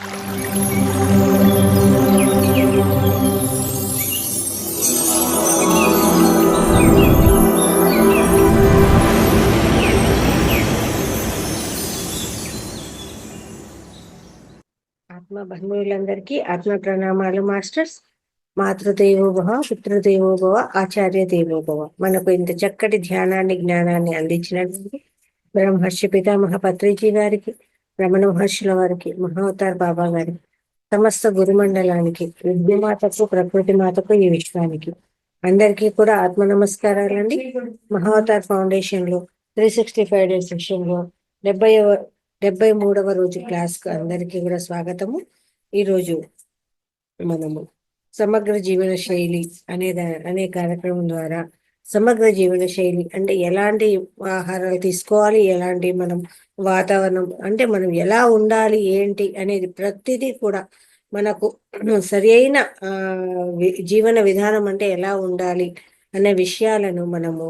ఆత్మ బంధువులందరికీ ఆత్మ ప్రణామాలు మాస్టర్స్. మాతృదేవోభవ, పితృదేవోభవ, ఆచార్య దేవోభవ. మనకు ఇంత చక్కటి ధ్యానాన్ని జ్ఞానాన్ని అందించినటువంటి బ్రహ్మర్షి పితామహ పత్రిజీ గారికి, రమణ మహర్షుల వారికి, మహావతార్ బాబా గారికి, సమస్త గురుమండలానికి, విద్యమాతకు, ప్రకృతి మాతకు, ఈ విశ్వానికి అందరికీ కూడా ఆత్మ నమస్కారాలండి. మహావతార్ ఫౌండేషన్ లో 365 డేస్ సెషన్ లో 73వ రోజు క్లాస్ కు అందరికీ కూడా స్వాగతము. ఈరోజు మనము సమగ్ర జీవన శైలి అనే కార్యక్రమం ద్వారా సమగ్ర జీవన శైలి అంటే ఎలాంటి ఆహారాలు తీసుకోవాలి, ఎలాంటి మనం వాతావరణం అంటే మనం ఎలా ఉండాలి ఏంటి అనేది ప్రతిదీ కూడా మనకు సరి అయిన జీవన విధానం అంటే ఎలా ఉండాలి అనే విషయాలను మనము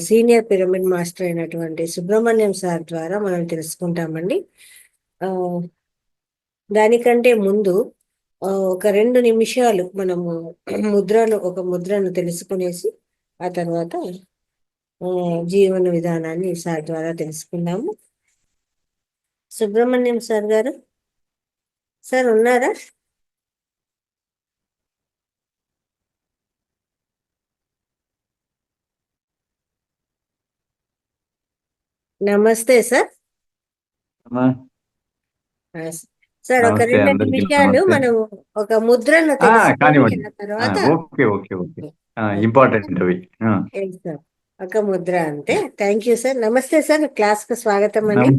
సీనియర్ పిరమిడ్ మాస్టర్ అయినటువంటి సుబ్రహ్మణ్యం సార్ ద్వారా మనం తెలుసుకుంటామండి. దానికంటే ముందు ఒక 2 నిమిషాలు మనము ఒక ముద్రను తెలుసుకునేసి ఆ తర్వాత జీవన విధానాన్ని సార్ ద్వారా తెలుసుకుందాము. సుబ్రహ్మణ్యం సార్ గారు, సార్ ఉన్నారా? నమస్తే సార్. సార్ ఒక 2 నిమిషాలు మనం ఒక ముద్రను తెలుసుకుని తర్వాత ఇంపార్టెంట్ సార్ ఒక ముద్ర అంతే. Thank you sir. నమస్తే సార్, క్లాస్ కు స్వాగతం అండి.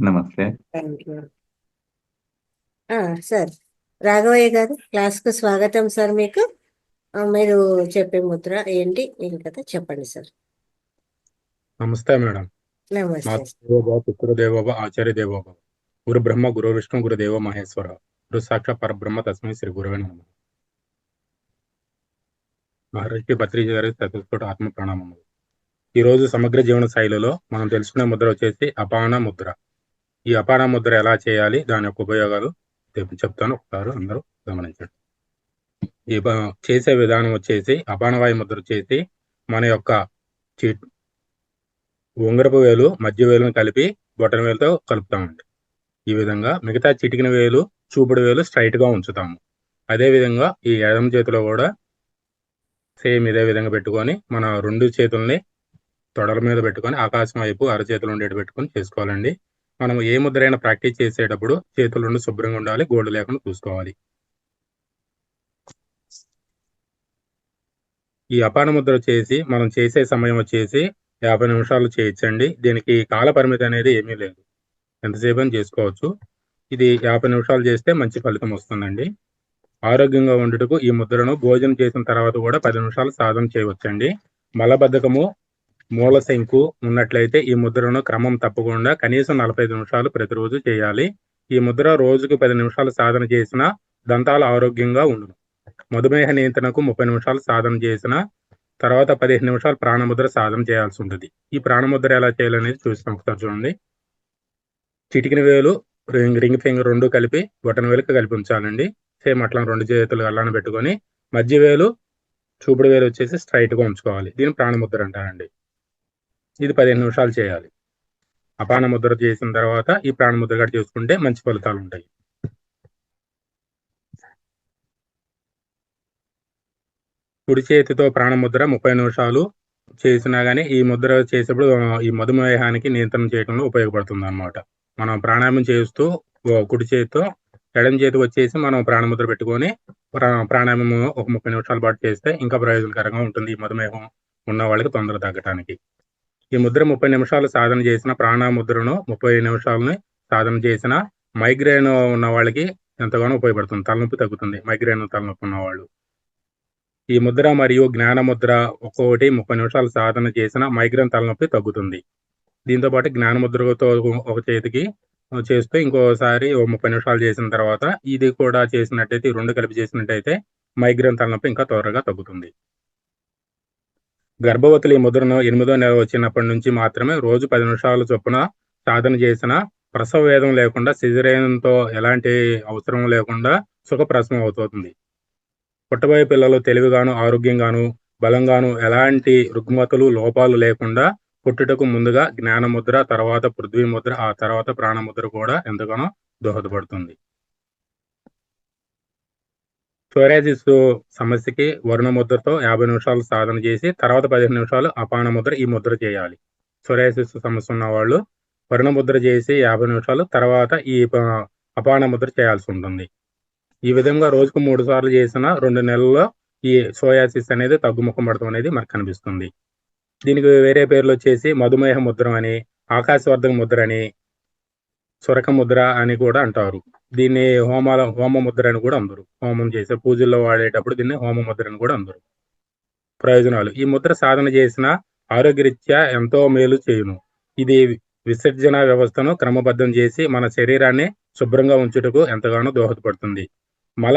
నమస్తే. Thank you sir. రాఘవయ్య గారు, క్లాస్ కు స్వాగతం సార్. మీకు మీరు చెప్పే ముద్ర ఏంటి ఏం కదా చెప్పండి సార్. నమస్తే మేడం. నమస్తే. పితృదేవోభవ, ఆచార్య దేవోభవ, గురు బ్రహ్మ గురు విష్ణు గురుదేవ మహేశ్వర, గురు సాక్షాత్ పరబ్రహ్మ తస్మై శ్రీ గురవే నమః. మహర్షి పత్రిజీ గారి చతుస్ఫుట ఆత్మ ప్రణామములు. ఈరోజు సమగ్ర జీవన శైలిలో మనం తెలుసుకునే ముద్ర వచ్చేసి అపాన ముద్ర. ఈ అపాన ముద్ర ఎలా చేయాలి, దాని యొక్క ఉపయోగాలు చెప్తాను, ఒకసారి అందరూ గమనించండి. ఈ చేసే విధానం వచ్చేసి అపానవాయు ముద్ర చేసి మన యొక్క ఉంగరపు వేలు మధ్య వేలును కలిపి బొటన వేలుతో కలుపుతామండి. ఈ విధంగా మిగతా చిటికిన వేలు చూపుడు వేలు స్ట్రైట్ గా ఉంచుతాము. అదే విధంగా ఈ ఎడమ చేతిలో కూడా సేమ్ ఇదే విధంగా పెట్టుకొని మన 2 చేతుల్ని తొడల మీద పెట్టుకొని ఆకాశం వైపు అరచేతులు ఉండేటి పెట్టుకొని చేసుకోవాలండి. మనం ఏ ముద్రైనా ప్రాక్టీస్ చేసేటప్పుడు చేతులు 2 శుభ్రంగా ఉండాలి, గోల్డ్ లేకుండా చూసుకోవాలి. ఈ అపాన ముద్ర వచ్చేసి మనం చేసే సమయం వచ్చేసి 50 నిమిషాలు చేయొచ్చండి. దీనికి కాల పరిమితి అనేది ఏమీ లేదు, ఎంతసేపు అని చేసుకోవచ్చు. ఇది 50 నిమిషాలు చేస్తే మంచి ఫలితం వస్తుందండి. ఆరోగ్యంగా ఉండుటకు ఈ ముద్రను భోజనం చేసిన తర్వాత కూడా 10 నిమిషాలు సాధన చేయవచ్చండి. మలబద్ధకము, మూల శంకు ఉన్నట్లయితే ఈ ముద్రను క్రమం తప్పకుండా కనీసం 45 నిమిషాలు ప్రతిరోజు చేయాలి. ఈ ముద్ర రోజుకు 10 నిమిషాలు సాధన చేసిన దంతాలు ఆరోగ్యంగా ఉండును. మధుమేహ నియంత్రణకు 30 నిమిషాలు సాధన చేసిన తర్వాత 15 నిమిషాలు ప్రాణముద్ర సాధన చేయాల్సి ఉంటుంది. ఈ ప్రాణముద్ర ఎలా చేయాలనేది చూస్తాం, ఒకసారి చూడండి. చిటికిన వేలు రింగ్ ఫింగర్ 2 కలిపి బొటన వేలుకి కలిపి ఉంచాలండి. సేమ్ అట్లా 2 చేతులు అల్లాన పెట్టుకొని మధ్య వేలు చూపుడు వేలు వచ్చేసి స్ట్రైట్ గా ఉంచుకోవాలి. దీన్ని ప్రాణముద్ర అంటారండి. ఇది 15 నిమిషాలు చేయాలి. అపాన ముద్ర చేసిన తర్వాత ఈ ప్రాణముద్ర కూడా చేసుకుంటే మంచి ఫలితాలు ఉంటాయి. కుడి చేతితో ప్రాణముద్ర 30 నిమిషాలు చేసినా గానీ ఈ ముద్ర చేసేప్పుడు ఈ మధుమేహానికి నియంత్రణ చేయడంలో ఉపయోగపడుతుంది అన్నమాట. మనం ప్రాణాయామం చేస్తూ కుడి చేతితో ఎడమ చేతికి వచ్చేసి మనం ప్రాణముద్ర పెట్టుకొని ప్రాణాయామం ఒక 30 నిమిషాల పాటు చేస్తే ఇంకా ప్రయోజనకరంగా ఉంటుంది ఈ మధుమేహం ఉన్న వాళ్ళకి తొందర తగ్గడానికి. ఈ ముద్ర 30 నిమిషాలు సాధన చేసిన ప్రాణముద్రను 30 నిమిషాలని సాధన చేసిన మైగ్రేన్ ఉన్న వాళ్ళకి ఎంతగానో ఉపయోగపడుతుంది. తలనొప్పి తగ్గుతుంది మైగ్రేన్ తలనొప్పి ఉన్న వాళ్ళు. ఈ ముద్ర మరియు జ్ఞాన ముద్ర ఒక్కొక్కటి 30 నిమిషాలు సాధన చేసిన మైగ్రేన్ తలనొప్పి తగ్గుతుంది. దీంతో పాటు జ్ఞాన ముద్రతో ఒక చేతికి చేస్తూ ఇంకోసారి 30 నిమిషాలు చేసిన తర్వాత ఇది కూడా చేసినట్టయితే 2 కలిపి చేసినట్టయితే మైగ్రేన్ తలనొప్పి ఇంకా త్వరగా తగ్గుతుంది. గర్భవతులు ఈ ముద్రను 8వ నెల వచ్చినప్పటి నుంచి మాత్రమే రోజు 10 నిమిషాల చొప్పున సాధన చేసిన ప్రసవ వేదం లేకుండా సిజరేన్తో ఎలాంటి అవసరం లేకుండా సుఖప్రసవం అవుతుంది. పుట్టబోయే పిల్లలు తెలివిగాను, ఆరోగ్యంగాను, బలంగాను, ఎలాంటి రుగ్మతలు, లోపాలు లేకుండా పుట్టుటకు ముందుగా జ్ఞానముద్ర, తర్వాత పృథ్వీ ముద్ర, ఆ తర్వాత ప్రాణముద్ర కూడా ఎంతగానో దోహదపడుతుంది. సోరియాసిస్ సమస్యకి వరుణ ముద్రతో 50 నిమిషాలు సాధన చేసి తర్వాత 15 నిమిషాలు అపాన ముద్ర ఈ ముద్ర చేయాలి. సోరియాసిస్ సమస్య ఉన్న వాళ్ళు వరుణ ముద్ర చేసి 50 నిమిషాలు తర్వాత ఈ అపాన ముద్ర చేయాల్సి ఉంటుంది. ఈ విధంగా రోజుకు 3 సార్లు చేసిన 2 నెలల్లో ఈ సోరియాసిస్ అనేది తగ్గుముఖం పడటం అనేది మనకు కనిపిస్తుంది. దీనికి వేరే పేర్లు వచ్చేసి మధుమేహ ముద్ర అని, ఆకాశవర్ధక ముద్ర అని, సురక ముద్ర అని కూడా అంటారు. దీన్ని హోమ ముద్ర అని కూడా అందరు. హోమం చేసే పూజల్లో వాడేటప్పుడు దీన్ని హోమ ముద్ర అని కూడా అందరు. ప్రయోజనాలు: ఈ ముద్ర సాధన చేసిన ఆరోగ్యరీత్యా ఎంతో మేలు చేయును. ఇది విసర్జన వ్యవస్థను క్రమబద్ధం చేసి మన శరీరాన్ని శుభ్రంగా ఉంచుటకు ఎంతగానో దోహదపడుతుంది. మల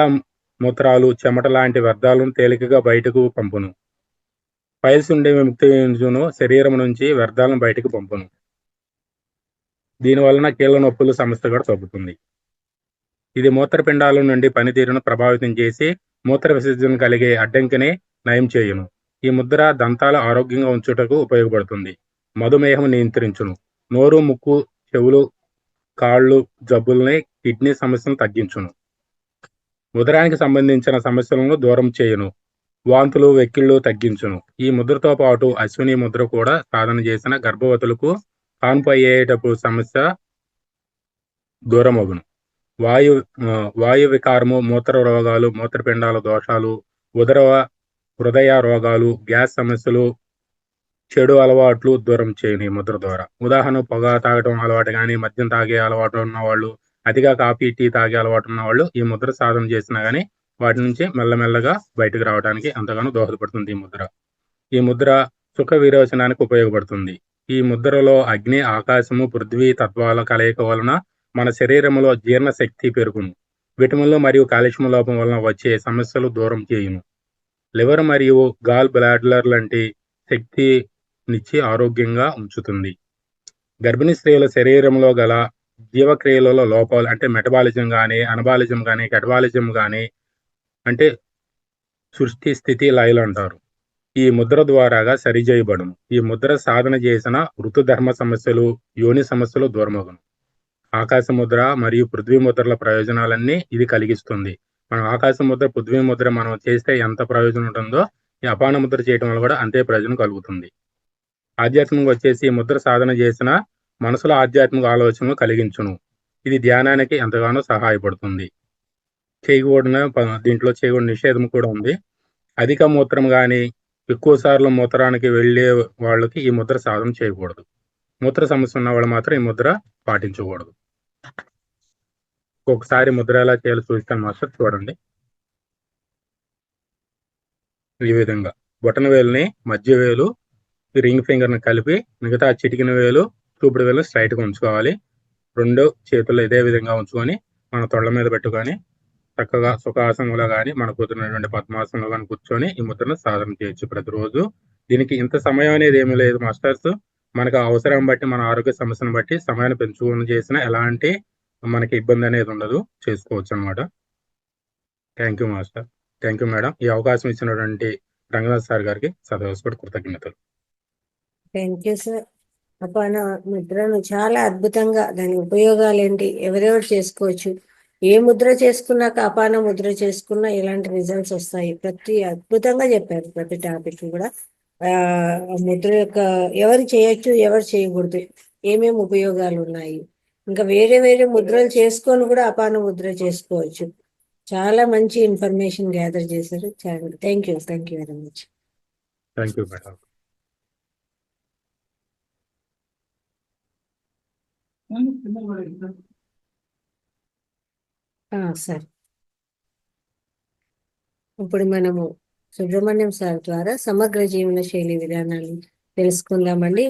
మూత్రాలు, చెమట లాంటి వ్యర్థాలను తేలికగా బయటకు పంపును. పైల్స్ ఉండే విముక్తించును. శరీరం నుంచి వ్యర్థాలను బయటకు పంపును. దీనివలన కీళ్ళ నొప్పులు సమస్య కూడా తగ్గుతుంది. ఇది మూత్రపిండాల నుండి పనితీరును ప్రభావితం చేసి మూత్ర విసర్జన కలిగే అడ్డంకిని నయం చేయును. ఈ ముద్ర దంతాలు ఆరోగ్యంగా ఉంచుటకు ఉపయోగపడుతుంది. మధుమేహం నియంత్రించును. నోరు, ముక్కు, చెవులు, కాళ్ళు జబ్బుల్ని, కిడ్నీ సమస్యలను తగ్గించును. ఉదరానికి సంబంధించిన సమస్యలను దూరం చేయును. వాంతులు, వెక్కిళ్ళు తగ్గించును. ఈ ముద్రతో పాటు అశ్విని ముద్ర కూడా సాధన చేసిన గర్భవతులకు కాన్పు అయ్యేటప్పుడు సమస్య దూరమగును. వాయు వికారము, మూత్ర రోగాలు, మూత్రపిండాల దోషాలు, హృదయ రోగాలు, గ్యాస్ సమస్యలు, చెడు అలవాట్లు దూరం చేయను ఈ ముద్ర ద్వారా. ఉదాహరణ పొగ తాగడం అలవాటు కానీ, మద్యం తాగే అలవాటు ఉన్న వాళ్ళు, అతిగా కాఫీ, టీ తాగే అలవాటు ఉన్న వాళ్ళు ఈ ముద్ర సాధన చేసినా కానీ వాటి నుంచి మెల్లమెల్లగా బయటకు రావడానికి ఎంతగానో దోహదపడుతుంది ఈ ముద్ర. ఈ ముద్ర సుఖ విరోచనానికి ఉపయోగపడుతుంది. ఈ ముద్రలో అగ్ని, ఆకాశము, పృథ్వీ తత్వాల కలయిక వలన మన శరీరంలో జీర్ణ శక్తి పెరుగును. విటమిన్లు మరియు కాల్షియం లోపం వలన వచ్చే సమస్యలు దూరం చేయును. లివర్ మరియు గాల్ బ్లాడర్ లాంటి శక్తినిచ్చి ఆరోగ్యంగా ఉంచుతుంది. గర్భిణీ స్త్రీల శరీరంలో గల జీవక్రియలలో లోపాలు అంటే మెటబాలిజం కానీ, అనబాలిజం కానీ, కెటబాలిజం కానీ అంటే సృష్టి, స్థితి, లయలు అంటారు. ఈ ముద్ర ద్వారాగా సరిచేయబడును. ఈ ముద్ర సాధన చేసిన ఋతుధర్మ సమస్యలు, యోని సమస్యలు దూరమగును. ఆకాశ ముద్ర మరియు పృథ్వీ ముద్రల ప్రయోజనాలన్నీ ఇది కలిగిస్తుంది. మనం ఆకాశ ముద్ర, పృథ్వీ ముద్ర మనం చేస్తే ఎంత ప్రయోజనం ఉంటుందో ఈ అపాన ముద్ర చేయడం వల్ల కూడా అంతే ప్రయోజనం కలుగుతుంది. ఆధ్యాత్మికంగా వచ్చేసి ఈ ముద్ర సాధన చేసిన మనసులో ఆధ్యాత్మిక ఆలోచనలు కలిగించును. ఇది ధ్యానానికి ఎంతగానో సహాయపడుతుంది. దీంట్లో చేయకూడని నిషేధం కూడా ఉంది. అధిక మూత్రం కానీ, ఎక్కువ సార్లు మూత్రానికి వెళ్ళే వాళ్ళకి ఈ ముద్ర సాధన చేయకూడదు. మూత్ర సమస్య ఉన్న వాళ్ళు మాత్రం ఈ ముద్ర పాటించకూడదు. ఒక్కొక్కసారి ముద్ర ఎలా చేయాలో చూస్తాను మాస్టర్, చూడండి. ఈ విధంగా బొటన వేలుని, మధ్య వేలు, రింగ్ ఫింగర్ని కలిపి మిగతా చిటికిన వేలు, చూపుడు వేలు స్ట్రైట్గా ఉంచుకోవాలి. 2 చేతులు ఇదే విధంగా ఉంచుకొని మన తొళ్ళ మీద పెట్టుకొని చక్కగా సుఖాసనంలో కానీ, మన కుదిరినటువంటి పద్మాసనంలో కానీ కూర్చొని ఈ ముద్రను సాధన చేయొచ్చు ప్రతిరోజు. దీనికి ఇంత సమయం అనేది ఏమీ లేదు మాస్టర్స్. మనకు అవసరం బట్టి, మన ఆరోగ్య సమస్యను బట్టి సమయాన్ని పెంచుకొని చేసిన ఎలాంటి మనకి ఇబ్బంది అనేది ఉండదు, చేసుకోవచ్చు అనమాట. Thank you master. Thank you madam. ఈ అవకాశం ఇచ్చినటువంటి రంగనాథ్ సార్ గారికి సదవస్పటి కృతజ్ఞతలు. Thank you sir. అపాన ముద్రను చాలా అద్భుతంగా, దాని ఉపయోగాలు ఏంటి, ఎవరెవరు చేసుకోవచ్చు, ఏ ముద్ర చేసుకున్నాక అపాన ముద్ర చేసుకున్నా ఎలాంటి రిజల్ట్స్ వస్తాయి, ప్రతి అద్భుతంగా చెప్పారు. ప్రతి టాపిక్ కూడా ముద్ర యొక్క ఎవరు చేయొచ్చు, ఎవరు చేయకూడదు, ఏమేమి ఉపయోగాలు ఉన్నాయి, ఇంకా వేరే వేరే ముద్రలు చేసుకొని కూడా అపాన ముద్ర చేసుకోవచ్చు. చాలా మంచి ఇన్ఫర్మేషన్ గ్యాదర్ చేశారు. Thank you very much. Thank you madam. Sir, ఇప్పుడు మనము సుబ్రహ్మణ్యం సార్ ద్వారా సమగ్ర జీవన శైలి విధానాలు తెలుసుకుందామండి.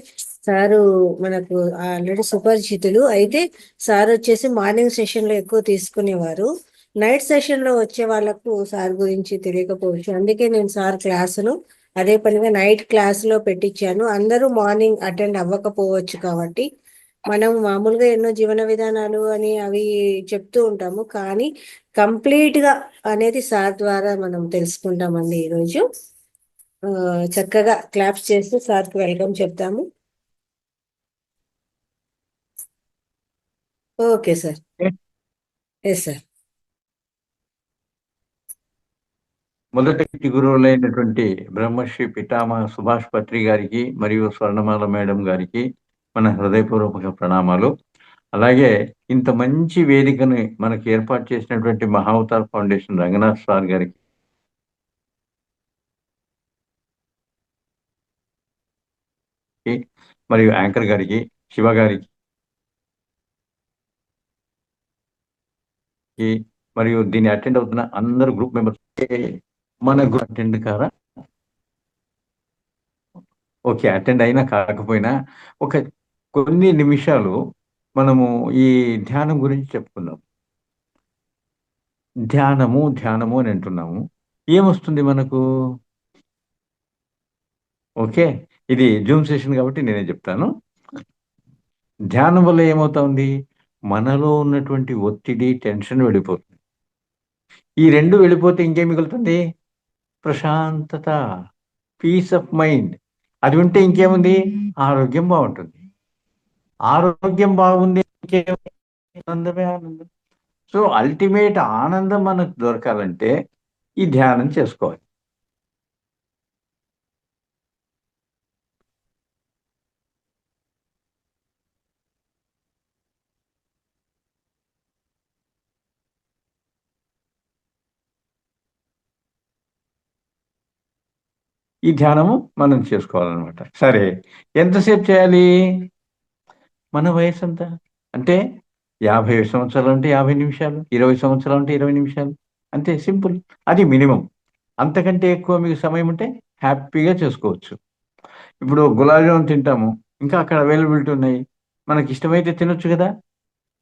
సారు మనకు ఆల్రెడీ సుపరిచితులు. అయితే సార్ వచ్చేసి మార్నింగ్ సెషన్లో ఎక్కువ తీసుకునేవారు. నైట్ సెషన్లో వచ్చే వాళ్ళకు సార్ గురించి తెలియకపోవచ్చు. అందుకే నేను సార్ క్లాసును అదే పనిగా నైట్ క్లాసులో పెట్టించాను. అందరూ మార్నింగ్ అటెండ్ అవ్వకపోవచ్చు కాబట్టి మనం మామూలుగా ఎన్నో జీవన విధానాలు అని అవి చెప్తూ ఉంటాము, కానీ కంప్లీట్ గా అనేది సార్ ద్వారా మనం తెలుసుకుంటామండి ఈరోజు. చక్కగా క్లాప్స్ చేస్తూ సార్కి వెల్కమ్ చెప్తాము. Okay sir. Yes sir. మొదటి గురువులైనటువంటి బ్రహ్మశ్రీ పితామహ సుభాష్ పత్రి గారికి మరియు స్వర్ణమాల మేడం గారికి మన హృదయపూర్వక ప్రణామాలు. అలాగే ఇంత మంచి వేదికని మనకి ఏర్పాటు చేసినటువంటి మహావతార్ ఫౌండేషన్ రంగనాథ్ సార్ గారికి మరియు యాంకర్ గారికి, శివ గారికి మరియు దీన్ని అటెండ్ అవుతున్న అందరు గ్రూప్ మెంబర్స్, మన గ్రూప్ అటెండ్ కారా? ఓకే, అటెండ్ అయినా కాకపోయినా ఒక కొన్ని నిమిషాలు మనము ఈ ధ్యానం గురించి చెప్పుకుందాం. ధ్యానము ధ్యానము అని అంటున్నాము, ఏమొస్తుంది మనకు? ఓకే, ఇది జూమ్ సెషన్ కాబట్టి నేనే చెప్తాను. ధ్యానం వల్ల ఏమవుతుంది? మనలో ఉన్నటువంటి ఒత్తిడి, టెన్షన్ వెళ్ళిపోతుంది. ఈ రెండు వెళ్ళిపోతే ఇంకేం మిగులుతుంది? ప్రశాంతత, పీస్ ఆఫ్ మైండ్. అది ఉంటే ఇంకేముంది? ఆరోగ్యం బాగుంటుంది. ఆరోగ్యం బాగుంది, ఆనందమే ఆనందం. సో అల్టిమేట్ ఆనందం మనకు దొరకాలంటే ఈ ధ్యానం చేసుకోవాలి. ఈ ధ్యానము మనం చేసుకోవాలన్నమాట. సరే, ఎంతసేపు చేయాలి? మన వయసు ఎంత అంటే 50 సంవత్సరాలు అంటే 50 నిమిషాలు, 20 సంవత్సరాలు అంటే 20 నిమిషాలు, అంతే, సింపుల్. అది మినిమం. అంతకంటే ఎక్కువ మీకు సమయం ఉంటే హ్యాపీగా చేసుకోవచ్చు. ఇప్పుడు గులాబ్ జామున్ తింటాము, ఇంకా అక్కడ అవైలబిలిటీ ఉన్నాయి, మనకి ఇష్టమైతే తినొచ్చు కదా,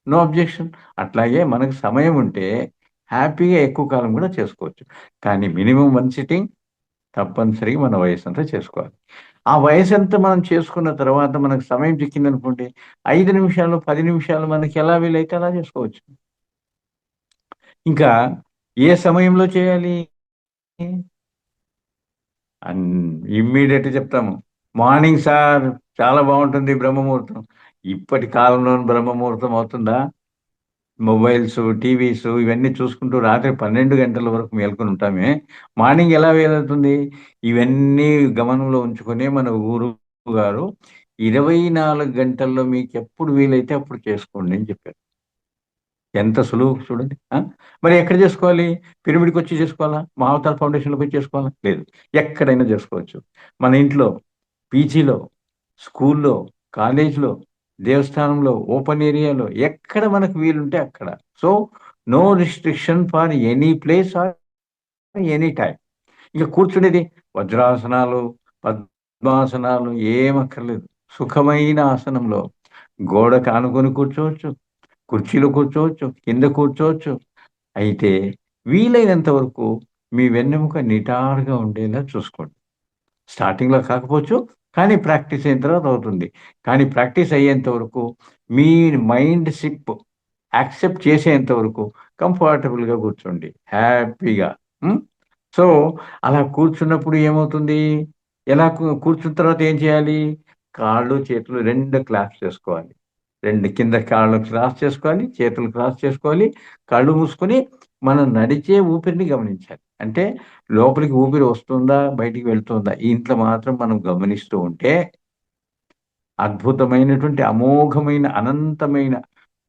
నో అబ్జెక్షన్. అట్లాగే మనకు సమయం ఉంటే హ్యాపీగా ఎక్కువ కాలం కూడా చేసుకోవచ్చు. కానీ మినిమం 1 సిట్టింగ్ తప్పనిసరిగా మన వయసు అంతా చేసుకోవాలి. ఆ వయసు అంతా మనం చేసుకున్న తర్వాత మనకు సమయం చిక్కిందనుకోండి, 5 నిమిషాలు 10 నిమిషాలు మనకి ఎలా వీలైతే అలా చేసుకోవచ్చు. ఇంకా ఏ సమయంలో చేయాలి? ఇమ్మీడియట్ చెప్తాము, మార్నింగ్ సార్ చాలా బాగుంటుంది బ్రహ్మముహూర్తం. ఇప్పటి కాలంలో బ్రహ్మముహూర్తం అవుతుందా? మొబైల్స్, టీవీస్ ఇవన్నీ చూసుకుంటూ రాత్రి 12 గంటల వరకు మేల్కొని ఉంటామే, మార్నింగ్ ఎలా వీలవుతుంది? ఇవన్నీ గమనంలో ఉంచుకొని మన గురువు గారు 24 గంటల్లో మీకు ఎప్పుడు వీలైతే అప్పుడు చేసుకోండి అని చెప్పారు. ఎంత సులువు చూడండి. మరి ఎక్కడ చేసుకోవాలి? పిరమిడ్కి వచ్చి చేసుకోవాలా? మహావతార్ ఫౌండేషన్లోకి వచ్చి చేసుకోవాలా? లేదు, ఎక్కడైనా చేసుకోవచ్చు. మన ఇంట్లో, పీజీలో, స్కూల్లో, కాలేజ్లో, దేవస్థానంలో, ఓపెన్ ఏరియాలో, ఎక్కడ మనకు వీలుంటే అక్కడ. So no restriction for any place or any time. ఇక కూర్చునేది వజ్రాసనాలు, పద్మాసనాలు ఏమక్కర్లేదు. సుఖమైన ఆసనంలో గోడకు ఆనుకొని కూర్చోవచ్చు, కుర్చీలో కూర్చోవచ్చు, కింద కూర్చోవచ్చు. అయితే వీలైనంత వరకు మీ వెన్నెముక నిటారుగా ఉండేలా చూసుకోండి. స్టార్టింగ్లో కాకపోవచ్చు, కానీ ప్రాక్టీస్ అయిన తర్వాత అవుతుంది. కానీ ప్రాక్టీస్ అయ్యేంత వరకు మీ మైండ్ షిప్ యాక్సెప్ట్ చేసేంత వరకు కంఫర్టబుల్గా కూర్చోండి హ్యాపీగా. సో అలా కూర్చున్నప్పుడు ఏమవుతుంది? ఎలా కూర్చున్న తర్వాత ఏం చేయాలి? కాళ్ళు చేతులు రెండు క్లాప్స్ చేసుకోవాలి. రెండు కింద కాళ్ళు క్రాస్ చేసుకోవాలి, చేతులు క్రాస్ చేసుకోవాలి, కళ్ళు మూసుకొని మనం నడిచే ఊపిరిని గమనించాలి. అంటే లోపలికి ఊపిరి వస్తుందా, బయటికి వెళ్తుందా, ఇంట్లో మాత్రం మనం గమనిస్తూ ఉంటే అద్భుతమైనటువంటి, అమోఘమైన, అనంతమైన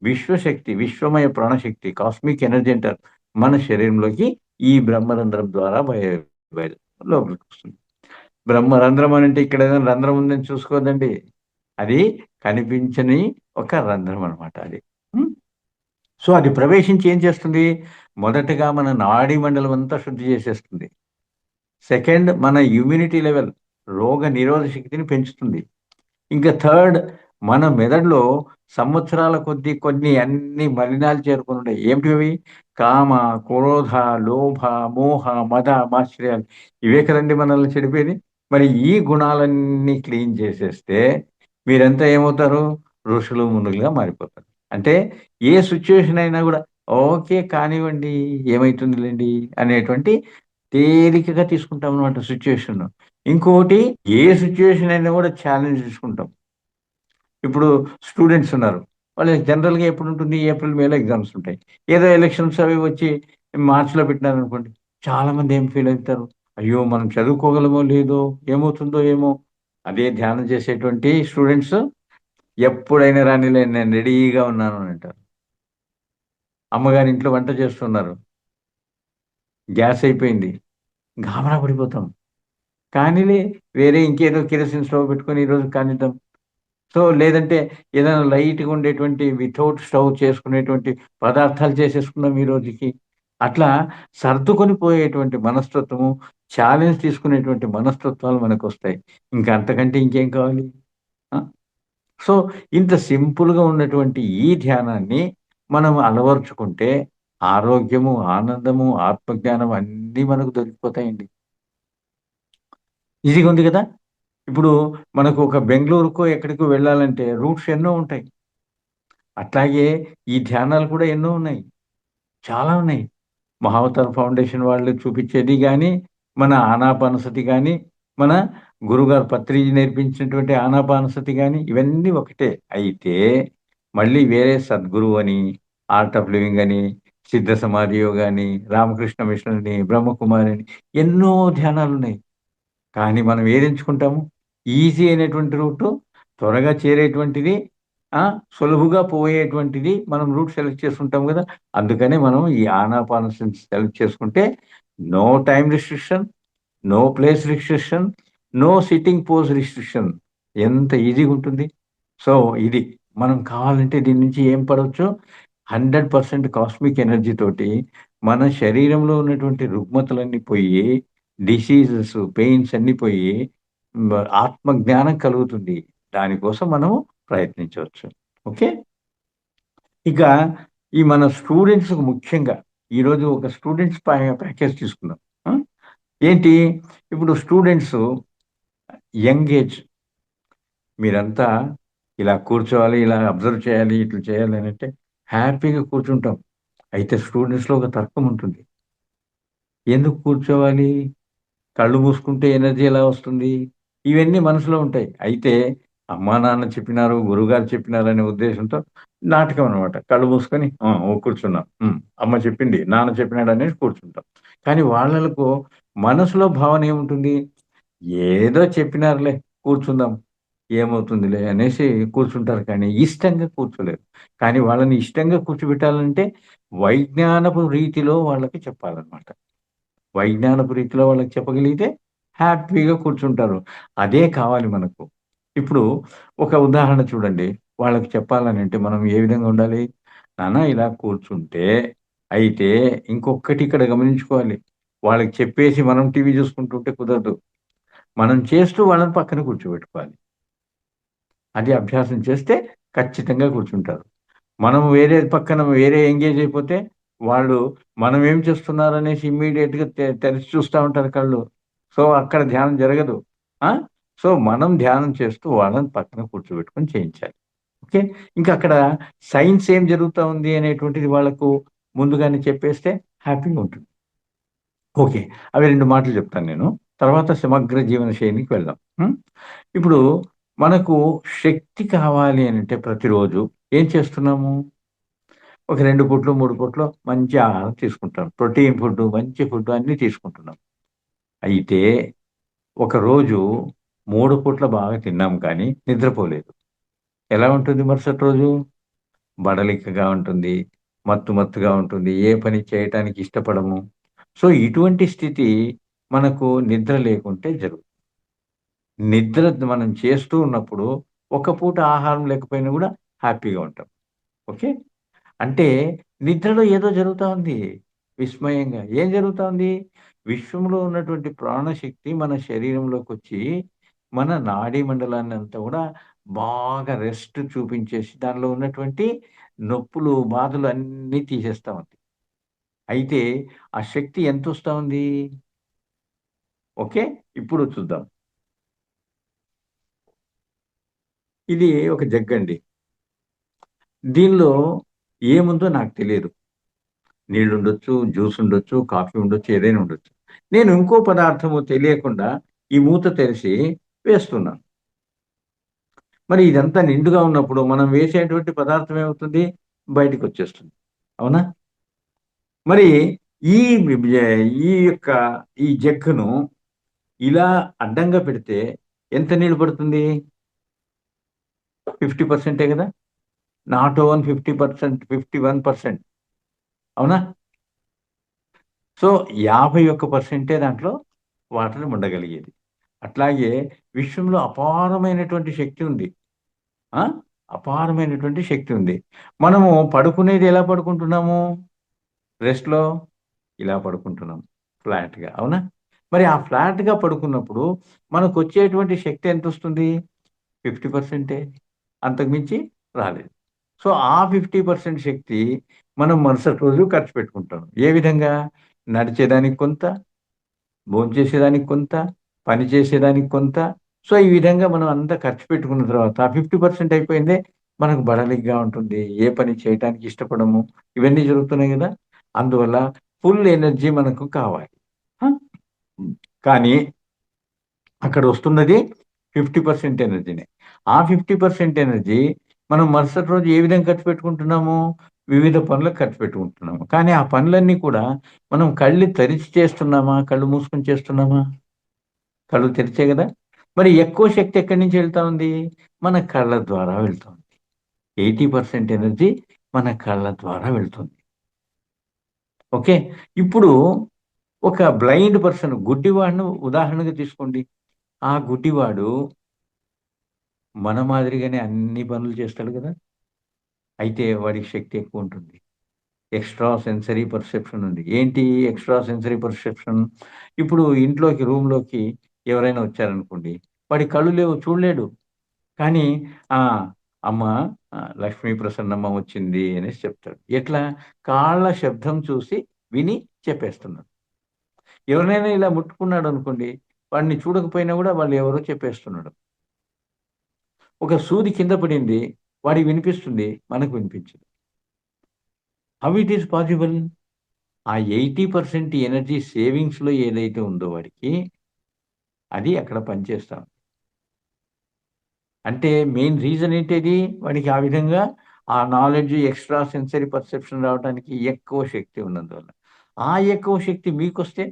విశ్వశక్తి, విశ్వమయ ప్రాణశక్తి, కాస్మిక్ ఎనర్జీ అంటారు, మన శరీరంలోకి ఈ బ్రహ్మరంధ్రం ద్వారా లోపలికి వస్తుంది. బ్రహ్మరంధ్రం అని అంటే ఇక్కడ ఏదైనా రంధ్రం ఉందని చూసుకోదండి, అది కనిపించని ఒక రంధ్రం అనమాట అది. సో అది ప్రవేశించి ఏం చేస్తుంది? మొదటగా మన నాడీ మండలం అంతా శుద్ధి చేసేస్తుంది. సెకండ్, మన ఇమ్యూనిటీ లెవెల్, రోగ నిరోధక శక్తిని పెంచుతుంది. ఇంకా థర్డ్, మన మెదడులో సంవత్సరాల కొద్దీ కొన్ని అన్ని మలినాలు చేరుకుని ఉంటాయి. ఏమిటివి? కామ, క్రోధ, లోభ, మోహ, మద, మాశ్చర్యాలు. ఇవే కదండి మనల్ని చెడిపోయేది. మరి ఈ గుణాలన్నీ క్లీన్ చేసేస్తే మీరంతా ఏమవుతారు? ఋషులు మునులుగా మారిపోతారు. అంటే ఏ సిచ్యువేషన్ అయినా కూడా ఓకే కానివ్వండి, ఏమైతుందిలేండి అనేటువంటి తేలికగా తీసుకుంటాం అనమాట సిచ్యువేషన్. ఇంకోటి, ఏ సిచ్యువేషన్ అయినా కూడా ఛాలెంజ్ తీసుకుంటాం. ఇప్పుడు స్టూడెంట్స్ ఉన్నారు. వాళ్ళకి జనరల్‌గా ఎప్పుడుంటుంది? ఏప్రిల్, మేలో ఎగ్జామ్స్ ఉంటాయి. ఏదో ఎలక్షన్స్ అవి వచ్చి మార్చ్‌లో పెట్టినారనుకోండి. చాలామంది ఏం ఫీల్ అవుతారు? అయ్యో! మనం చదువుకోగలమో లేదో, ఏమవుతుందో ఏమో! అదే ధ్యానం చేసేటువంటి స్టూడెంట్స్ ఎప్పుడైనా రానీలే నేను రెడీగా ఉన్నాను అని అంటారు. అమ్మగారి ఇంట్లో వంట చేస్తున్నారు. గ్యాస్ అయిపోయింది. గాబరా పడిపోతాం. కానీలే వేరే ఇంకేదో కిరోసిన్ స్టవ్ పెట్టుకొని ఈరోజు కానిద్దాం. సో, లేదంటే ఏదైనా లైట్‌గా ఉండేటువంటి వితౌట్ స్టవ్ చేసుకునేటువంటి పదార్థాలు చేసేసుకుందాం ఈ రోజుకి. అట్లా సర్దుకొని పోయేటువంటి మనస్తత్వము, ఛాలెంజ్ తీసుకునేటువంటి మనస్తత్వాలు మనకొస్తాయి. ఇంకా అంతకంటే ఇంకేం కావాలి? ఆ! సో, ఇంత సింపుల్‌గా ఉన్నటువంటి ఈ ధ్యానాన్ని మనం అలవరుచుకుంటే ఆరోగ్యము, ఆనందము, ఆత్మజ్ఞానం అన్నీ మనకు దొరికిపోతాయండి. ఈజీగా ఉంది గదా! ఇప్పుడు మనకు ఒక బెంగుళూరుకో, ఎక్కడికో వెళ్ళాలంటే రూట్స్ ఎన్నో ఉంటాయి. అట్లాగే ఈ ధ్యానాలు కూడా ఎన్నో ఉన్నాయి. చాలా ఉన్నాయి. మహావతార్ ఫౌండేషన్ వాళ్ళు చూపిచ్చేది గానీ, మన ఆనాపానసతి గానీ, మన గురుగారు పత్రిజీ నేర్పించినటువంటి ఆనాపానసతి గానీ, ఇవన్నీ ఒకటే. అయితే మళ్ళీ వేరే సద్గురువు అని, ఆర్ట్ ఆఫ్ లివింగ్ అని, సిద్ధ సమాధి యోగా అని, రామకృష్ణ మిషన్ అని, బ్రహ్మకుమారి అని ఎన్నో ధ్యానాలున్నాయి. కానీ మనం ఏది ఎంచుకుంటాము? ఈజీ అయినటువంటి రూటు, త్వరగా చేరేటువంటిది, ఆ! సులువుగా పోయేటువంటిది మనం రూట్ సెలెక్ట్ చేసుకుంటాం గదా! అందుకనే మనం ఈ ఆనాపానసతిని సెలెక్ట్ చేసుకుంటే no time restriction, no place restriction, no sitting pose restriction. ఎంత ఈజీగుంటుంది. సో, ఇది మనం కావాలంటే దీని నుంచి ఏం పడొచ్చు? 100% కాస్మిక్ ఎనర్జీ తోటి మన శరీరంలో ఉన్నటువంటి రుగ్మతలన్నీ పోయి, డిసీజెస్, పెయిన్స్ అన్నీ పోయి ఆత్మ జ్ఞానం కలుగుతుంది. దానికోసం మనము ప్రయత్నించవచ్చు. ఓకే. ఇక ఈ మన స్టూడెంట్స్‌కి ముఖ్యంగా ఈరోజు ఒక స్టూడెంట్స్ ప్యాకేజ్ తీసుకుందాం. ఆ! ఏంటి? ఇప్పుడు స్టూడెంట్స్ యంగ్ ఏజ్ మీరంతా ఇలా కూర్చోవాలి, ఇలా అబ్జర్వ్ చేయాలి, ఇట్లా చేయాలి అనంటే హ్యాపీగా కూర్చుంటాం. అయితే స్టూడెంట్స్‌లో ఒక తర్కం ఉంటుంది. ఎందుకు కూర్చోవాలి? కళ్ళు మూసుకుంటే ఎనర్జీ ఎలా వస్తుంది? ఇవన్నీ మనసులో ఉంటాయి. అయితే అమ్మా, నాన్న చెప్పినారు, గురువుగారు చెప్పినారనే ఉద్దేశంతో నాటకం అనమాట. కళ్ళు మూసుకొని కూర్చున్నాం. అమ్మ చెప్పింది, నాన్న చెప్పినాడనేసి కూర్చుంటాం. కానీ వాళ్ళలకు మనసులో భావన ఏముంటుంది? ఏదో చెప్పినారులే కూర్చుందాం. ఏమవుతుందిలే అనేసి కూర్చుంటారు కానీ ఇష్టంగా కూర్చోలేరు. కానీ వాళ్ళని ఇష్టంగా కూర్చోబెట్టాలంటే వైజ్ఞానపు రీతిలో వాళ్ళకి చెప్పాలనమాట. వైజ్ఞానపు రీతిలో వాళ్ళకి చెప్పగలిగితే హ్యాపీగా కూర్చుంటారు. అదే కావాలి మనకు. ఇప్పుడు ఒక ఉదాహరణ చూడండి. వాళ్ళకి చెప్పాలనంటే మనం ఏ విధంగా ఉండాలి? నాన్న ఇలా కూర్చుంటే అయితే ఇంకొకటి ఇక్కడ గమనించుకోవాలి. వాళ్ళకి చెప్పేసి మనం టీవీ చూసుకుంటుంటే కుదరదు. మనం చేస్తూ వాళ్ళని పక్కన కూర్చోబెట్టుకోవాలి. అది అభ్యాసం చేస్తే ఖచ్చితంగా కూర్చుంటారు. మనం వేరే పక్కన వేరే ఎంగేజ్ అయిపోతే వాళ్ళు మనం ఏం చేస్తున్నారనేసి ఇమ్మీడియేట్‌గా తెరిచి చూస్తా ఉంటారు కళ్ళు. సో, అక్కడ ధ్యానం జరగదు. ఆ! సో, మనం ధ్యానం చేస్తూ వాళ్ళని పక్కన కూర్చోబెట్టుకొని చేయించాలి. ఓకే. ఇంకా అక్కడ సైన్స్ ఏం జరుగుతా ఉంది అనేటువంటిది వాళ్ళకు ముందుగానే చెప్పేస్తే హ్యాపీగా ఉంటుంది. ఓకే. అవి 2 మాటలు చెప్తాను నేను. తర్వాత సమగ్ర జీవన శైలికి వెళ్దాం. ఇప్పుడు మనకు శక్తి కావాలి అనంటే ప్రతిరోజు ఏం చేస్తున్నాము? ఒక 2 పూటలో, 3 పూటలో మంచి ఆహారం తీసుకుంటాం. ప్రోటీన్ ఫుడ్డు, మంచి ఫుడ్డు అన్నీ తీసుకుంటున్నాం. అయితే ఒకరోజు 3 పూట్ల బాగా తిన్నాం కానీ నిద్రపోలేదు. ఎలా ఉంటుంది మరుసటి రోజు? బడలికగా ఉంటుంది. మత్తు మత్తుగా ఉంటుంది. ఏ పని చేయటానికి ఇష్టపడము. సో, ఇటువంటి స్థితి మనకు నిద్ర లేకుంటే జరుగుతుంది. నిద్ర మనం చేస్తూ ఉన్నప్పుడు ఒక పూట ఆహారం లేకపోయినా గూడా హ్యాపీగా ఉంటాం. ఓకే. అంటే నిద్రలో ఏదో జరుగుతా ఉంది. విస్మయంగా. ఏం జరుగుతా ఉంది? విశ్వంలో ఉన్నటువంటి ప్రాణశక్తి మన శరీరంలోకొచ్చి, మన నాడీ మండలాన్నంతా గూడా బాగా రెస్ట్ చూపించేసి, దానిలో ఉన్నటువంటి నొప్పులు, బాధలు అన్నీ తీసేస్తా ఉంది. అయితే ఆ శక్తి ఎంతొస్తా ఉంది? ఓకే. ఇప్పుడు చూద్దాం. ఇది ఒక జగ్గండి. దీనిలో ఏముందో నాకు తెలియదు. నీళ్ళు ఉండొచ్చు, జ్యూస్ ఉండొచ్చు, కాఫీ ఉండొచ్చు, ఏదైనా ఉండొచ్చు. నేను ఇంకో పదార్థము తెలియకుండా ఈ మూత తెరిచి వేస్తున్నాను. మరి ఇదంతా నిండుగా ఉన్నప్పుడు మనం వేసేటువంటి పదార్థం ఏమవుతుంది? బయటికి వచ్చేస్తుంది. అవునా? మరి ఈ ఈ యొక్క ఈ జగ్గును ఇలా అడ్డంగా పెడితే ఎంత నీళ్ళు పడుతుంది? 50% కదా? Not over 50%, 51%. అవునా? సో 51% దాంట్లో వాటర్ ఉండగలిగేది. అట్లాగే విశ్వంలో అపారమైనటువంటి శక్తి ఉంది. ఆ? అపారమైనటువంటి శక్తి ఉంది. మనము పడుకునేది ఎలా పడుకుంటున్నాము? రెస్ట్‌లో ఇలా పడుకుంటున్నాం ఫ్లాట్‌గా. అవునా? మరి ఆ ఫ్లాట్‌గా పడుకున్నప్పుడు మనకొచ్చేటువంటి శక్తి ఎంతొస్తుంది? 50%. అంతకు మించి రాలేదు. సో, ఆ 50% శక్తి మనం మరుసటి రోజు ఖర్చు పెట్టుకుంటాం. ఏ విధంగా? నడిచేదానికి కొంత, భోంచేసేదానికి కొంత, పని చేసేదానికి కొంత. సో, ఈ విధంగా మనం అంతా ఖర్చు పెట్టుకున్న తర్వాత 50% అయిపోయిందే మనకు బడలిగ్గా ఉంటుంది. ఏ పని చేయటానికి ఇష్టపడము. ఇవన్నీ జరుగుతున్నాయి గదా! అందువల్ల ఫుల్ ఎనర్జీ మనకు కావాలి. ఆ! కానీ అక్కడ వస్తున్నది 50% ఎనర్జీనే. ఆ 50% ఎనర్జీ మనం మరుసటి రోజు ఏ విధంగా ఖర్చు పెట్టుకుంటున్నాము? వివిధ పనులకు ఖర్చు పెట్టుకుంటున్నాము. కానీ ఆ పనులన్నీ కూడా మనం కళ్ళు తెరిచి చేస్తున్నామా? కళ్ళు మూసుకొని చేస్తున్నామా? కళ్ళు తెరిచే గదా! మరి ఎక్కువ శక్తి ఎక్కడి నుంచి వెళ్తా ఉంది? మన కళ్ళ ద్వారా వెళ్తుంది. 80% ఎనర్జీ మన కళ్ళ ద్వారా వెళ్తుంది. ఓకే. ఇప్పుడు ఒక బ్లైండ్ పర్సన్ గుడ్డివాడిని ఉదాహరణగా తీసుకోండి. ఆ గుడ్డివాడు మన మాదిరిగానే అన్ని పనులు చేస్తాడు గదా! అయితే వాడికి శక్తి ఎక్కువుంటుంది. ఎక్స్‌ట్రా సెన్సరీ పర్సెప్షన్ ఉంది. ఏంటి ఎక్స్‌ట్రా సెన్సరీ పర్సెప్షన్? ఇప్పుడు ఇంట్లోకి రూమ్‌లోకి ఎవరైనా వచ్చారనుకోండి. వాడి కళ్ళు లేవు చూడలేడు. కానీ ఆ! అమ్మ లక్ష్మీ ప్రసన్నమ్మ వచ్చింది అనేసి చెప్తాడు. ఎట్లా? కాళ్ళ శబ్దం చూసి విని చెప్పేస్తున్నాడు. ఎవరినైనా ఇలా ముట్టుకున్నాడనుకోండి, వాడిని చూడకపోయినా గూడా వాళ్ళు ఎవరో చెప్పేస్తున్నాడు. ఒక సూది కింద పడింది. వాడికి వినిపిస్తుంది. మనకు వినిపించదు. How it is possible? ఆ 80% ఎనర్జీ సేవింగ్స్‌లో ఏదైతే ఉందో వాడికి, అది అక్కడ పనిచేస్తా ఉంది. అంటే మెయిన్ రీజన్ ఏంటది? వాడికి ఆ విధంగా ఆ నాలెడ్జ్ ఎక్స్‌ట్రా సెన్సరీ పర్సెప్షన్ రావడానికి ఎక్కువ శక్తి ఉన్నందువల్ల. ఆ ఎక్కువ శక్తి మీకొస్తే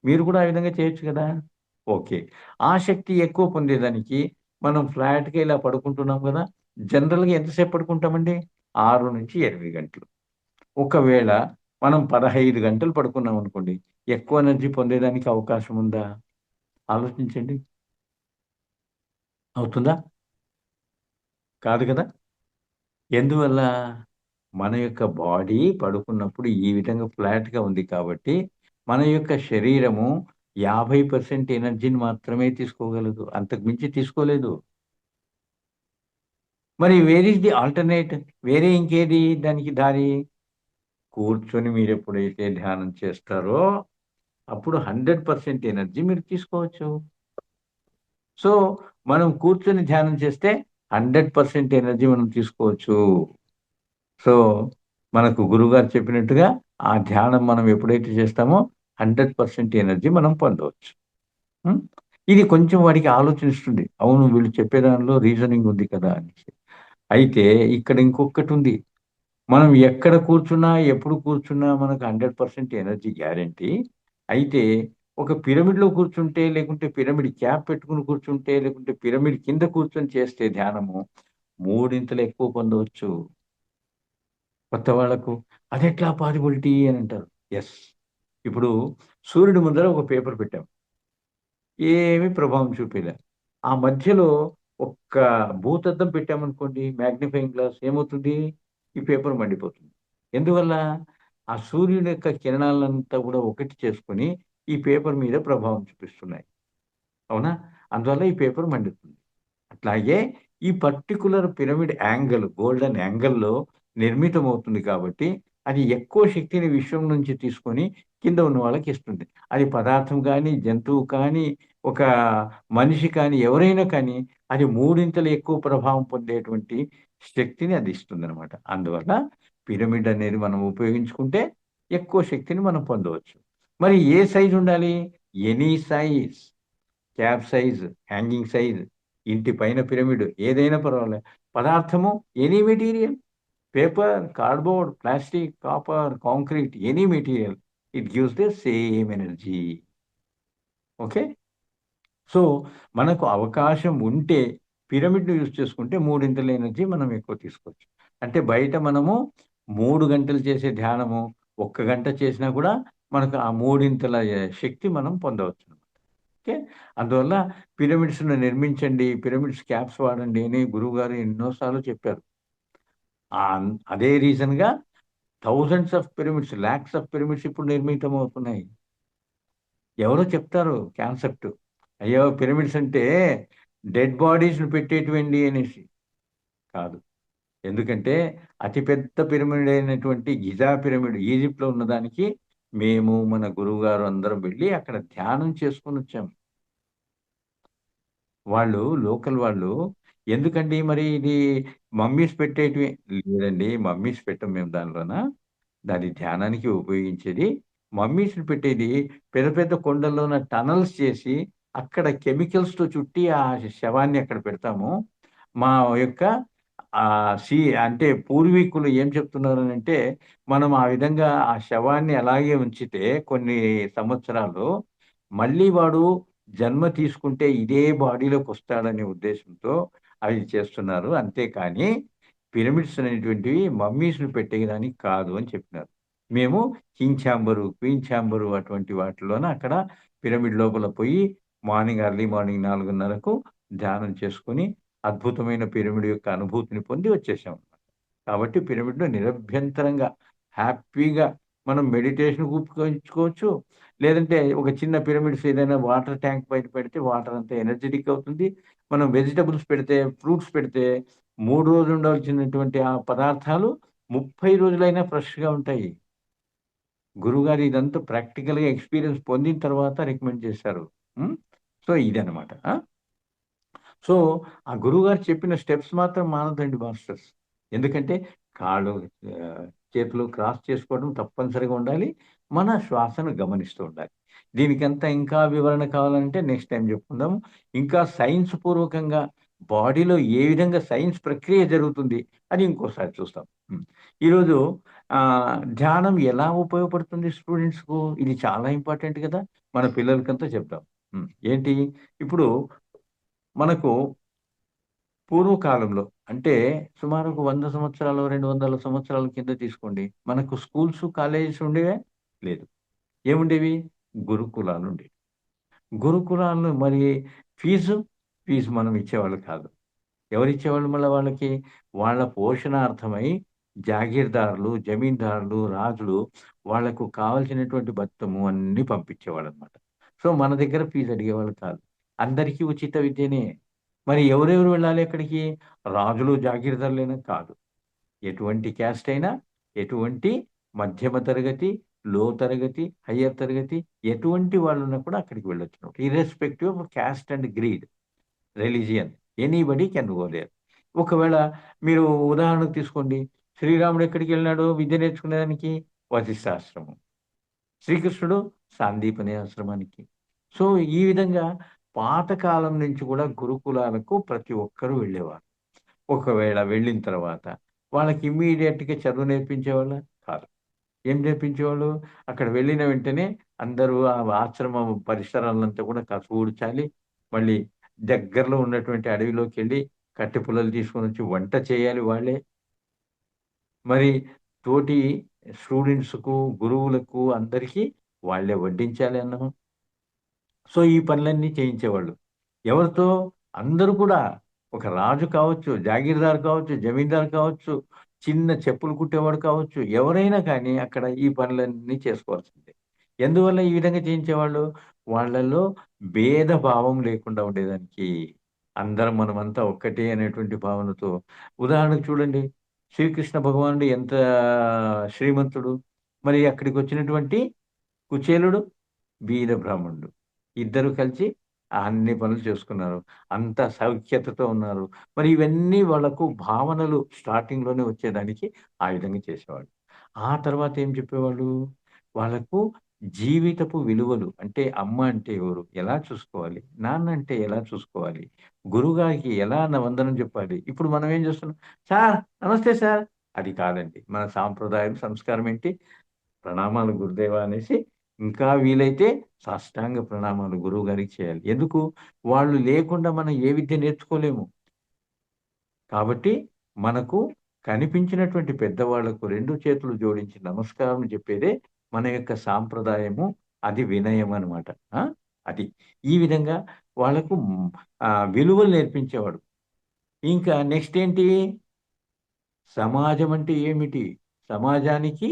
మీరు కూడా ఆ విధంగా చేయొచ్చు కదా! ఓకే. ఆ శక్తి ఎక్కువ పొందేదానికి మనం ఫ్లాట్‌గా ఇలా పడుకుంటున్నాం గదా! జనరల్‌గా ఎంతసేపు పడుకుంటామండి? 6-8 గంటలు. ఒకవేళ మనం 15 గంటలు పడుకున్నామనుకోండి, ఎక్కువ ఎనర్జీ పొందేదానికి అవకాశం ఉందా? ఆలోచించండి. అవుతుందా? కాదు కదా! ఎందువల్ల? మన యొక్క బాడీ పడుకున్నప్పుడు ఈ విధంగా ఫ్లాట్‌గా ఉంది కాబట్టి, మన యొక్క శరీరము 50% ఎనర్జీని మాత్రమే తీసుకోగలదు. అంతకు మించి తీసుకోలేదు. మరి వేర్ ఈస్ ది ఆల్టర్‌నేట్? వేరే ఇంకేది దానికి దారి? కూర్చొని మీరెప్పుడైతే ధ్యానం చేస్తారో, అప్పుడు 100% ఎనర్జీ మీరు తీసుకోవచ్చు. సో, మనం కూర్చొని ధ్యానం చేస్తే 100% ఎనర్జీ మనం తీసుకోవచ్చు. సో, మనకు గురువుగారు చెప్పినట్టుగా ఆ ధ్యానం మనం ఎప్పుడైతే చేస్తామో 100% ఎనర్జీ మనం పొందవచ్చు. హ్మ్. ఇది కొంచెం వాడికి ఆలోచనిస్తుంది. అవును వీళ్ళు చెప్పే దానిలో రీజనింగ్ ఉంది కదా! అనేసి. అయితే ఇక్కడ ఇంకొకటుంది. మనం ఎక్కడ కూర్చున్నా, ఎప్పుడు కూర్చున్నా మనకు 100% ఎనర్జీ గ్యారంటీ. అయితే ఒక పిరమిడ్‌లో కూర్చుంటే, లేకుంటే పిరమిడ్ క్యాప్ పెట్టుకొని కూర్చుంటే, లేకుంటే పిరమిడ్ కింద కూర్చొని చేస్తే ధ్యానము మూడింతలు ఎక్కువ పొందవచ్చు. కొత్త వాళ్ళకు అదెట్లా పాసిబిలిటీ అని అంటారు. యెస్. ఇప్పుడు సూర్యుడి ముందర ఒక పేపర్ పెట్టాం. ఏమి ప్రభావం చూపియలే. ఆ మధ్యలో ఒక్క భూతద్దం పెట్టామనుకోండి మాగ్నిఫైయింగ్ గ్లాస్ ఏమవుతుంది? ఈ పేపర్ మండిపోతుంది. ఎందువల్ల? ఆ సూర్యుని యొక్క కిరణాలంతా కూడా ఒకటి చేసుకొని ఈ పేపర్ మీద ప్రభావం చూపిస్తున్నాయి. అవునా? అందువల్ల ఈ పేపర్ మండుతుంది. అట్లాగే ఈ పర్టిక్యులర్ పిరమిడ్ యాంగిల్ గోల్డెన్ యాంగిల్‌లో నిర్మితమవుతుంది కాబట్టి, అది ఎక్కువ శక్తిని విశ్వం నుంచి తీసుకొని కింద ఉన్న వాళ్ళకి ఇస్తుంది. అది పదార్థం గానీ, జంతువు కానీ, ఒక మనిషి కానీ, ఎవరైనా కానీ అది మూడింతలు ఎక్కువ ప్రభావం పొందేటువంటి శక్తిని అది ఇస్తుంది అనమాట. అందువల్ల పిరమిడ్ అనేది మనం ఉపయోగించుకుంటే ఎక్కువ శక్తిని మనం పొందవచ్చు. మరి ఏ సైజ్ ఉండాలి? Any size, cap size, hanging size, ఇంటి పైన పిరమిడ్ ఏదైనా పర్వాలేదు. పదార్థము any material, paper, cardboard, plastic, copper, concrete, any material, it gives the same energy. Okay. So మనకు అవకాశం ఉంటే పిరమిడ్ను యూజ్ చేసుకుంటే మూడింతల ఎనర్జీ మనం ఎక్కువ తీసుకోవచ్చు. అంటే బయట మనము 3 గంటలు చేసే ధ్యానము 1 గంట చేసినా కూడా మనకు ఆ మూడింతల శక్తి మనం పొందవచ్చు. ఓకే. అందువల్ల పిరమిడ్స్ను నిర్మించండి, పిరమిడ్స్ క్యాప్స్ వాడండి అని గురువుగారు ఎన్నోసార్లు చెప్పారు. అదే రీజన్గా thousands of pyramids, lakhs of pyramids ఇప్పుడు నిర్మితం అవుతున్నాయి. ఎవరో చెప్తారు కాన్సెప్ట్, అయ్యో పిరమిడ్స్ అంటే డెడ్ బాడీస్ను పెట్టేటివండి అనేసి. కాదు. ఎందుకంటే అతిపెద్ద పిరమిడ్ అయినటువంటి గిజా పిరమిడ్ ఈజిప్ట్లో ఉన్నదానికి మేము మన గురువు గారు అందరం వెళ్ళి అక్కడ ధ్యానం చేసుకొని వచ్చాము. వాళ్ళు లోకల్ వాళ్ళు ఎందుకండి మరి ఇది మమ్మీస్ పెట్టేటివి లేదండి, మమ్మీస్ పెట్టం మేము దానిలోన, దాని ధ్యానానికి ఉపయోగించేది. మమ్మీస్ని పెట్టేది పెద్ద పెద్ద కొండల్లోన టనల్స్ చేసి అక్కడ కెమికల్స్తో చుట్టి ఆ శవాన్ని అక్కడ పెడతాము. మా యొక్క అంటే పూర్వీకులు ఏం చెప్తున్నారు అంటే మనం ఆ విధంగా ఆ శవాన్ని అలాగే ఉంచితే కొన్ని సంవత్సరాలు మళ్ళీ వాడు జన్మ తీసుకుంటే ఇదే బాడీలోకి వస్తాడనే ఉద్దేశంతో అవి చేస్తున్నారు. అంతేకాని పిరమిడ్స్ అనేటువంటివి మమ్మీస్ను పెట్టేయడానికి కాదు అని చెప్పినారు. మేము కింగ్ ఛాంబరు, క్వీన్ ఛాంబరు అటువంటి వాటిలోన అక్కడ పిరమిడ్ లోపల పోయి ఎర్లీ మార్నింగ్ 4:30కు ధ్యానం చేసుకొని అద్భుతమైన పిరమిడ్ యొక్క అనుభూతిని పొంది వచ్చేసాం. కాబట్టి పిరమిడ్ను నిరభ్యంతరంగా హ్యాపీగా మనం మెడిటేషన్‌కు ఉపయోగించుకోవచ్చు. లేదంటే ఒక చిన్న పిరమిడ్స్ ఏదైనా వాటర్ ట్యాంక్ బయట పెడితే వాటర్ అంతా ఎనర్జెటిక్ అవుతుంది. మనం వెజిటబుల్స్ పెడితే, ఫ్రూట్స్ పెడితే 3 రోజులు ఉండాల్సినటువంటి ఆ పదార్థాలు 30 రోజులైనా ఫ్రెష్‌గా ఉంటాయి. గురువుగారు ఇదంతా ప్రాక్టికల్‌గా ఎక్స్‌పీరియన్స్ పొందిన తర్వాత రికమెండ్ చేశారు. సో ఇదనమాట. సో ఆ గురువుగారు చెప్పిన స్టెప్స్ మాత్రం మానొద్దండి మాస్టర్స్. ఎందుకంటే కాళ్ళు చేతులు క్రాస్ చేసుకోవడం తప్పనిసరిగా ఉండాలి. మన శ్వాసను గమనిస్తూ ఉండాలి. దీనికంతా ఇంకా వివరణ కావాలంటే నెక్స్ట్ టైం చెప్పుకుందాము. ఇంకా సైన్స్ పూర్వకంగా బాడీలో ఏ విధంగా సైన్స్ ప్రక్రియ జరుగుతుంది అది ఇంకోసారి చూస్తాం. ఈరోజు ధ్యానం ఎలా ఉపయోగపడుతుంది స్టూడెంట్స్‌కు? ఇది చాలా ఇంపార్టెంట్ కదా! మన పిల్లలకంతా చెప్దాం. ఏంటి ఇప్పుడు మనకు పూర్వకాలంలో అంటే సుమారు ఒక 100 సంవత్సరాలు, 200 సంవత్సరాల కింద తీసుకోండి. మనకు స్కూల్స్, కాలేజెస్ ఉండేవా? లేదు. ఏముండేవి? గురుకులాలుండేవి. గురుకులాలు మరి ఫీజు మనం ఇచ్చేవాళ్ళు కాదు. ఎవరిచ్చేవాళ్ళు మళ్ళా వాళ్ళకి? వాళ్ళ పోషణార్థమై జాగీర్దారులు, జమీందారులు, రాజులు వాళ్ళకు కావాల్సినటువంటి బత్తము అన్నీ పంపించేవాళ్ళనమాట. సో మన దగ్గర ఫీజు అడిగేవాళ్ళు కాదు. అందరికీ ఉచిత విద్యనే. మరి ఎవరెవరు వెళ్ళాలి అక్కడికి? రాజులు, జాగీర్దారులైనా కాదు. ఎటువంటి క్యాస్ట్ అయినా, ఎటువంటి మధ్యమ తరగతి, లో తరగతి, హయ్యర్ తరగతి ఎటువంటి వాళ్ళున్నా కూడా అక్కడికి వెళ్ళొచ్చు. Irrespective of caste and creed, religion, anybody can go there. ఒకవేళ మీరు ఉదాహరణకు తీసుకోండి, శ్రీరాముడు ఎక్కడికి వెళ్ళినాడు విద్య నేర్చుకునేదానికి? వశిష్ఠాశ్రమం. శ్రీకృష్ణుడు సాందీపని ఆశ్రమానికి. సో ఈ విధంగా పాతకాలం నుంచి కూడా గురుకులాలకు ప్రతి ఒక్కరూ వెళ్ళేవారు. ఒకవేళ వెళ్ళిన తర్వాత వాళ్ళకి ఇమ్మీడియట్‌గా చదువు నేర్పించేవాళ్ళా? కాదు. ఏం నేర్పించేవాళ్ళు? అక్కడ వెళ్ళిన వెంటనే అందరూ ఆ ఆశ్రమం పరిసరాలంతా కూడా ఊడ్చాలి. మళ్ళీ దగ్గరలో ఉన్నటువంటి అడవిలోకెళ్ళి కట్టె పుల్లలు తీసుకొనొచ్చి వంట చేయాలి వాళ్ళే. మరి తోటి స్టూడెంట్స్‌కు, గురువులకు అందరికీ వాళ్ళే వడ్డించాలి అన్నం. సో ఈ పనులన్నీ చేయించేవాళ్ళు. ఎవరితో? అందరూ కూడా. ఒక రాజు కావచ్చు, జాగీర్దార్ కావచ్చు, జమీందార్ కావచ్చు, చిన్న చెప్పులు కుట్టేవాడు కావచ్చు, ఎవరైనా కానీ అక్కడ ఈ పనులన్నీ చేసుకోవాల్సిందే. ఎందువల్ల ఈ విధంగా చేయించేవాళ్ళు? వాళ్ళలో భేదభావం లేకుండా ఉండేదానికి. అందరం మనమంతా ఒక్కటే అనేటువంటి భావనతో. ఉదాహరణకు చూడండి, శ్రీకృష్ణ భగవానుడు ఎంత శ్రీమంతుడు. మరి అక్కడికొచ్చినటువంటి కుచేలుడు బీద బ్రాహ్మణుడు. ఇద్దరు కలిసి అన్ని పనులు చేసుకున్నారు. అంతా సౌఖ్యతతో ఉన్నారు. మరి ఇవన్నీ వాళ్ళకు భావనలు స్టార్టింగ్‌లోనే వచ్చేదానికి ఆ విధంగా చేసేవాళ్ళు. ఆ తర్వాత ఏం చెప్పేవాళ్ళు? వాళ్ళకు జీవితపు విలువలు అంటే అమ్మ అంటే ఎవరు? ఎలా చూసుకోవాలి? నాన్న అంటే ఎలా చూసుకోవాలి? గురువుగారికి ఎలా వందనం చెప్పాలి? ఇప్పుడు మనం ఏం చేస్తున్నాం? సార్ నమస్తే సార్. అది కాదండి. మన సాంప్రదాయం, సంస్కారం ఏంటి? ప్రణామాలు గురుదేవా అనేసి ఇంకా వీలైతే సాష్టాంగ ప్రణామాలు గురువుగారికి చేయాలి. ఎందుకు? వాళ్ళు లేకుండా మనం ఏ విద్య నేర్చుకోలేము. కాబట్టి మనకు కనిపించినటువంటి పెద్దవాళ్లకు 2 చేతులు జోడించి నమస్కారం చెప్పేదే మన యొక్క సాంప్రదాయము. అది వినయం అనమాట. ఆ! అది. ఈ విధంగా వాళ్ళకు విలువలు నేర్పించేవాడు. ఇంకా నెక్స్ట్ ఏంటి? సమాజం అంటే ఏమిటి? సమాజానికి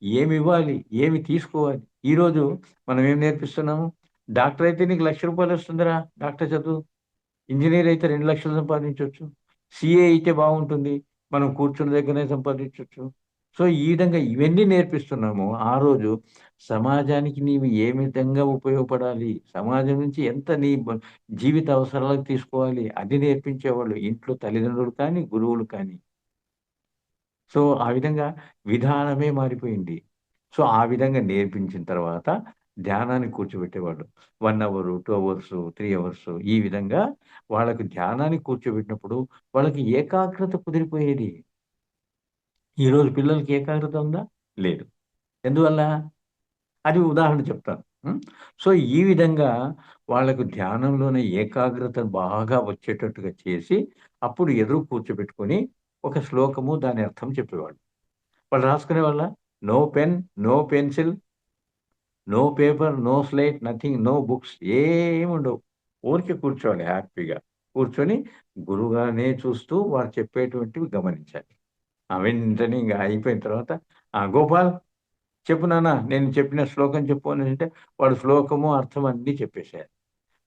ఏమివ్వాలి? ఏమి తీసుకోవాలి? ఈరోజు మనం ఏం నేర్పిస్తున్నాము? డాక్టర్ అయితే నీకు రూ. 1,00,000 వస్తుందిరా డాక్టర్ చదువు. ఇంజినీర్ అయితే 2,00,000 సంపాదించొచ్చు. సీఏ అయితే బావుంటుంది. మనం కూర్చున్న దగ్గరనే సంపాదించొచ్చు. సో, ఈ విధంగా ఇవన్నీ నేర్పిస్తున్నాము. ఆ రోజు సమాజానికి నీవు ఏ విధంగా ఉపయోగపడాలి? సమాజం నుంచి ఎంత నీ జీవిత అవసరాలకు తీసుకోవాలి? అది నేర్పించేవాళ్ళు. ఇంట్లో తల్లిదండ్రులు కానీ, గురువులు కానీ. సో, ఆ విధంగా విధానమే మారిపోయింది. సో, ఆ విధంగా నేర్పించిన తర్వాత ధ్యానానికి కూర్చోబెట్టేవాళ్ళు. 1 అవరు, 2 అవర్సు, 3 అవర్సు ఈ విధంగా వాళ్ళకి ధ్యానానికి కూర్చోబెట్టినప్పుడు వాళ్ళకి ఏకాగ్రత కుదిరిపోయేది. ఈరోజు పిల్లలకి ఏకాగ్రత ఉందా? లేదు. ఎందువల్ల? అది ఉదాహరణ చెప్తాను. హ్మ్. సో, ఈ విధంగా వాళ్ళకు ధ్యానంలోనే ఏకాగ్రత బాగా వచ్చేటట్టుగా చేసి, అప్పుడు ఎదురు కూర్చోబెట్టుకొని ఒక శ్లోకము దాని అర్థం చెప్పేవాడు. వాళ్ళు రాసుకునేవాళ్ళా? No pen, no pencil, no paper, no slate, nothing, no books ఏముండవు. ఊరికే కూర్చోవాలి హ్యాపీగా. కూర్చొని గురువుగారినే చూస్తూ వారు చెప్పేటువంటివి గమనించాలి. వెంటనే ఇంక అయిపోయిన తర్వాత, గోపాల్ చెప్పు నాన్న నేను చెప్పిన శ్లోకం చెప్పు" అనేసంటే వాడు శ్లోకము, అర్థం అన్నీ చెప్పేసేయాలి.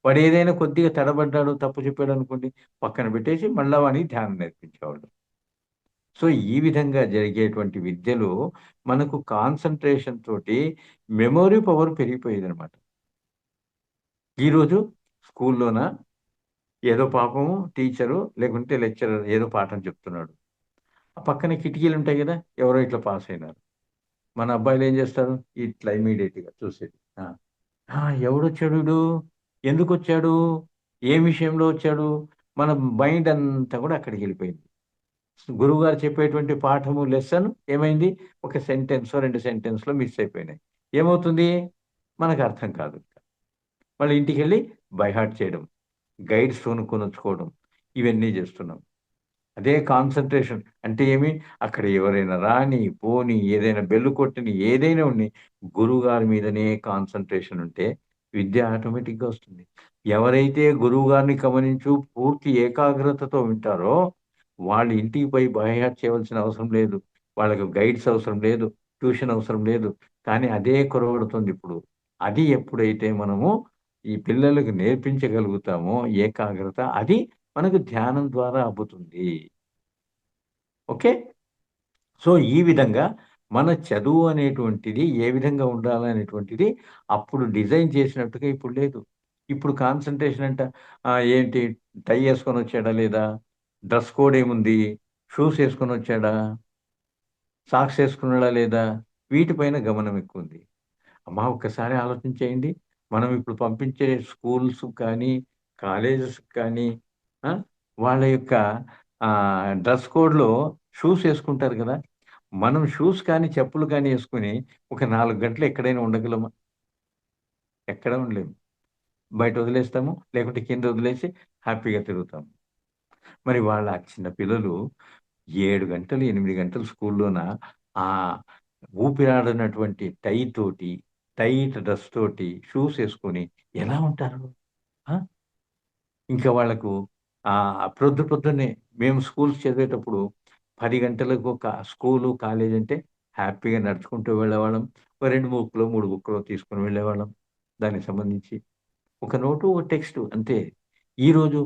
వాడు ఏదైనా కొద్దిగా తడబడ్డాడు, తప్పు చెప్పాడనుకోండి పక్కన పెట్టేసి మళ్ళా వానికి ధ్యానం నేర్పించేవాళ్ళు. సో, ఈ విధంగా జరిగేటువంటి విద్యలో మనకు కాన్సంట్రేషన్ తోటి మెమరీ పవర్ పెరిగిపోయేదనమాట. ఈరోజు స్కూల్లోన ఏదో పాపము టీచరు లేకుంటే లెక్చరర్ ఏదో పాఠం చెప్తున్నాడు. ఆ పక్కన కిటికీలుంటాయి గదా! ఎవరో ఇట్లా పాస్ అయినారు. మన అబ్బాయిలు ఏం చేస్తారు? ఇట్లా ఇమ్మీడియేట్‌గా చూసేది. ఆ! ఆ! ఎవడొచ్చాడు వీడు? ఎందుకొచ్చాడు? ఏ విషయంలో వచ్చాడు? మన మైండ్ అంతా కూడా అక్కడికెళ్ళిపోయింది. గురువుగారు చెప్పేటువంటి పాఠము, లెసన్ ఏమైంది? ఒక సెంటెన్సో, 2 సెంటెన్స్‌లో మిస్ అయిపోయినాయి. ఏమవుతుంది? మనకు అర్థం కాదు. మళ్ళీ ఇంటికెళ్ళి బై హార్ట్ చేయడం, గైడ్స్ కొనుక్కొనొచ్చుకోవడం, ఇవన్నీ చేస్తున్నాం. అదే కాన్సంట్రేషన్ అంటే ఏమి? అక్కడ ఎవరైనా రాని, పోని, ఏదైనా బెల్ కొట్టని, ఏదైనా ఉన్ని, గురువుగారి మీదనే కాన్సంట్రేషన్ ఉంటే విద్య ఆటోమేటిక్‌గా వస్తుంది. ఎవరైతే గురువుగారిని గమనించు పూర్తి ఏకాగ్రతతో వింటారో, వాళ్ళు ఇంటికి పోయి బైహార్ట్ చేయవలసిన అవసరం లేదు. వాళ్ళకి గైడ్స్ అవసరం లేదు. ట్యూషన్ అవసరం లేదు. కానీ అదే కొరవడుతుందిప్పుడు. అది ఎప్పుడైతే మనము ఈ పిల్లలకి నేర్పించగలుగుతామో ఏకాగ్రత, అది మనకు ధ్యానం ద్వారా అబ్బుతుంది. ఓకే. సో, ఈ విధంగా మన చదువు అనేటువంటిది ఏ విధంగా ఉండాలనేటువంటిది అప్పుడు డిజైన్ చేసినట్టుగా ఇప్పుడు లేదు. ఇప్పుడు కాన్సంట్రేషన్ అంట ఏంటి టై యేసుకొనొచ్చాడా లేదా? డ్రెస్ కోడ్ ఏముంది? షూస్ యేసుకొనొచ్చాడా? సాక్స్ యేసుకున్నాడా లేదా? వీటిపైన గమనం ఎక్కువుంది. అమ్మా! ఒక్కసారి ఆలోచించేయండి. మనం ఇప్పుడు పంపించే స్కూల్స్ కానీ, కాలేజెస్ కానీ ఆ! వాళ్ళ యొక్క డ్రెస్ కోడ్‌లో షూస్ యేసుకుంటారు గదా! మనం షూస్ కానీ, చెప్పులు కానీ యేసుకొని ఒక 4 గంటలు ఎక్కడైనా ఉండగలమా? ఎక్కడ ఉండలేము. బయట వదిలేస్తాము. లేకుంటే కింద వదిలేసి హ్యాపీగా తిరుగుతాం. మరి వాళ్ళ చిన్న పిల్లలు 7 గంటలు, 8 గంటలు స్కూల్లోన ఆహ్, ఊపిరాడనటువంటి టై తోటి, టైట్ డ్రెస్ తోటి, షూస్ యేసుకొని ఎలా ఉంటారు? ఆ! ఇంకా వాళ్ళకు పొద్దున్నే మేము స్కూల్స్ చదివేటప్పుడు 10 గంటలకు ఒక స్కూలు, కాలేజ్ అంటే హ్యాపీగా నడుచుకుంటూ వెళ్ళేవాళ్ళం. ఓ 2 బుక్‌లో, 3 బుక్‌లో తీసుకొని వెళ్ళేవాళ్ళం. దానికి సంబంధించి. ఒక నోటు, ఒక టెక్స్టు అంతే. ఈరోజు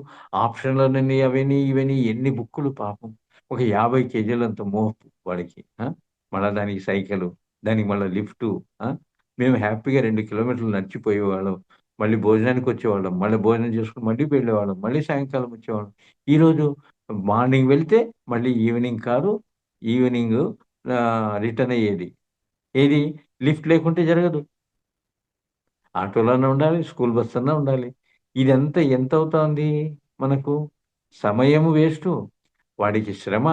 ఆప్షన్‌లనని అవని, ఇవని ఎన్ని బుక్కులు పాపం. ఒక 50 కేజీలంత మోపు వాడికి. మళ్ళా దానికి సైకిలు, దానికి మళ్ళా లిఫ్టు. ఆ! మేము హ్యాపీగా 2 కిలోమీటర్లు నడిచిపోయేవాళ్ళం. మళ్ళీ భోజనానికి వచ్చేవాళ్ళం, మళ్ళీ భోజనం చేసుకుని మళ్ళీ వెళ్ళేవాళ్ళం, మళ్ళీ సాయంకాలం వచ్చేవాళ్ళం. ఈరోజు మార్నింగ్ వెళ్తే మళ్ళీ ఈవినింగ్ కారు, ఈవినింగ్ రిటర్న్ అయ్యేది. ఏది లిఫ్ట్ లేకుంటే జరగదు. ఆటోలోనే ఉండాలి, స్కూల్ బస్ అన్నా ఉండాలి. ఇదంతా ఎంత అవుతోంది మనకు? సమయము వేస్టు, వాడికి శ్రమ,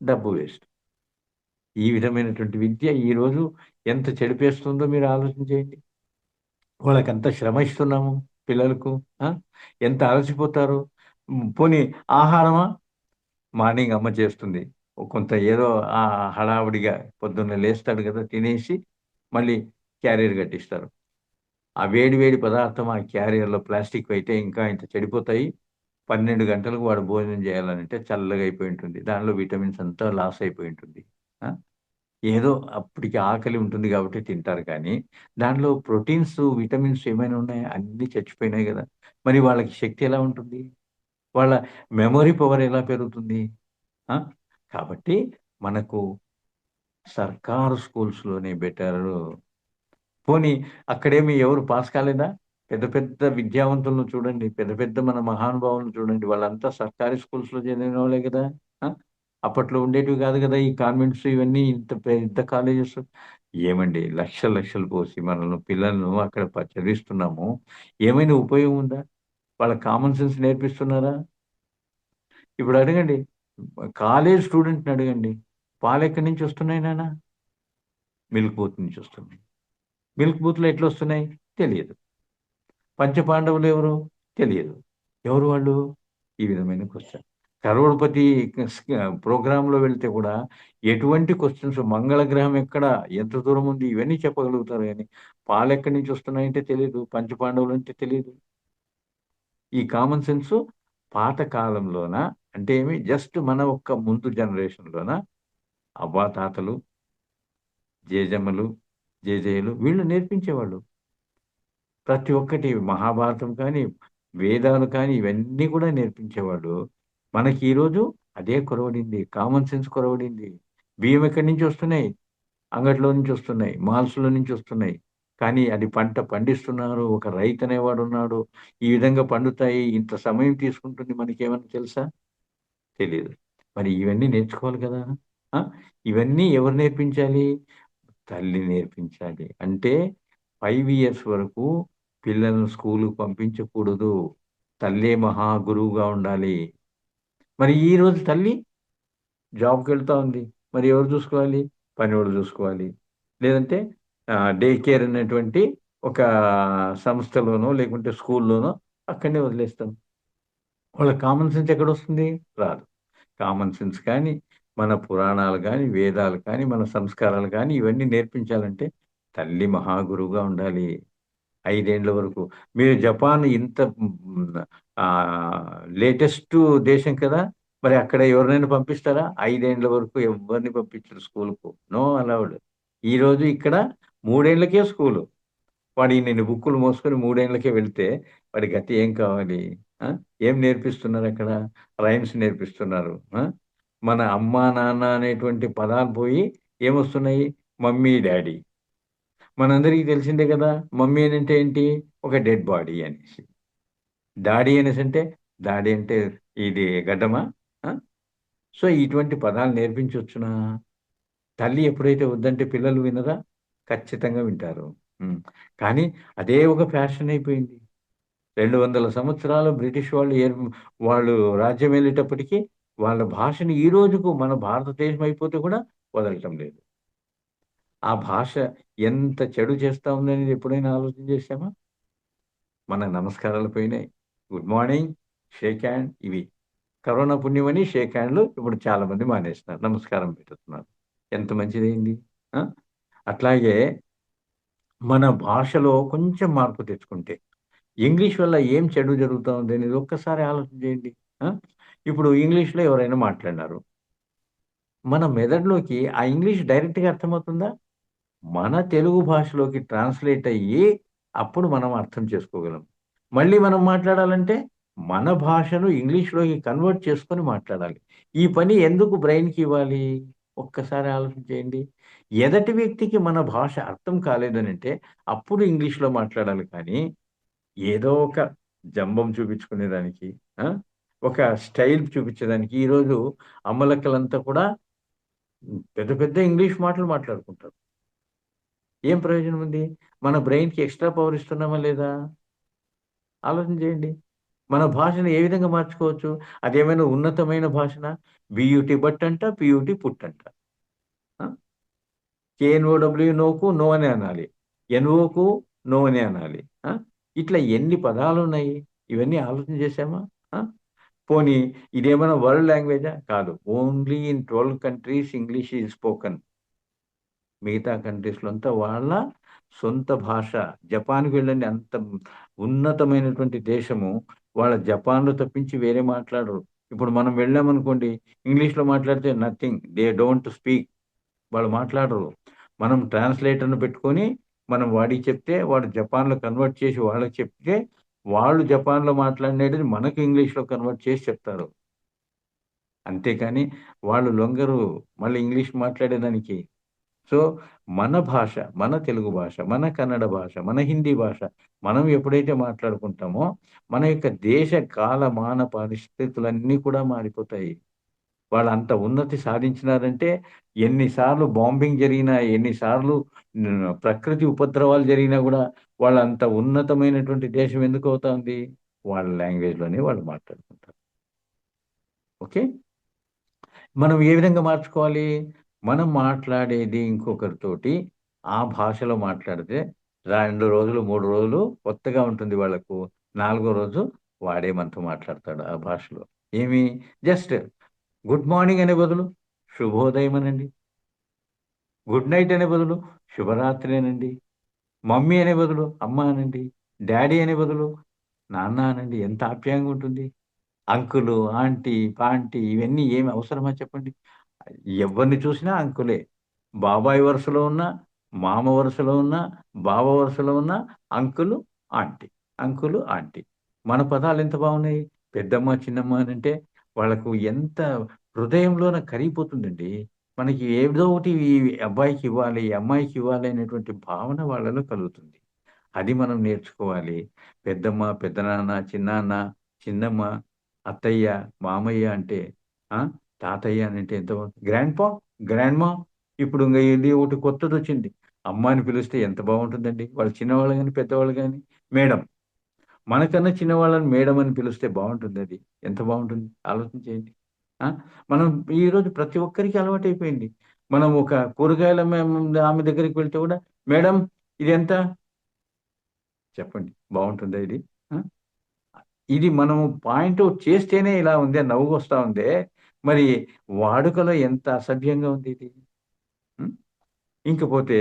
డబ్బు వేస్ట్. ఈ విధమైనటువంటి విద్య ఈరోజు ఎంత చెడిపేస్తుందో మీరు ఆలోచన చేయండి. వాళ్ళకంత శ్రమ ఇస్తున్నాము పిల్లలకు. ఎంత అలసిపోతారు. పోనీ ఆహారమా? మార్నింగ్ అమ్మ చేస్తుంది. కొంత ఏదో హడావుడిగా పొద్దున్న లేస్తాడు కదా, తినేసి మళ్ళీ క్యారియర్ కట్టిస్తారు. ఆ వేడి వేడి పదార్థం ఆ క్యారియర్లో ప్లాస్టిక్ అయితే ఇంకా ఇంత చెడిపోతాయి. 12 గంటలకు వాడు భోజనం చేయాలంటే చల్లగా అయిపోయి ఉంటుంది. దానిలో విటమిన్స్ అంతా లాస్ అయిపోయి ఉంటుంది. ఏదో అప్పటికి ఆకలి ఉంటుంది కాబట్టి తింటారు, కానీ దాంట్లో ప్రోటీన్స్, విటమిన్స్ ఏమైనా ఉన్నాయా? అన్నీ చచ్చిపోయినాయి కదా. మరి వాళ్ళకి శక్తి ఎలా ఉంటుంది? వాళ్ళ మెమరీ పవర్ ఎలా పెరుగుతుంది? కాబట్టి మనకు సర్కారు స్కూల్స్లోనే బెటరు. పోనీ అక్కడేమి ఎవరు పాస్ కాలేదా? పెద్ద పెద్ద విద్యావంతులను చూడండి, పెద్ద పెద్ద మన మహానుభావులను చూడండి, వాళ్ళంతా సర్కారీ స్కూల్స్లో చదివిన వాళ్ళే కదా. అప్పట్లో ఉండేటివి కాదు కదా ఈ కాన్వెంట్స్, ఇవన్నీ ఇంత పెద్ద కాలేజెస్. ఏమండి, లక్షలు లక్షలు పోసి మనల్ని పిల్లలను అక్కడ చదివిస్తున్నాము, ఏమైనా ఉపయోగం ఉందా? వాళ్ళ కామన్ సెన్స్ నేర్పిస్తున్నారా? ఇప్పుడు అడగండి, కాలేజ్ స్టూడెంట్ని అడగండి, పాలు ఎక్కడి నుంచి వస్తున్నాయి నాన్న? మిల్క్ బూత్ నుంచి వస్తున్నాయి. మిల్క్ బూత్లో ఎట్లా వస్తున్నాయి? తెలియదు. పంచపాండవులు ఎవరు? తెలియదు. ఎవరు వాళ్ళు? ఈ విధమైన క్వశ్చన్. కరోడ్పతి ప్రోగ్రాంలో వెళ్తే కూడా ఎటువంటి క్వశ్చన్స్, మంగళగ్రహం ఎక్కడ, ఎంత దూరం ఉంది, ఇవన్నీ చెప్పగలుగుతారు, కానీ పాలు ఎక్కడి నుంచి వస్తున్నాయంటే తెలియదు, పంచపాండవులు అంటే తెలియదు. ఈ కామన్ సెన్స్ పాత కాలంలోన, అంటే ఏమి, జస్ట్ మన ఒక్క ముందు జనరేషన్లోన అవ్వాతాతలు, జేజమ్మలు, జేజేలు వీళ్ళు నేర్పించేవాళ్ళు. ప్రతి ఒక్కటి మహాభారతం కానీ, వేదాలు కానీ, ఇవన్నీ కూడా నేర్పించేవాళ్ళు. మనకి ఈరోజు అదే కొరవడింది, కామన్ సెన్స్ కొరవడింది. బియ్యం ఎక్కడి నుంచి వస్తున్నాయి? అంగట్లో నుంచి వస్తున్నాయి, మాల్స్లో నుంచి వస్తున్నాయి. కానీ అది పంట పండిస్తున్నారు, ఒక రైతు అనేవాడు ఉన్నాడు. ఈ విధంగా పండుతాయి, ఇంత సమయం తీసుకుంటుంది, మనకేమన్నా తెలుసా? తెలియదు. మరి ఇవన్నీ నేర్చుకోవాలి కదా. ఇవన్నీ ఎవరు నేర్పించాలి? తల్లి నేర్పించాలి. అంటే 5 ఇయర్స్ వరకు పిల్లలను స్కూలుకు పంపించకూడదు. తల్లే మహాగురువుగా ఉండాలి. మరి ఈరోజు తల్లి జాబ్‌కి వెళ్తా ఉంది. మరి ఎవరు చూసుకోవాలి? పనోడు చూసుకోవాలి. లేదంటే డే కేర్ అనేటువంటి ఒక సంస్థలోనో, లేకుంటే స్కూల్లోనో అక్కడనే వదిలేస్తాం. వాళ్ళకి కామన్ సెన్స్ ఎక్కడొస్తుంది? రాదు. కామన్ సెన్స్ కానీ, మన పురాణాలు కానీ, వేదాలు కానీ, మన సంస్కారాలు కానీ, ఇవన్నీ నేర్పించాలంటే తల్లి మహాగురువుగా ఉండాలి. 5 ఏండ్ల వరకు. మీరు జపాన్ ఇంత లేటెస్ట్ దేశం కదా. మరి అక్కడ ఎవరినైనా పంపిస్తారా? 5 ఏండ్ల వరకు ఎవ్వరిని పంపించరు స్కూలుకు. No allowed. ఈరోజు ఇక్కడ 3 ఏండ్లకే స్కూలు. వాడు ఇన్నిన్ని బుక్కులు మోసుకొని 3 ఏండ్లకే వెళ్తే వాడి గతి ఏం కావాలి? ఏం నేర్పిస్తున్నారు అక్కడ? రైమ్స్ నేర్పిస్తున్నారు. మన అమ్మ, నాన్న అనేటువంటి పదాలు పోయి ఏమొస్తున్నాయి? Mummy, daddy. మనందరికీ తెలిసిందే కదా. మమ్మీ అనంటే ఏంటి? ఒక డెడ్ బాడీ అనేసి. డాడీ అనేసంటే, డాడీ అంటే ఇది గడ్డమా? సో ఇటువంటి పదాలు నేర్పించొచ్చునా? తల్లి ఎప్పుడైతే వద్దంటే పిల్లలు వినరా? ఖచ్చితంగా వింటారు. కానీ అదే ఒక ఫ్యాషన్ అయిపోయింది. 200 సంవత్సరాలు బ్రిటిష్ వాళ్ళు రాజ్యం వెళ్ళేటప్పటికి వాళ్ళ భాషని ఈ రోజుకు మన భారతదేశం అయిపోతే కూడా వదలటం లేదు. ఆ భాష ఎంత చెడు చేస్తా ఉందనేది ఎప్పుడైనా ఆలోచన చేశామా? మన నమస్కారాలు పోయినాయి. గుడ్ మార్నింగ్, షేక్ హ్యాండ్, ఇవి. కరోనా పుణ్యమని షేక్ హ్యాండ్‌లు ఇప్పుడు చాలా మంది మానేస్తున్నారు. నమస్కారం పెట్టుతున్నారు. ఎంత మంచిదైంది. అట్లాగే మన భాషలో కొంచెం మార్పు తెచ్చుకుంటే, ఇంగ్లీష్ వల్ల ఏం చెడు జరుగుతా ఉంది అనేది ఒక్కసారి ఆలోచన చేయండి. ఇప్పుడు ఇంగ్లీష్‌లో ఎవరైనా మాట్లాడినారు. మన మెదడులోకి ఆ ఇంగ్లీష్ డైరెక్ట్‌గా అర్థమవుతుందా? మన తెలుగు భాషలోకి ట్రాన్స్‌లేట్ అయ్యి అప్పుడు మనం అర్థం చేసుకోగలం. మళ్ళీ మనం మాట్లాడాలంటే మన భాషను ఇంగ్లీష్‌లోకి కన్వర్ట్ చేసుకొని మాట్లాడాలి. ఈ పని ఎందుకు బ్రెయిన్‌కి ఇవ్వాలి? ఒక్కసారి ఆలోచన చేయండి. ఎదటి వ్యక్తికి మన భాష అర్థం కాలేదనంటే అప్పుడు ఇంగ్లీష్‌లో మాట్లాడాలి కానీ, ఏదో ఒక జంబం చూపించుకునేదానికి, ఆ! ఒక స్టైల్ చూపించేదానికి ఈరోజు అమ్మలక్కలంతా కూడా పెద్ద పెద్ద ఇంగ్లీష్ మాటలు మాట్లాడుకుంటారు. ఏం ప్రయోజనం ఉంది? మన బ్రెయిన్‌కి ఎక్స్‌ట్రా పవర్ ఇస్తున్నామా లేదా? ఆలోచన చేయండి. మన భాషను ఏ విధంగా మార్చుకోవచ్చు? అదేమైనా ఉన్నతమైన భాషనా? బీయూటీ బట్ అంట, పీయూటీ పుట్ అంట. ఆ! కేఎన్ఓడబ్ల్యూ నోకు నో అనే అనాలి. ఎన్ఓకు నో అనే అనాలి. ఆ! ఇట్లా ఎన్ని పదాలున్నాయి. ఇవన్నీ ఆలోచన చేశామా? ఆ! పోనీ ఇదేమైనా వరల్డ్ లాంగ్వేజా? కాదు. Only in 12 countries English is spoken. మిగతా కంట్రీస్‌లో అంతా వాళ్ళ సొంత భాష. జపాన్‌కి వెళ్ళండి, అంత ఉన్నతమైనటువంటి దేశము. వాళ్ళ జపాన్‌లో తప్పించి వేరే మాట్లాడరు. ఇప్పుడు మనం వెళ్ళామనుకోండి, ఇంగ్లీష్‌లో మాట్లాడితే నథింగ్. They don't speak. వాళ్ళు మాట్లాడరు. మనం ట్రాన్స్‌లేటర్‌ని పెట్టుకొని, మనం వాడికి చెప్తే, వాడు జపాన్‌లో కన్వర్ట్ చేసి వాళ్ళకి చెప్తే, వాళ్ళు జపాన్‌లో మాట్లాడినేటిది మనకు ఇంగ్లీష్‌లో కన్వర్ట్ చేసి చెప్తారు. అంతేకాని వాళ్ళు లొంగరు మళ్ళీ ఇంగ్లీష్ మాట్లాడేదానికి. సో, మన భాష, మన తెలుగు భాష, మన కన్నడ భాష, మన హిందీ భాష మనం ఎప్పుడైతే మాట్లాడుకుంటామో, మన యొక్క దేశ కాలమాన పరిస్థితులన్నీ కూడా మారిపోతాయి. వాళ్ళంత ఉన్నతి సాధించినారంటే, ఎన్ని సార్లు బాంబింగ్ జరిగినా, ఎన్ని సార్లు ప్రకృతి ఉపద్రవాలు జరిగినా గూడా, వాళ్ళంత ఉన్నతమైనటువంటి దేశం ఎందుకవుతాంది? వాళ్ళ లాంగ్వేజ్‌లోనే వాళ్ళు మాట్లాడుకుంటారు. ఓకే. మనం ఏ విధంగా మార్చుకోవాలి? మనం మాట్లాడేది ఇంకొకరితోటి ఆ భాషలో మాట్లాడితే 2 రోజులు, 3 రోజులు కొత్తగా ఉంటుంది వాళ్ళకు. నాలుగో రోజు వాడే మనతో మాట్లాడతాడు ఆ భాషలో. ఏమి జస్ట్ గుడ్ మార్నింగ్ అనే బదులు శుభోదయం అనండి. గుడ్ నైట్ అనే బదులు శుభరాత్రి అనండి. మమ్మీ అనే బదులు అమ్మ అనండి. డ్యాడీ అనే బదులు నాన్న అనండి. ఎంత ఆప్యాయంగా ఉంటుంది. అంకులు, ఆంటీ, పాంటీ ఇవన్నీ ఏమి అవసరమా చెప్పండి? ఎవరిని చూసినా అంకులే. బాబాయ్ వరుసలో ఉన్నా, మామ వరుసలో ఉన్నా, బావ వరుసలో ఉన్నా అంకులు, ఆంటీ. Uncle, aunty. మన పదాలెంత బాగున్నాయి. పెద్దమ్మ, చిన్నమ్మ అనంటే వాళ్ళకు ఎంత హృదయంలోన కరిగిపోతుందండి. మనకి ఏదో ఒకటి ఈ అబ్బాయికివ్వాలి, ఈ అమ్మాయికివ్వాలి అనేటువంటి భావన వాళ్ళలో కలుగుతుంది. అది మనం నేర్చుకోవాలి. పెద్దమ్మ, పెద్దనాన్న, చిన్నాన్న, చిన్నమ్మ, అత్తయ్య, మామయ్య అంటే ఆ! తాతయ్య అనంటే ఎంత బావుంది. గ్రాండ్‌పా, గ్రాండ్‌మా ఇప్పుడు ఇంగ ఇది ఒకటి కొత్తదొచ్చింది. అమ్మ అని పిలిస్తే ఎంత బావుంటుందండి. వాళ్ళు చిన్నవాళ్ళు గాని, పెద్దవాళ్ళు గాని, మేడం. మనకన్నా చిన్నవాళ్ళని మేడం అని పిలిస్తే బావుంటుందది. ఎంత బావుంటుంది. ఆలోచన చేయండి. ఆ! మనం ఈరోజు ప్రతి ఒక్కరికి అలవాటైపోయింది. మనం ఒక కూరగాయల ఆమె దగ్గరికి వెళ్తే కూడా, మేడం ఇదెంత? చెప్పండి. బావుంటుందా ఇది? ఆ! ఇది మనము పాయింట్ ఔట్ చేస్తేనే ఇలా ఉంది అని నవ్వొస్తా ఉందే, మరి వాడుకలో ఎంత అసభ్యంగా ఉంది ఇది. హ్మ్. ఇంకపోతే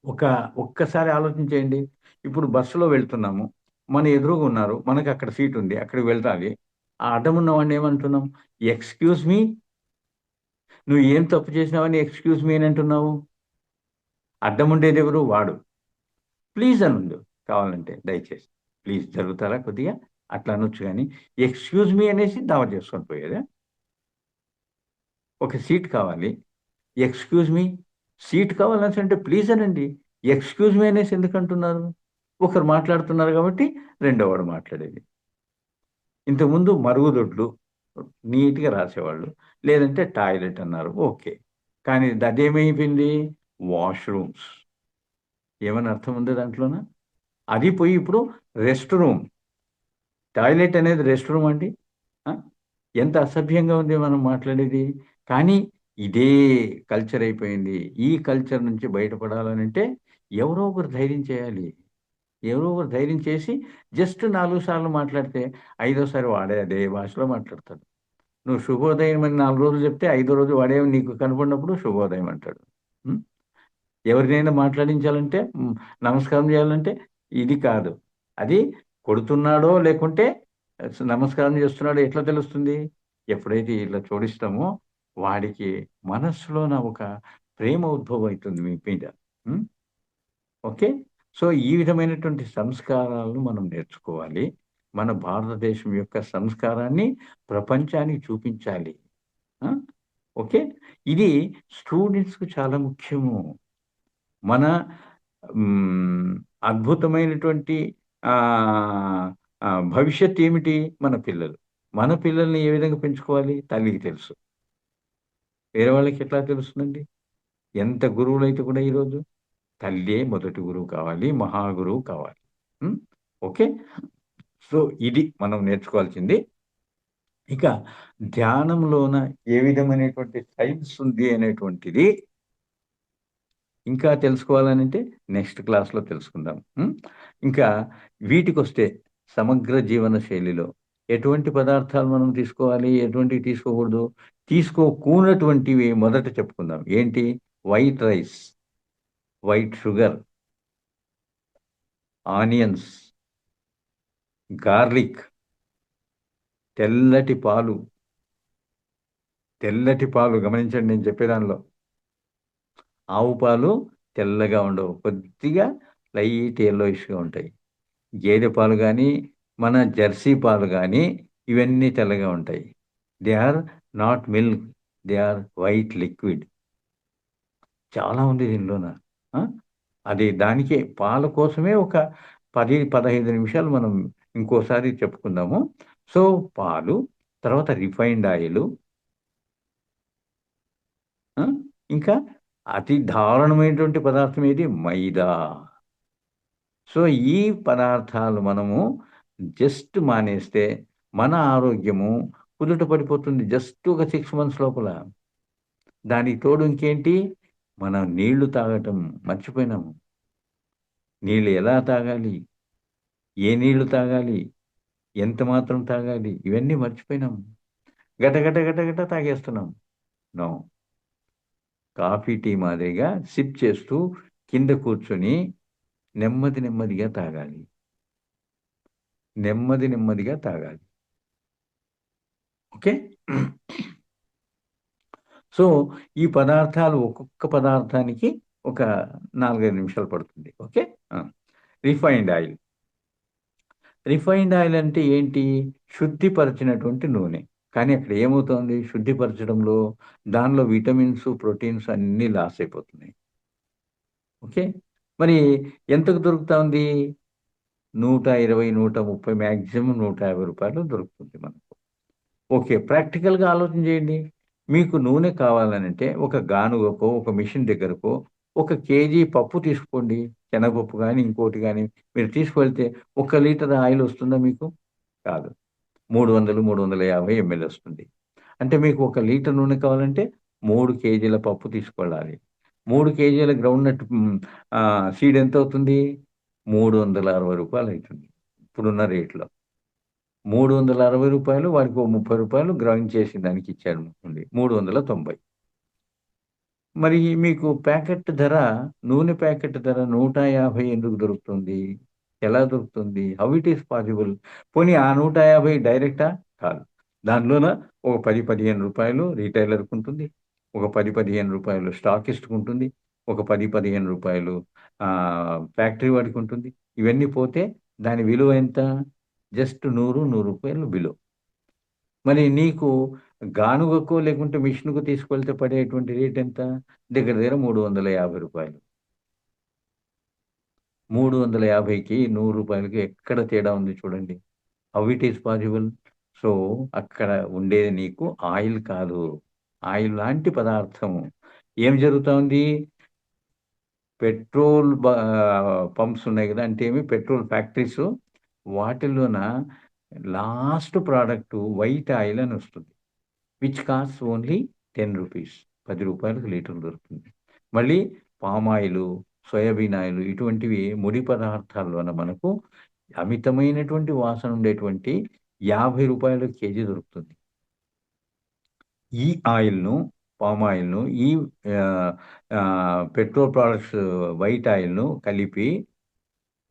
ఒక ఒక్కసారి ఆలోచించేయండి. ఇప్పుడు బస్సులో వెళ్తున్నాము. మన ఎదురుగా ఉన్నారు. మనకక్కడ సీటుంది. అక్కడికి వెళ్ళాలి. ఆ అడ్డమున్న వాడిని ఏమంటున్నాం? ఎక్స్‌క్యూజ్ మీ, నువ్వు ఏం తప్పు చేసినావని ఎక్స్‌క్యూజ్ మీ అని అంటున్నావు? అడ్డముండేదెవరు? వాడు. ప్లీజ్ అనుండు కావాలంటే దయచేసి. ప్లీజ్ జరుగుతారా కొద్దిగా? అట్లా అనొచ్చు గానీ, ఎక్స్‌క్యూజ్ మీ అనేసి దావత్ చేసుకొని పోయేదా? ఒక సీట్ కావాలి. ఎక్స్‌క్యూజ్ మీ, సీట్ కావాలనేసంటే ప్లీజ్ అనండి. ఎక్స్‌క్యూజ్ మీ అనేసి ఎందుకంటున్నారు? ఒకరు మాట్లాడుతున్నారు కాబట్టి రెండోవాడు మాట్లాడేది. ఇంతకుముందు మరుగుదొడ్లు నీట్‌గా రాసేవాళ్ళు. లేదంటే టాయిలెట్ అన్నారు. ఓకే. కానీ అదేమైపోయింది? వాష్‌రూమ్స్. ఏమన్నా అర్థం ఉందా దాంట్లోన? అది పోయి ఇప్పుడు రెస్ట్ రూమ్. టాయిలెట్ అనేది రెస్ట్ రూమ్ అండి. ఆ! ఎంత అసభ్యంగా ఉంది మనం మాట్లాడేది. కానీ ఇదే కల్చర్ అయిపోయింది. ఈ కల్చర్ నుంచి బయటపడాలనంటే ఎవరో ఒకరు ధైర్యం చేయాలి. ఎవరో ఒకరు ధైర్యం చేసి జస్ట్ 4 సార్లు మాట్లాడితే ఐదోసారి వాడే అదే భాషలో మాట్లాడతాడు. నువ్వు శుభోదయం అని 4 రోజులు చెప్తే ఐదో రోజు వాడే నీకు కనపడినప్పుడు శుభోదయం అంటాడు. హ్మ్. ఎవరినైనా మాట్లాడించాలంటే నమస్కారం చేయాలంటే ఇది కాదు. అది కొడుతున్నాడో లేకుంటే నమస్కారం చేస్తున్నాడో ఎట్లా తెలుస్తుంది? ఎప్పుడైతే ఇలా జోడిస్తామో వాడికి మనస్సులోన ఒక ప్రేమ ఉద్భవమైతుంది మీ మీద. హ్మ్. ఓకే. సో, ఈ విధమైనటువంటి సంస్కారాలను మనం నేర్చుకోవాలి. మన భారతదేశం యొక్క సంస్కారాన్ని ప్రపంచానికి చూపించాలి. ఆ! ఓకే. ఇది స్టూడెంట్స్‌కు చాలా ముఖ్యము. మన హ్మ్, అద్భుతమైనటువంటి ఆహ్, భవిష్యత్ ఏమిటి? మన పిల్లలు. మన పిల్లల్ని ఏ విధంగా పెంచుకోవాలి? తల్లికి తెలుసు. వేరే వాళ్ళకి ఎట్లా తెలుస్తుందండి? ఎంత గురువులైతే కూడా ఈరోజు తల్లే మొదటి గురువు కావాలి. మహాగురువు కావాలి. హ్మ్. ఓకే. సో, ఇది మనం నేర్చుకోవాల్సింది. ఇక ధ్యానంలోన ఏ విధమైనటువంటి సైన్స్ ఉంది అనేటువంటిది ఇంకా తెలుసుకోవాలనంటే నెక్స్ట్ క్లాస్‌లో తెలుసుకుందాం. ఇంకా వీటికొస్తే సమగ్ర జీవన శైలిలో ఎటువంటి పదార్థాలు మనం తీసుకోవాలి? ఎటువంటివి తీసుకోకూడదు? తీసుకోకూనటువంటివి మొదట చెప్పుకుందాం. ఏంటి? White rice, white sugar, onions, garlic, తెల్లటి పాలు, తెల్లటి పాలు గమనించండి నేను చెప్పే దానిలో. ఆవు పాలు తెల్లగా ఉండవు. కొద్దిగా లైట్ యెల్లోయిష్‌గా ఉంటాయి. గేదె పాలు గానీ, మన జెర్సీ పాలు గానీ, ఇవన్నీ తెల్లగా ఉంటాయి. They are not milk. They are white liquid. చాలా ఉంది దీనిలోన. ఆ! అది దానికే పాల కోసమే ఒక 10, 15 నిమిషాలు మనం ఇంకోసారి చెప్పుకుందాము. సో, పాలు, తర్వాత రిఫైన్డ్ ఆయిలు, ఆ! ఇంకా అతి దారుణమైనటువంటి పదార్థం ఏది? మైదా. సో, ఈ పదార్థాలు మనము జస్ట్ మానేస్తే మన ఆరోగ్యము కుదుట పడిపోతుంది. జస్ట్ ఒక 6 మంత్స్ లోపల. దానికి తోడు ఇంకేంటి? మనం నీళ్లు తాగటం మర్చిపోయినాము. నీళ్ళు ఎలా తాగాలి? ఏ నీళ్లు తాగాలి? ఎంత మాత్రం తాగాలి? ఇవన్నీ మర్చిపోయినాము. గట గట గట గట తాగేస్తున్నాం. నో. కాఫీ, టీ మాదిరిగా సిప్ చేస్తూ కింద కూర్చొని నెమ్మది నెమ్మదిగా తాగాలి. నెమ్మది నెమ్మదిగా తాగాలి. ఓకే. సో, ఈ పదార్థాలు ఒక్కొక్క పదార్థానికి ఒక 4, 5 నిమిషాలు పడుతుంది. ఓకే. ఆ! Refined oil. రిఫైన్డ్ ఆయిల్ అంటే ఏంటి? శుద్ధిపరచినటువంటి నూనె. కానీ అక్కడ ఏమవుతోంది? శుద్ధిపరచడంలో దానిలో విటమిన్స్, ప్రోటీన్స్ అన్నీ లాస్ అయిపోతున్నాయి. ఓకే. మరి ఎంతకు దొరుకుతా ఉంది? 120, 130 మాక్సిమం రూ. 150 దొరుకుతుంది మనకు. ఓకే. ప్రాక్టికల్‌గా ఆలోచన చేయండి. మీకు నూనె కావాలనంటే ఒక గానుగకో, ఒక మిషన్ దగ్గరకో ఒక కేజీ పప్పు తీసుకోండి. శనగపప్పు గాని, ఇంకోటి గాని మీరు తీసుకువెళ్తే ఒక లీటర్ ఆయిల్ వస్తుందా మీకు? కాదు. 300, 350 ఎంఎల్ వస్తుంది. అంటే మీకు ఒక లీటర్ నూనె కావాలంటే 3 కేజీల పప్పు తీసుకెళ్ళాలి. 3 కేజీల గ్రౌండ్‌నట్ సీడ్ ఎంతవుతుంది? రూ. 360 అయితుంది. ఇప్పుడున్న రేట్‌లో. రూ. 360 వాడికి ఓ రూ. 30 గ్రైండ్ చేసి దానికి ఇచ్చారనుకోండి. 390. మరి మీకు ప్యాకెట్ ధర నూనె ప్యాకెట్ ధర 150 ఎందుకు దొరుకుతుంది? ఎలా దొరుకుతుంది? How it is possible? పోనీ ఆ 150 డైరెక్టా? కాదు. దానిలోన ఒక రూ. 10, 15 రిటైలర్‌కుంటుంది. ఒక రూ. 10, 15 స్టాకిస్ట్‌కుంటుంది. ఒక రూ. 10, 15 ఫ్యాక్టరీ వాడికుంటుంది. ఇవన్నీ పోతే దాని విలువ ఎంత? జస్ట్ 100, రూ. 100 బిలో. మరి నీకు గానుగకో లేకుంటే మిషన్‌కో తీసుకెళ్తే పడేటువంటి రేట్ ఎంత? దగ్గర దగ్గర రూ. 350. 350కి రూ. 100కి ఎక్కడ తేడా ఉంది చూడండి. How it is possible? So, అక్కడ ఉండేది నీకు ఆయిల్ కాదు. ఆయిల్ లాంటి పదార్థము. ఏం జరుగుతా ఉంది? పెట్రోల్ పంప్స్ ఉన్నాయి గదా! అంటే ఏమి పెట్రోల్ ఫ్యాక్టరీసు వాటిల్లోన లాస్ట్ ప్రొడక్ట్ వైట్ ఆయిల్ అని వస్తుంది. విచ్ కాస్ట్స్ ఓన్లీ రూ. 10 లీటర్ దొరుకుతుంది. మళ్ళీ పామ్ ఆయిలు, సోయాబీన్ ఆయిలు ఇటువంటివి ముడి పదార్థాల్లోన మనకు అమితమైనటువంటి వాసన ఉండేటువంటి రూ. 50 కేజీ దొరుకుతుంది. ఈ ఆయిల్‌ను, పామ్ ఆయిల్‌ను ఈ ఆహ్, పెట్రోల్ ప్రొడక్ట్స్ వైట్ ఆయిల్‌ను కలిపి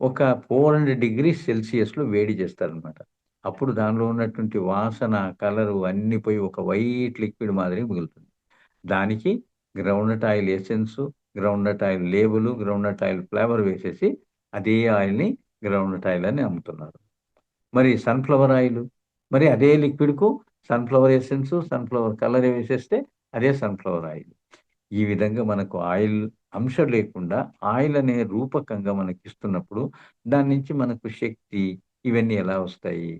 ఒక 400 డిగ్రీస్ సెల్సియస్‌లో వేడి చేస్తారనమాట. అప్పుడు దానిలో ఉన్నటువంటి వాసన, కలరు అన్నీ పోయి ఒక వైట్ లిక్విడ్ మాదిరి మిగులుతుంది. దానికి groundnut oil essence, groundnut oil label, groundnut oil flavour వేసేసి అదే ఆయిల్‌ని గ్రౌండ్‌నట్ ఆయిల్ అని అమ్ముతున్నారు. మరి సన్‌ఫ్లవర్ ఆయిలు, మరి అదే లిక్విడ్‌కు సన్‌ఫ్లవర్ ఎసెన్సు, సన్‌ఫ్లవర్ కలర్ వేసేస్తే అదే సన్‌ఫ్లవర్ ఆయిల్. ఈ విధంగా మనకు ఆయిల్ అంశం లేకుండా ఆయిల్ అనే రూపకంగా మనకిస్తున్నప్పుడు దాని నుంచి మనకు శక్తి ఇవన్నీ ఎలా వస్తాయి?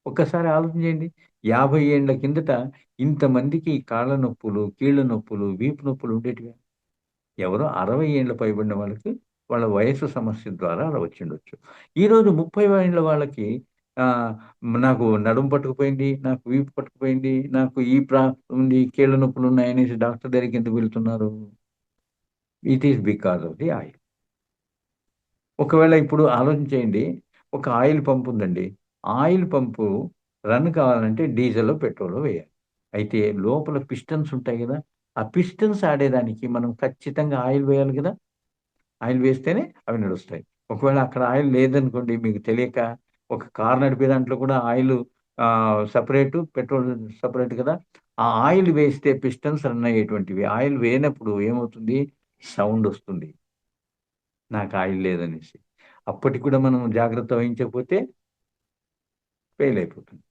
ఒక్కసారి ఆలోచించండి. 50 ఏండ్ల కిందట ఇంతమందికి కాళ్ళ నొప్పులు, కీళ్ళ నొప్పులు, వీపు నొప్పులు ఉండేటివా? ఎవరో 60 ఏండ్ల పైబడిన వాళ్ళకి వాళ్ళ వయస్సు సమస్య ద్వారా అలా వచ్చిండొచ్చు. ఈరోజు 30 ఏండ్ల వాళ్ళకి ఆహ్, నాకు నడుము పట్టుకుపోయింది, నాకు వీపు పట్టుకుపోయింది, నాకు ఈ ఉంది, కీళ్ళ నొప్పులున్నాయనేసి డాక్టర్ దగ్గరికి ఎందుకు వెళ్తున్నారు? It is because of the oil. ఒకవేళ ఇప్పుడు ఆలోచించేయండి. ఒక ఆయిల్ పంప్ ఉందండి. ఆయిల్ పంపు రన్ కావాలంటే డీజిలో, పెట్రోలో వేయాలి. అయితే లోపల పిస్టన్స్ ఉంటాయి గదా! ఆ పిస్టన్స్ ఆడేదానికి మనం ఖచ్చితంగా ఆయిల్ వేయాలి గదా! ఆయిల్ వేస్తేనే అవి నడుస్తాయి. ఒకవేళ అక్కడ ఆయిల్ లేదనుకోండి మీకు తెలియక ఒక కార్ నడిపే దాంట్లో కూడా ఆయిలు సెపరేటు, పెట్రోల్ సెపరేట్ కదా! ఆ ఆయిల్ వేస్తే పిస్టన్స్ రన్ అయ్యేటువంటివి. ఆయిల్ వేయనప్పుడు ఏమవుతుంది? సౌండ్ ఒస్తుంది. నాకు ఆయిల్ లేదనేసి. అప్పటికి కూడా మనం జాగ్రత్త వహించకపోతే ఫెయిల్ అయిపోతుంది.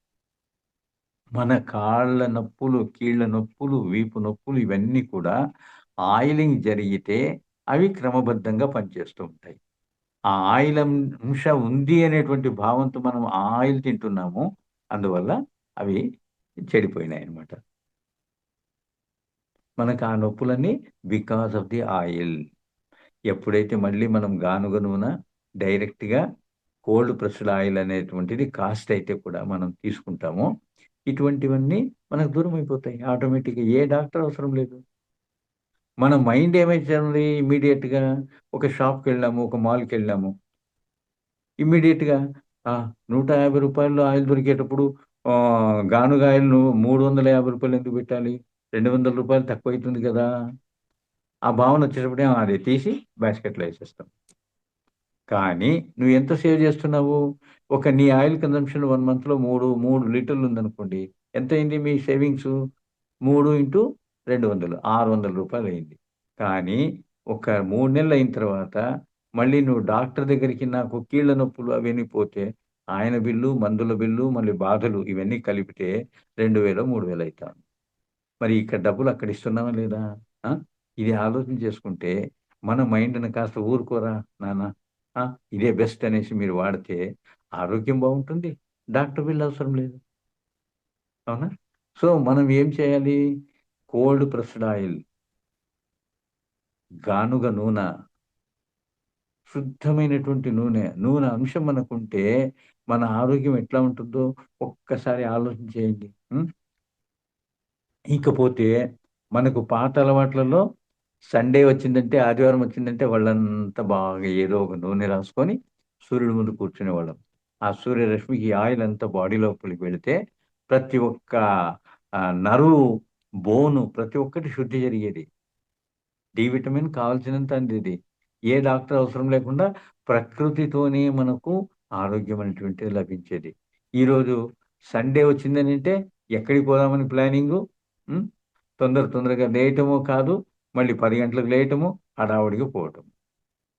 మన కాళ్ళ నొప్పులు, కీళ్ళ నొప్పులు, వీపు నొప్పులు ఇవన్నీ కూడా ఆయిలింగ్ జరిగితే అవి క్రమబద్ధంగా పనిచేస్తూ ఉంటాయి. ఆ ఆయిల్ అంశ ఉంది అనేటువంటి భావంతో మనం ఆ ఆయిల్ తింటున్నాము. అందువల్ల అవి చెడిపోయినాయన్నమాట. మనకు ఆ నొప్పులన్నీ బికాస్ ఆఫ్ ది ఆయిల్. ఎప్పుడైతే మళ్ళీ మనం గానుగ నూనె డైరెక్ట్‌గా కోల్డ్ ప్రెస్డ్ ఆయిల్ అనేటువంటిది కాస్ట్ అయితే కూడా మనం తీసుకుంటామో, ఇటువంటివన్నీ మనకు దూరమైపోతాయి. ఆటోమేటిక్‌గా ఏ డాక్టర్ అవసరం లేదు. మన మైండ్ ఏమైతుంది ఇమ్మీడియేట్‌గా ఒక షాప్‌కెళ్ళాము, ఒక మాల్‌కెళ్ళాము. ఇమ్మీడియేట్‌గా ఆ! రూ. 150 ఆయిల్ దొరికేటప్పుడు గానుగ ఆయిల్ నువ్వు రూ. 350 ఎందుకు పెట్టాలి? రూ. 200 తక్కువైతుంది గదా! ఆ భావన వచ్చేటప్పుడే అది తీసి బాస్కెట్‌లో ఏసేస్తాం. కానీ నువ్వు ఎంత సేవ్ చేస్తున్నావు? నీ ఆయిల్ కన్జంప్షన్ 1 మంత్‌లో 3 లీటర్లు ఉందనుకోండి. ఎంతయింది మీ సేవింగ్సు? 3 ఇంటూ 200 రూ. 600 అయింది. కానీ ఒక 3 నెలలు అయిన తర్వాత మళ్ళీ నువ్వు డాక్టర్ దగ్గరికి నాకు కీళ్ళ నొప్పులు అవన్నీ పోతే ఆయన బిల్లు, మందుల బిల్లు, మళ్ళీ బాధలు ఇవన్నీ కలిపితే 2000, 3000 అయితాంది. మరి ఇక్కడ డబ్బులు అక్కడ ఇస్తున్నామా లేదా? ఆ! ఇది ఆలోచన చేసుకుంటే మన మైండ్‌ని కాస్త ఊరుకోరా నాన్న, ఆ! ఇదే బెస్ట్ అనేసి మీరు వాడితే ఆరోగ్యం బావుంటుంది. డాక్టర్ బిల్ అవసరం లేదు. అవునా? సో, మనం ఏం చేయాలి? కోల్డ్ ప్రెస్డ్ ఆయిల్, గానుగ నూనె, శుద్ధమైనటువంటి నూనె, నూనె అంశం మనకుంటే మన ఆరోగ్యం ఎట్లా ఉంటుందో ఒక్కసారి ఆలోచన చేయండి. హ్మ్. ఇకపోతే మనకు పాత అలవాట్లలో సండే వచ్చిందంటే, ఆదివారం వచ్చిందంటే వాళ్ళంతా బాగా ఏదో ఒక నూనె రాసుకొని సూర్యుడి ముందు కూర్చునేవాళ్ళం. ఆ సూర్యరశ్మికి ఆయిల్ అంతా బాడీ లోపలికి వెళితే ప్రతి ఒక్క నరువు, బోను ప్రతి ఒక్కటి శుద్ధి జరిగేది. డి విటమిన్ కావాల్సినంత అందేది. ఏ డాక్టర్ అవసరం లేకుండా ప్రకృతితోనే మనకు ఆరోగ్యం అనేటువంటిది లభించేది. ఈరోజు సండే వచ్చిందనంటే ఎక్కడికి పోదామని ప్లానింగు. హ్మ్. తొందరగా లేయటమో కాదు. మళ్ళీ 10 గంటలకు లేయటము, హడావుడిగా పోవటం.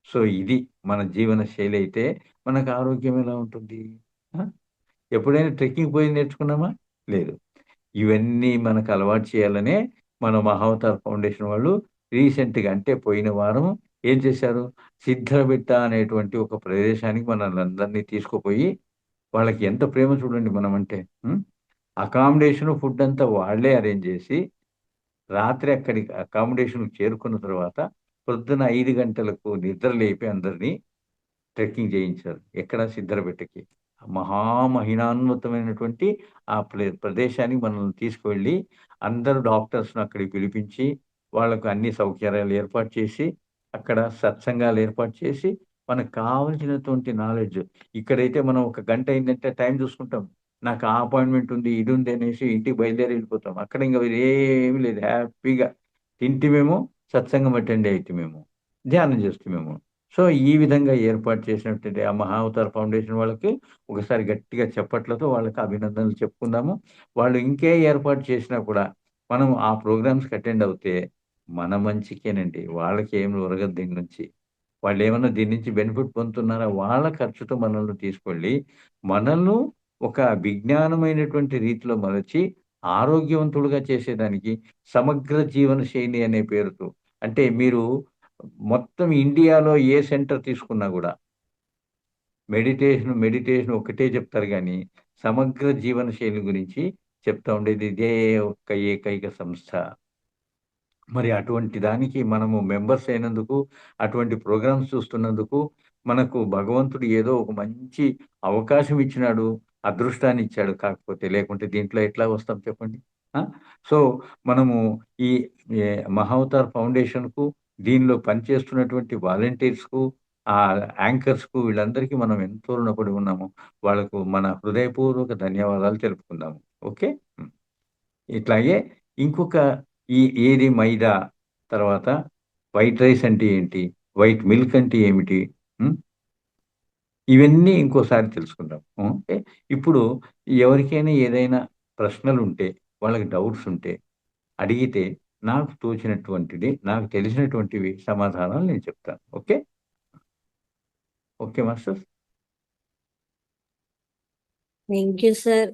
సో, ఇది మన జీవన శైలి అయితే మనకు ఆరోగ్యం ఎలా ఉంటుంది? ఆ! ఎప్పుడైనా ట్రెక్కింగ్ పోయి నేర్చుకున్నామా? లేదు. ఇవన్నీ మనకు అలవాటు చేయాలనే మన మహావతార్ ఫౌండేషన్ వాళ్ళు రీసెంట్‌గా అంటే పోయిన వారం ఏం చేశారు? సిద్ధరబెట్ట అనేటువంటి ఒక ప్రదేశానికి మనల్నందరినీ తీసుకుపోయి వాళ్ళకి ఎంత ప్రేమ చూడండి మనమంటే. హ్మ్. అకామిడేషను, ఫుడ్ అంతా వాళ్ళే అరేంజ్ చేసి, రాత్రి అక్కడికి అకామిడేషన్‌కి చేరుకున్న తర్వాత పొద్దున 5 గంటలకు నిద్ర లేపి అందరిని ట్రెక్కింగ్ చేయించారు. ఎక్కడ? సిద్ధరబెట్టకి. మహినాన్వితమైనటువంటి ఆ ప్రదేశానికి మనల్ని తీసుకువెళ్ళి, అందరూ డాక్టర్స్‌ని అక్కడికి పిలిపించి, వాళ్ళకు అన్ని సౌకర్యాలు ఏర్పాటు చేసి, అక్కడ సత్సంగాలు ఏర్పాటు చేసి, మనకు కావాల్సినటువంటి నాలెడ్జ్ ఇక్కడైతే మనం ఒక గంట అయిందంటే టైం చూసుకుంటాం. నాకు ఆ అపాయింట్‌మెంట్ ఉంది, ఇది ఉంది అనేసి ఇంటికి బయలుదేరి వెళ్ళిపోతాం. అక్కడ ఇంక వేరేమి లేదు. హ్యాపీగా తింటిమేమో, సత్సంగం అటెండ్ అయితిమేమో, ధ్యానం చేస్తుమేమో. సో, ఈ విధంగా ఏర్పాటు చేసినటువంటి ఆ మహావతార్ ఫౌండేషన్ వాళ్ళకి ఒకసారి గట్టిగా చప్పట్లతో వాళ్ళకి అభినందనలు చెప్పుకుందాము. వాళ్ళు ఇంకే ఏర్పాటు చేసినా కూడా మనం ఆ ప్రోగ్రామ్స్‌కి అటెండ్ అవుతే మన మంచికేనండి. వాళ్ళకేమి ఒరగదు దీని నుంచి. వాళ్ళేమన్నా దీని నుంచి బెనిఫిట్ పొందుతున్నారా? వాళ్ళ ఖర్చుతో మనల్ని తీసుకెళ్ళి, మనల్ని ఒక విజ్ఞానమైనటువంటి రీతిలో మలచి, ఆరోగ్యవంతుడుగా చేసేదానికి సమగ్ర జీవన శైలి అనే పేరుతో, అంటే మీరు మొత్తం ఇండియాలో ఏ సెంటర్ తీసుకున్నా కూడా మెడిటేషన్ ఒక్కటే చెప్తారు కానీ సమగ్ర జీవన శైలి గురించి చెప్తా ఉండేది ఇదే ఒక్క ఏకైక సంస్థ. మరి అటువంటి దానికి మనము మెంబర్స్ అయినందుకు, అటువంటి ప్రోగ్రామ్స్ చూస్తున్నందుకు మనకు భగవంతుడు ఏదో ఒక మంచి అవకాశం ఇచ్చినాడు, అదృష్టాన్ని ఇచ్చాడు. కాకపోతే లేకుంటే దీంట్లో ఎట్లా వస్తాం చెప్పండి? ఆ! సో, మనము ఈ ఏ మహావతార్ ఫౌండేషన్‌కు, దీనిలో పనిచేస్తున్నటువంటి వాలంటీర్స్‌కు, యాంకర్స్‌కు వీళ్ళందరికీ మనం ఎంతో రుణపడి ఉన్నాము. వాళ్ళకు మన హృదయపూర్వక ధన్యవాదాలు తెలుపుకుందాము. ఓకే. హ్మ్. ఇట్లాగే ఇంకొక ఏది మైదా, తర్వాత వైట్ రైస్ అంటే ఏంటి? వైట్ మిల్క్ అంటే ఏమిటి? హ్మ్. ఇవన్నీ ఇంకోసారి తెలుసుకుందాం. ఓకే. ఇప్పుడు ఎవరికైనా ఏదైనా ప్రశ్నలుంటే, వాళ్ళకి డౌట్స్ ఉంటే అడిగితే నాకు తోచినటువంటిది, నాకు తెలిసినటువంటివి సమాధానాలు నేను చెప్తాను. Okay. Okay masters. Thank you sir.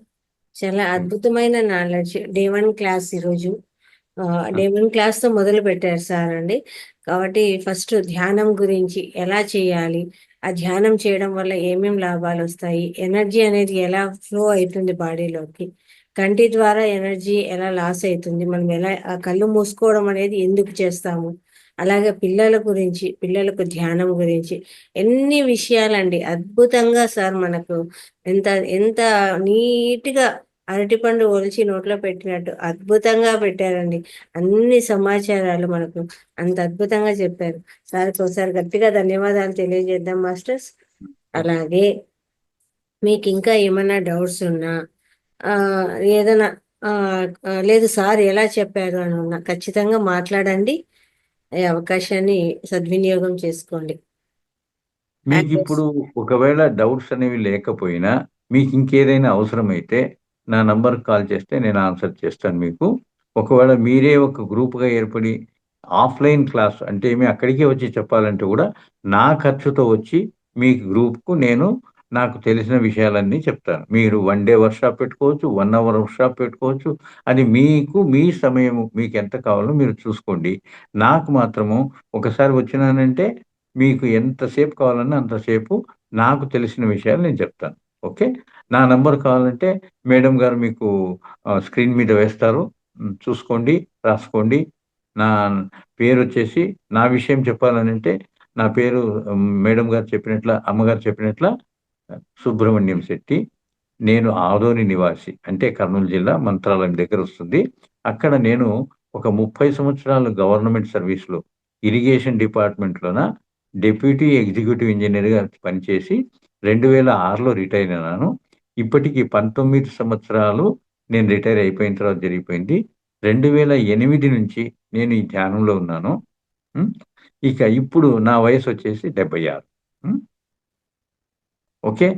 చాలా అద్భుతమైన నాలెడ్జ్. డే 1 క్లాస్ ఈరోజు. డే 1 క్లాస్‌తో మొదలు పెట్టారు సార్ అండి. కాబట్టి ఫస్ట్ ధ్యానం గురించి ఎలా చేయాలి? ఆ ధ్యానం చేయడం వల్ల ఏమేం లాభాలొస్తాయి? ఎనర్జీ అనేది ఎలా ఫ్లో అయితుంది బాడీలోకి? కంటి ద్వారా ఎనర్జీ ఎలా లాస్ అయితుంది? మనం ఎలా ఆ కళ్ళు మూసుకోవడం అనేది ఎందుకు చేస్తాము? అలాగే పిల్లల గురించి, పిల్లలకు ధ్యానం గురించి ఎన్ని విషయాలండి. అద్భుతంగా సార్ మనకు ఎంత ఎంత నీట్‌గా అరటిపండు ఒలిచి నోట్లో పెట్టినట్టు అద్భుతంగా పెట్టారండి. అన్ని సమాచారాలు మనకు అంత అద్భుతంగా చెప్పారు. సార్‌కి ఒకసారి గట్టిగా ధన్యవాదాలు తెలియజేద్దాం మాస్టర్స్. అలాగే మీకింకా ఏమన్నా డౌట్స్ ఉన్నా ఏదైనా లేదు సార్ ఎలా చెప్పారు అని ఉన్నా ఖచ్చితంగా మాట్లాడండి. ఈ అవకాశాన్ని సద్వినియోగం చేసుకోండి. మీకిప్పుడు ఒకవేళ డౌట్స్ అనేవి లేకపోయినా, మీకింకేదైనా అవసరమైతే నా నంబర్‌కి కాల్ చేస్తే నేను ఆన్సర్ చేస్తాను మీకు. ఒకవేళ మీరే ఒక గ్రూప్‌గా ఏర్పడి ఆఫ్‌లైన్ క్లాస్ అంటే అక్కడికే వచ్చి చెప్పాలంటే కూడా నా ఖర్చుతో వచ్చి మీ గ్రూప్‌కు నేను నాకు తెలిసిన విషయాలన్నీ చెప్తాను. మీరు 1 డే వర్క్‌షాప్ పెట్టుకోవచ్చు, 1 అవర్ వర్క్‌షాప్ పెట్టుకోవచ్చు. అది మీకు మీ సమయము మీకెంత కావాలో మీరు చూసుకోండి. నాకు మాత్రము ఒకసారి వచ్చినానంటే మీకు ఎంతసేపు కావాలన్నా అంతసేపు నాకు తెలిసిన విషయాలు నేను చెప్తాను. ఓకే. నా నంబర్ కావాలంటే మేడం గారు మీకు స్క్రీన్ మీద వేస్తారు. చూసుకోండి, రాసుకోండి. నా పేరొచ్చేసి నా విషయం చెప్పాలనంటే నా పేరు మేడం గారు చెప్పినట్ల, అమ్మగారు చెప్పినట్ల సుబ్రహ్మణ్యం శెట్టి. నేను ఆదోని నివాసి. అంటే కర్నూలు జిల్లా మంత్రాలయం దగ్గరొస్తుంది. అక్కడ నేను ఒక 30 సంవత్సరాలు గవర్నమెంట్ సర్వీస్‌లో ఇరిగేషన్ డిపార్ట్‌మెంట్‌లోన డెప్యూటీ ఎగ్జిక్యూటివ్ ఇంజినీర్‌గా పనిచేసి 2006లో రిటైర్ అయినాను. ఇప్పటికి 19 సంవత్సరాలు నేను రిటైర్ అయిపోయిన తర్వాత జరిగిపోయింది. 2008 నుంచి నేను ఈ ధ్యానంలో ఉన్నాను. హ్మ్. ఇక ఇప్పుడు నా వయసొచ్చేసి 76. హ్మ్. ఓకే.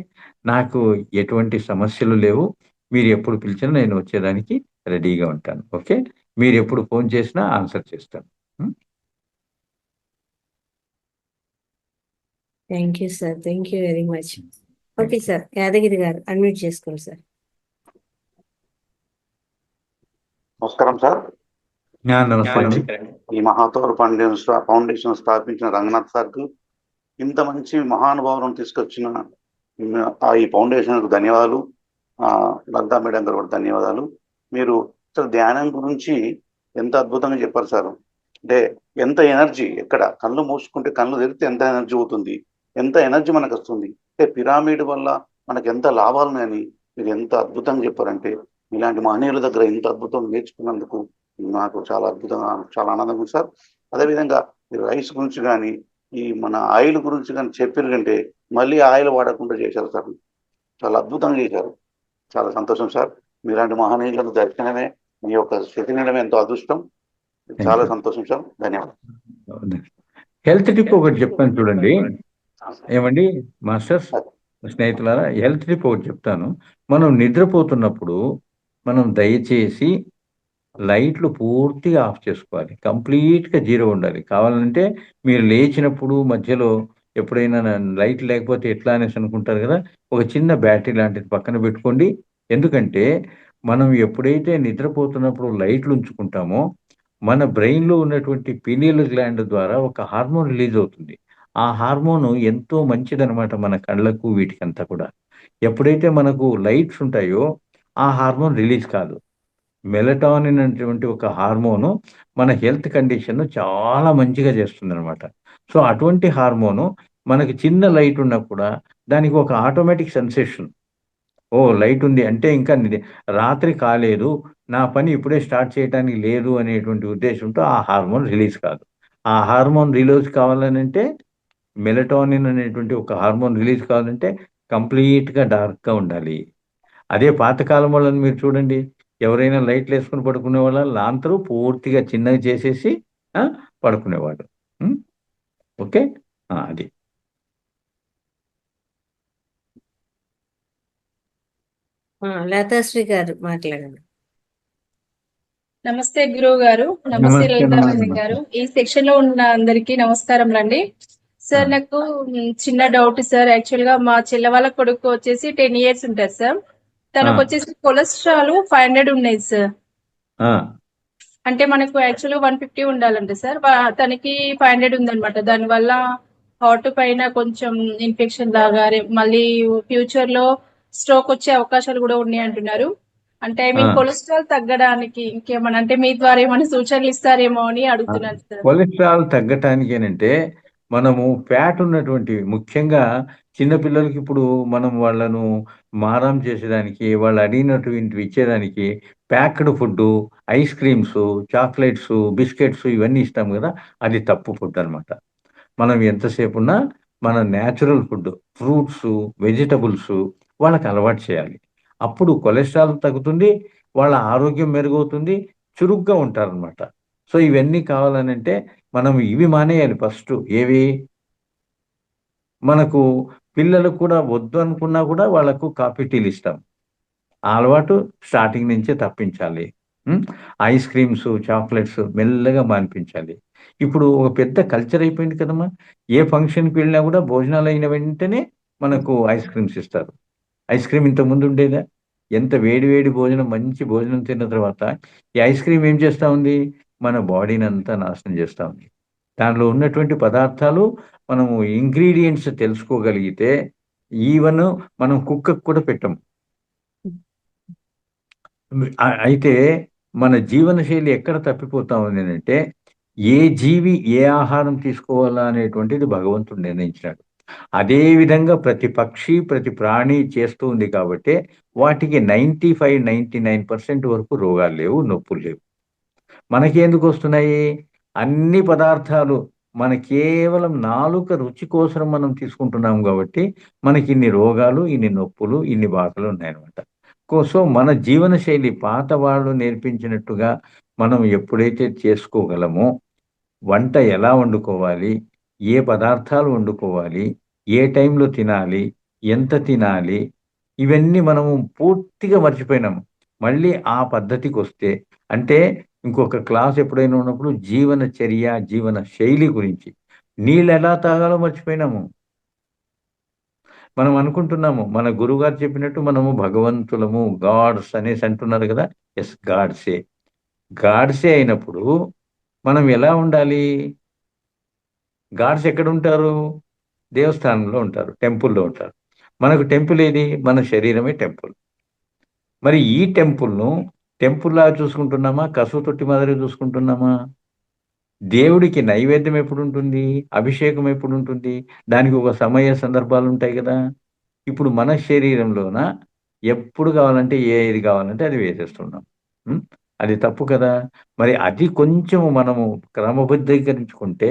నాకు ఎటువంటి సమస్యలు లేవు. మీరెప్పుడు పిలిచినా నేను వచ్చేదానికి రెడీగా ఉంటాను. ఓకే. మీరెప్పుడు ఫోను చేసినా ఆన్సర్ చేస్తాను. హ్మ్. Thank you sir. Thank you very much. Okay thank you. Sir. Yadagiri గారు అన్మ్యూట్ చేసుకోండి సార్. నమస్కారం సార్. నమస్కారం. ఈ మహాతోర్ ఫౌండేషన్ స్థాపించిన రంగనాథ్ సార్కు, ఇంత మంచి మహానుభావులను తీసుకొచ్చిన ఈ ఫౌండేషన్కు ధన్యవాదాలు. లలితా మేడం గారు కూడా ధన్యవాదాలు. మీరు అసలు ధ్యానం గురించి ఎంత అద్భుతంగా చెప్పారు సార్. అంటే ఎంత ఎనర్జీ, ఎక్కడ కళ్ళు మూసుకుంటే కళ్ళు తెరిస్తే ఎంత ఎనర్జీ అవుతుంది, ఎంత ఎనర్జీ మనకు వస్తుంది, అంటే పిరామిడ్ వల్ల మనకు ఎంత లాభాలు ఉన్నాయని మీరు ఎంత అద్భుతంగా చెప్పారంటే, ఇలాంటి మహనీయుల దగ్గర ఇంత అద్భుతం నేర్చుకున్నందుకు నాకు చాలా అద్భుతంగా, చాలా ఆనందంగా ఉంది సార్. అదేవిధంగా మీరు రైస్ గురించి కానీ, ఈ మన ఆయిల్ గురించి కానీ చెప్పారు కంటే మళ్ళీ ఆయిల్ వాడకుండా చేశారు సార్. చాలా అద్భుతంగా చేశారు. చాలా సంతోషం సార్. మీలాంటి మహనీయులను దర్శనమే, మీ యొక్క స్థితి నిలమే ఎంతో అదృష్టం. చాలా సంతోషం సార్. ధన్యవాదాలు. హెల్త్ టిప్ ఒకటి చెప్తాను చూడండి. ఏమండి మాస్టర్స్, స్నేహితులారా, హెల్త్ టిప్ ఒకటి చెప్తాను. మనం నిద్రపోతున్నప్పుడు మనం దయచేసి లైట్లు పూర్తిగా ఆఫ్ చేసుకోవాలి. కంప్లీట్‌గా జీరో ఉండాలి. కావాలంటే మీరు లేచినప్పుడు మధ్యలో ఎప్పుడైనా లైట్ లేకపోతే ఎట్లా అనేసి అనుకుంటారు కదా! ఒక చిన్న బ్యాటరీ లాంటిది పక్కన పెట్టుకోండి. ఎందుకంటే మనం ఎప్పుడైతే నిద్రపోతున్నప్పుడు లైట్లు ఉంచుకుంటామో మన బ్రెయిన్లో ఉన్నటువంటి పినియల్ గ్లాండ్ ద్వారా ఒక హార్మోన్ రిలీజ్ అవుతుంది. ఆ హార్మోన్ ఎంతో మంచిదనమాట మన కళ్ళకు వీటికంతా కూడా. ఎప్పుడైతే మనకు లైట్స్ ఉంటాయో ఆ హార్మోన్ రిలీజ్ కాదు. మెలటానిన్ అనేటువంటి ఒక హార్మోను మన హెల్త్ కండిషన్‌ను చాలా మంచిగా చేస్తుందనమాట. సో, అటువంటి హార్మోను మనకి చిన్న లైట్ ఉన్నా కూడా దానికి ఒక ఆటోమేటిక్ సెన్సేషన్. ఓహ్! లైట్ ఉంది అంటే ఇంకా రాత్రి కాలేదు. నా పని ఇప్పుడే స్టార్ట్ చేయటానికి లేదు అనేటువంటి ఉద్దేశ్యంతో ఆ హార్మోన్ రిలీజ్ కాదు. ఆ హార్మోన్ రిలీజ్ కావాలనంటే మెలటోనిన్ అనేటువంటి ఒక హార్మోన్ రిలీజ్ కావాలంటే కంప్లీట్‌గా డార్క్‌గా ఉండాలి. అదే పాతకాలం వాళ్ళని మీరు చూడండి. ఎవరైనా లైట్‌లేసుకొని పడుకునేవాళ్ళా? లాంతరు పూర్తిగా చిన్నగా చేసేసి ఆ! పడుకునేవాడు. హ్మ్. ఓకే. అది. లతాశ్రీ గారు మాట్లాడండి. నమస్తే గురువు గారు. నమస్తే నమస్తే లలితా అమ్మా. మేడం గారు. ఈ సెక్షన్ లో ఉన్న అందరికీ నమస్కారం రండి. సార్ ఆ! నాకు చిన్న డౌట్ సార్. యాక్చువల్ గా మా చెల్లె వాళ్ళ కొడుకు వచ్చేసి 10 years ఉంటుంది సార్. తనకు ఆ! వచ్చేసి కొలెస్ట్రాల్ 500 ఉన్నాయి సార్. ఆ! అంటే మనకు యాక్చువల్ 150 ఉండాలంటే సార్. తనకి 500 ఉందన్నమాట. దానివల్ల హార్ట్ పైన కొంచెం ఇన్ఫెక్షన్ లాగా మళ్ళీ ఫ్యూచర్ లో స్ట్రోక్ వచ్చే అవకాశాలు కూడా ఉన్నాయి అంటున్నారు. అంటే ఐ ఆ! మీన్ కొలెస్ట్రాల్ తగ్గడానికి ఇంకేమన్నా అంటే మీ ద్వారా ఏమైనా సూచనలు ఇస్తారేమో అని ఆ! అడుగుతున్నాను సార్. కొలెస్ట్రాల్ తగ్గటానికేనంటే, మనము ఫ్యాట్ ఉన్నటువంటివి ముఖ్యంగా చిన్న పిల్లలకి ఇప్పుడు మనం వాళ్ళను మారం చేసేదానికి, వాళ్ళు అడిగినటువంటివి ఇచ్చేదానికి packed food, ice creams, chocolates, biscuits ఇవన్నీ ఇస్తాం గదా! అది తప్పు ఫుడ్డనమాట. మనం ఎంతసేపున్నా మన న్యాచురల్ ఫుడ్, ఫ్రూట్సు, వెజిటబుల్సు వాళ్ళకి అలవాటు చేయాలి. అప్పుడు కొలెస్ట్రాల్ తగ్గుతుంది, వాళ్ళ ఆరోగ్యం మెరుగవుతుంది, చురుగ్గా ఉంటారనమాట. సో, ఇవన్నీ కావాలనంటే మనం ఇవి మానేయాలి ఫస్టు. ఏవి? మనకు పిల్లలకు కూడా వద్దు అనుకున్నా కూడా వాళ్ళకు కాఫీ, టీలిస్తాం. ఆ అలవాటు స్టార్టింగ్ నుంచే తప్పించాలి. హ్మ్. ఐస్ క్రీమ్సు, చాక్లెట్స్ మెల్లగా మాన్పించాలి. ఇప్పుడు ఒక పెద్ద కల్చర్ అయిపోయింది కదమ్మా! ఏ ఫంక్షన్‌కి వెళ్ళినా కూడా భోజనాలయిన వెంటనే మనకు ఐస్ క్రీమ్స్ ఇస్తారు. ఐస్ క్రీమ్ ఇంతకుముందు ఉండేదా? ఎంత వేడి వేడి భోజనం మంచి భోజనం తిన్న తర్వాత ఈ ఐస్ క్రీమ్ ఏం చేస్తా ఉంది? మన బాడీనంతా నాశనం చేస్తా ఉంది. దాంట్లో ఉన్నటువంటి పదార్థాలు మనము ఇంగ్రీడియెంట్స్ తెలుసుకోగలిగితే ఈవెన్ మనం కుక్కకి కూడా పెట్టం. అయితే మన జీవనశైలి ఎక్కడ తప్పిపోతా ఉందనంటే, ఏ జీవి ఏ ఆహారం తీసుకోవాలా అనేటువంటిది భగవంతుడు నిర్ణయించినాడు. అదే విధంగా ప్రతి పక్షి, ప్రతి ప్రాణి చేస్తూ ఉంది కాబట్టే వాటికి 95, 99% వరకు రోగాలు లేవు, నొప్పులు లేవు. మనకెందుకొస్తున్నాయి? అన్ని పదార్థాలు మన కేవలం నాలుక రుచి కోసం మనం తీసుకుంటున్నాం గాబట్టి, మనకిన్ని రోగాలు, ఇన్ని నొప్పులు, ఇన్ని బాధలున్నాయనమాట. సో, మన జీవనశైలి పాత వాళ్ళు నేర్పించినట్టుగా మనం ఎప్పుడైతే చేసుకోగలమో, వంట ఎలా వండుకోవాలి? ఏ పదార్థాలు వండుకోవాలి? ఏ టైంలో తినాలి? ఎంత తినాలి? ఇవన్నీ మనము పూర్తిగా మర్చిపోయినాము. మళ్ళీ ఆ పద్ధతికొస్తే అంటే ఇంకొక క్లాస్ ఎప్పుడైనా ఉన్నప్పుడు జీవన చర్య, జీవన శైలి గురించి. నీళ్ళెలా తాగాలో మర్చిపోయినాము. మనం అనుకుంటున్నాము మన గురువుగారు చెప్పినట్టు మనము భగవంతులము, గాడ్స్ అనేసి అంటున్నారు గదా! యెస్ గాడ్సే. గాడ్సే అయినప్పుడు మనం ఎలా ఉండాలి? గాడ్స్ ఎక్కడుంటారు? దేవస్థానంలో ఉంటారు. టెంపుల్‌లో ఉంటారు. మనకు టెంపుల్ ఏది? మన శరీరమే టెంపుల్. మరి ఈ టెంపుల్‌లాగా చూసుకుంటున్నామా? కసువు తొట్టి మాదిరిగా చూసుకుంటున్నామా? దేవుడికి నైవేద్యం ఎప్పుడుంటుంది? అభిషేకం ఎప్పుడుంటుంది? దానికి ఒక సమయ సందర్భాలుంటాయి గదా! ఇప్పుడు మన శరీరంలోన ఎప్పుడు కావాలంటే ఏది కావాలంటే అది వేసేస్తున్నాం. హ్మ్. అది తప్పు కదా! మరి అది కొంచెం మనము క్రమబద్ధీకరించుకుంటే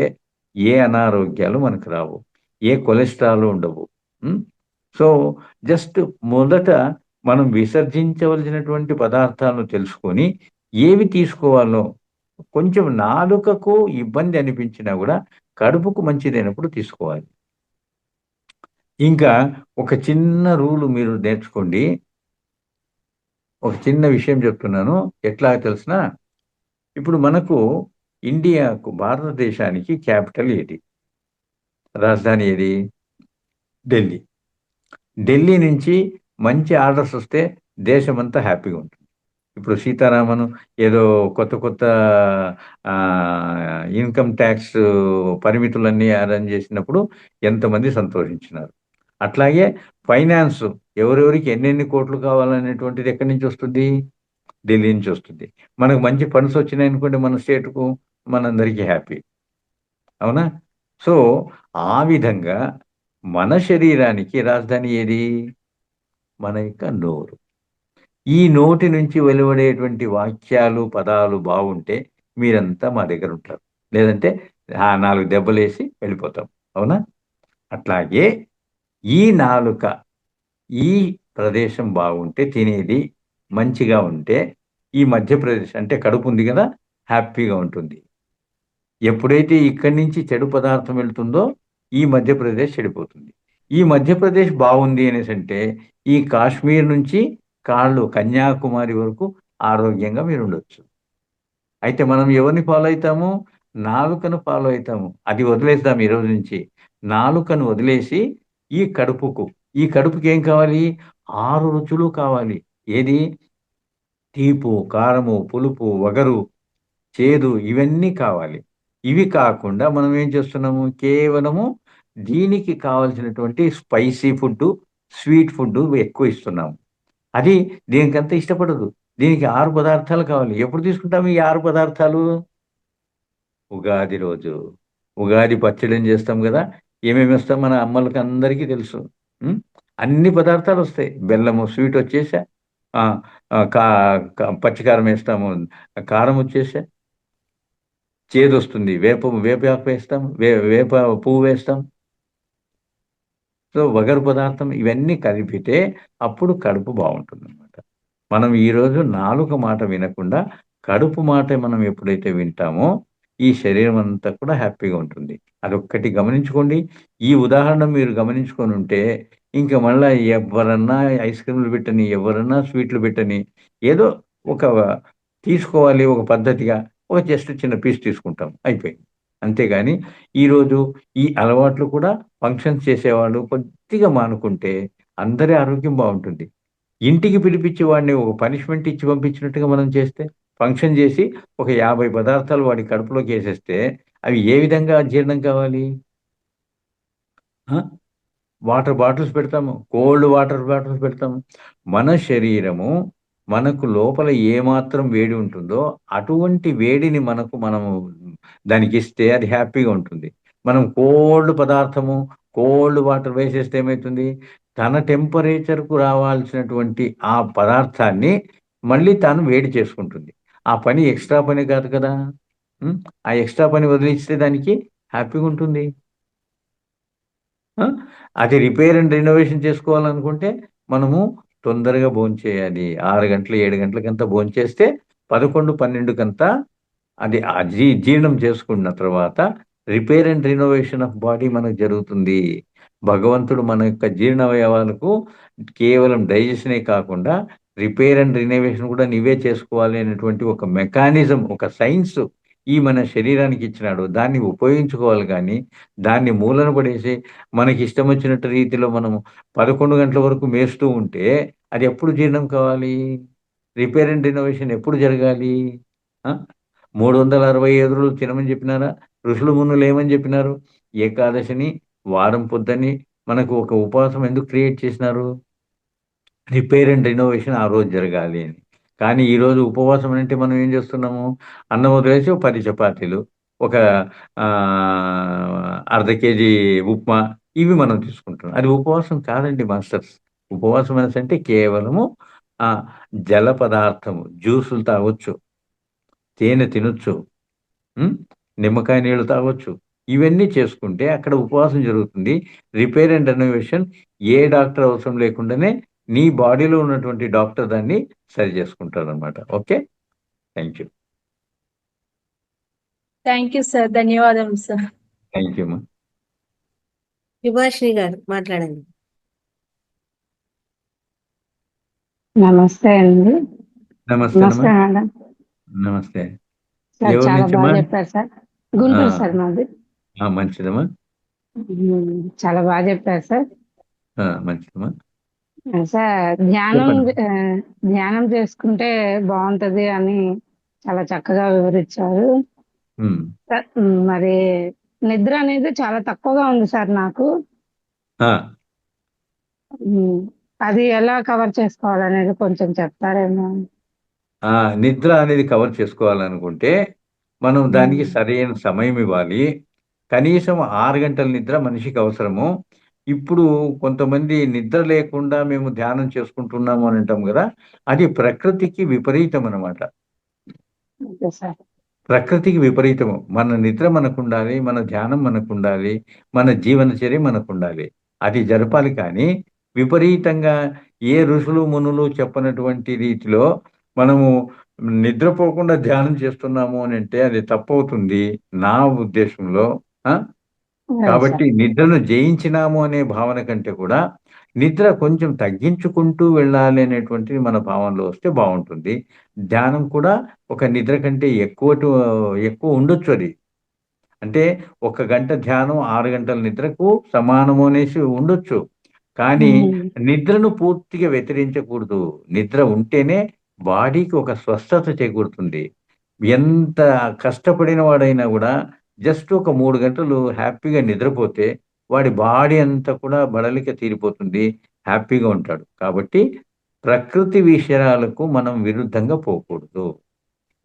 ఏ అనారోగ్యాలు మనకు రావు. ఏ కొలెస్ట్రాల్ ఉండవు. హ్మ్. సో, జస్ట్ మొదట మనం విసర్జించవలసినటువంటి పదార్థాలను తెలుసుకొని, ఏవి తీసుకోవాలో కొంచెం నాలుకకు ఇబ్బంది అనిపించినా గూడా కడుపుకు మంచిదైనప్పుడు తీసుకోవాలి. ఇంకా ఒక చిన్న రూల్ మీరు నేర్చుకోండి. ఒక చిన్న విషయం చెప్తున్నాను. ఎట్లా తెలుసునా? ఇప్పుడు మనకు ఇండియాకు భారతదేశానికి క్యాపిటల్ ఏది? రాజధాని ఏది? ఢిల్లీ. ఢిల్లీ నుంచి మంచి ఆర్డర్స్ వస్తే దేశమంతా హ్యాపీగా ఉంటుంది. ఇప్పుడు సీతారామన్ ఏదో కొత్త కొత్త ఇన్కమ్ ట్యాక్స్ పరిమితులన్నీ అరేంజ్ చేసినప్పుడు ఎంతమంది సంతోషించినారు. అట్లాగే ఫైనాన్స్ ఎవరెవరికి ఎన్నెన్ని కోట్లు కావాలనేటువంటిది ఎక్కడి నుంచి వస్తుంది? ఢిల్లీ నుంచి వస్తుంది. మనకు మంచి ఫండ్స్ వచ్చినాయి అనుకోండి మన స్టేట్కు, మనందరికీ హ్యాపీ. అవునా? సో ఆ విధంగా మన శరీరానికి రాజధాని ఏది? మన యొక్క నోరు. ఈ నోటి నుంచి వెలువడేటువంటి వాక్యాలు పదాలు బాగుంటే మీరంతా మా దగ్గర ఉంటారు. లేదంటే 4 దెబ్బలేసి వెళ్ళిపోతాం. అవునా? అట్లాగే ఈ నాలుక, ఈ ప్రదేశం బాగుంటే, తినేది మంచిగా ఉంటే ఈ మధ్యప్రదేశ్ అంటే కడుపు ఉంది కదా, హ్యాపీగా ఉంటుంది. ఎప్పుడైతే ఇక్కడి నుంచి చెడు పదార్థం వెళ్తుందో ఈ మధ్యప్రదేశ్ చెడిపోతుంది. ఈ మధ్యప్రదేశ్ బాగుంది అనేసి అంటే ఈ కాశ్మీర్ నుంచి కాళ్ళు కన్యాకుమారి వరకు ఆరోగ్యంగా మీరు ఉండొచ్చు. అయితే మనం ఎవరిని ఫాలో అవుతాము? నాలుకను ఫాలో అవుతాము. అది వదిలేద్దాం ఈ రోజు నుంచి. నాలుకను వదిలేసి ఈ కడుపుకి ఏం కావాలి? 6 రుచులు కావాలి. ఏది? తీపు, కారము, పులుపు, వగరు, చేదు ఇవన్నీ కావాలి. ఇవి కాకుండా మనం ఏం చేస్తున్నాము? కేవలము దీనికి కావాల్సినటువంటి స్పైసీ ఫుడ్, స్వీట్ ఫుడ్ ఎక్కువ ఇస్తున్నాము. అది దీనికంతా ఇష్టపడదు. దీనికి 6 పదార్థాలు కావాలి. ఎప్పుడు తీసుకుంటాము ఈ 6 పదార్థాలు? ఉగాది రోజు. ఉగాది పచ్చడిని చేస్తాం కదా, ఏమేమి వేస్తాం మన అమ్మలకి అందరికీ తెలుసు. అన్ని పదార్థాలు వస్తాయి. బెల్లము స్వీట్ వచ్చేసా, పచ్చికారం వేస్తాము, కారం వచ్చేసా, చేదు వస్తుంది, వేపాకు వేస్తాం, వేప పువ్వు వేస్తాం. సో వగరు పదార్థం ఇవన్నీ కలిపితే అప్పుడు కడుపు బాగుంటుంది అనమాట. మనం ఈరోజు నాలుక మాట వినకుండా కడుపు మాట మనం ఎప్పుడైతే వింటామో ఈ శరీరం అంతా కూడా హ్యాపీగా ఉంటుంది. అదొక్కటి గమనించుకోండి. ఈ ఉదాహరణ మీరు గమనించుకొని ఉంటే ఇంకా మళ్ళీ ఎవరన్నా ఐస్ క్రీమ్లు పెట్టని, ఎవరన్నా స్వీట్లు పెట్టని, ఏదో ఒక తీసుకోవాలి ఒక పద్ధతిగా, ఒక జస్ట్ చిన్న పీస్ తీసుకుంటాం, అయిపోయింది. అంతేగాని ఈరోజు ఈ అలవాట్లు కూడా ఫంక్షన్స్ చేసేవాళ్ళు కొద్దిగా మానుకుంటే అందరి ఆరోగ్యం బాగుంటుంది. ఇంటికి పిలిపించి వాడిని ఒక పనిష్మెంట్ ఇచ్చి పంపించినట్టుగా మనం చేస్తే, ఫంక్షన్ చేసి ఒక 50 పదార్థాలు వాడి కడుపులోకి వేసేస్తే అవి ఏ విధంగా జీర్ణం కావాలి? వాటర్ బాటిల్స్ పెడతాము, కోల్డ్ వాటర్ బాటిల్స్ పెడతాము. మన శరీరము మనకు లోపల ఏమాత్రం వేడి ఉంటుందో అటువంటి వేడిని మనము దానికి ఇస్తే అది హ్యాపీగా ఉంటుంది. మనం కోల్డ్ పదార్థము, కోల్డ్ వాటర్ వేసేస్తే ఏమవుతుంది? తన టెంపరేచర్కు రావాల్సినటువంటి ఆ పదార్థాన్ని మళ్ళీ తాను వేడి చేసుకుంటుంది. ఆ పని ఎక్స్ట్రా పని కాదు కదా. ఆ ఎక్స్ట్రా పని వదిలిస్తే దానికి హ్యాపీగా ఉంటుంది. అది రిపేర్ అండ్ రెనోవేషన్ చేసుకోవాలనుకుంటే మనము తొందరగా భోంచేయాలి. 6 గంటలు 7 గంటలకంతా భోంచేస్తే 11, 12కంతా అది జీర్ణం చేసుకున్న తర్వాత repair and renovation of body మనకు జరుగుతుంది. భగవంతుడు మన యొక్క జీర్ణావయవాలకు కేవలం డైజెషనే కాకుండా రిపేర్ అండ్ రెనోవేషన్ కూడా నీవే చేసుకోవాలి అనేటువంటి ఒక మెకానిజం, ఒక సైన్స్ ఈ మన శరీరానికి ఇచ్చినాడు. దాన్ని ఉపయోగించుకోవాలి కానీ దాన్ని మూలన పడేసి మనకి ఇష్టం వచ్చినట్టు రీతిలో మనము 11 గంటల వరకు మేస్తూ ఉంటే అది ఎప్పుడు జీర్ణం కావాలి? రిపేర్ అండ్ రెనోవేషన్ ఎప్పుడు జరగాలి? 365 రోజులు తినమని చెప్పినారా? ఋషులు మునులు ఏమని చెప్పినారు? ఏకాదశిని వారం పొద్దని మనకు ఒక ఉపవాసం ఎందుకు క్రియేట్ చేసినారు? రిపేర్ అండ్ రెనోవేషన్ ఆ రోజు జరగాలి అని. కానీ ఈరోజు ఉపవాసం అంటే మనం ఏం చేస్తున్నాము? అన్నం వదిలేసి 10 చపాతీలు, ఒక అర్ధ కేజీ ఉప్మా ఇవి మనం తీసుకుంటున్నాం. అది ఉపవాసం కాదండి మాస్టర్స్. ఉపవాసం అనేసి అంటే కేవలము జల పదార్థము, జ్యూసులు తాగొచ్చు, తేనె తినొచ్చు, నిమ్మకాయ నీళ్ళు తాగొచ్చు. ఇవన్నీ చేసుకుంటే అక్కడ ఉపవాసం జరుగుతుంది. Repair and renovation A doctor అవసరం లేకుండానే నీ బాడీలో ఉన్నటువంటి డాక్టర్ దాన్ని సరి చేసుకుంటారు అనమాట. Okay, thank you. Thank you sir, ధన్యవాదాలు సార్. Thank you. విభాషిణి గారు మాట్లాడండి. నమస్తే అండి. నమస్తే నమస్తే మేడం. నమస్తే సార్ ఎవరి చాలా నుంచమ్మా? బాగా చెప్పారు సార్. గుంటూరు సార్ మాది. మంచిదమ్మా, చాలా బాగా చెప్పారు సార్. మంచిదమ్మా. సార్ ధ్యానం చెప్పండి. ధ్యానం చేసుకుంటే బాగుంటది అని చాలా చక్కగా వివరించారు. ఉమ్. సార్, మరి నిద్ర అనేది చాలా తక్కువగా ఉంది సార్ నాకు. ఆ, ఉమ్, అది ఎలా కవర్ చేసుకోవాలనేది కొంచెం చెప్తారేమో. ఆ, నిద్ర అనేది కవర్ చేసుకోవాలనుకుంటే మనం దానికి ఉమ్, సరైన సమయం ఇవ్వాలి. కనీసం 6 గంటల నిద్ర మనిషికి అవసరము. ఇప్పుడు కొంతమంది నిద్ర లేకుండా మేము ధ్యానం చేసుకుంటున్నాము అని అంటాం కదా, అది ప్రకృతికి విపరీతం అన్నమాట. Okay sir. ప్రకృతికి విపరీతము. మన నిద్ర మనకుండాలి, మన ధ్యానం మనకుండాలి, మన జీవనచర్య మనకుండాలి. అది జరపాలి కానీ విపరీతంగా ఏ ఋషులు మునులు చెప్పనటువంటి రీతిలో మనము నిద్రపోకుండా ధ్యానం చేస్తున్నాము అని అంటే అది తప్పవుతుంది నా ఉద్దేశంలో. ఆ? అదే కాబట్టి సార్. నిద్రను జయించినాము అనే భావన కంటే కూడా నిద్ర కొంచెం తగ్గించుకుంటూ వెళ్ళాలి అనేటువంటిది మన భావనలో వస్తే బాగుంటుంది. ధ్యానం కూడా ఒక నిద్ర కంటే ఎక్కువ ఉండొచ్చు అది. అంటే 1 గంట ధ్యానం 6 గంటల నిద్రకు సమానము అనేసి ఉండొచ్చు. కానీ ఉమ్, నిద్రను పూర్తిగా వ్యతిరేకించకూడదు. నిద్ర ఉంటేనే బాడీకి ఒక స్వస్థత చేకూరుతుంది. ఎంత కష్టపడిన వాడైనా కూడా జస్ట్ ఒక 3 గంటలు హ్యాపీగా నిద్రపోతే వాడి బాడీ అంతా కూడా బడలిక తీరిపోతుంది. హ్యాపీగా ఉంటాడు. కాబట్టి ప్రకృతి విషయాలకు మనం విరుద్ధంగా పోకూడదు.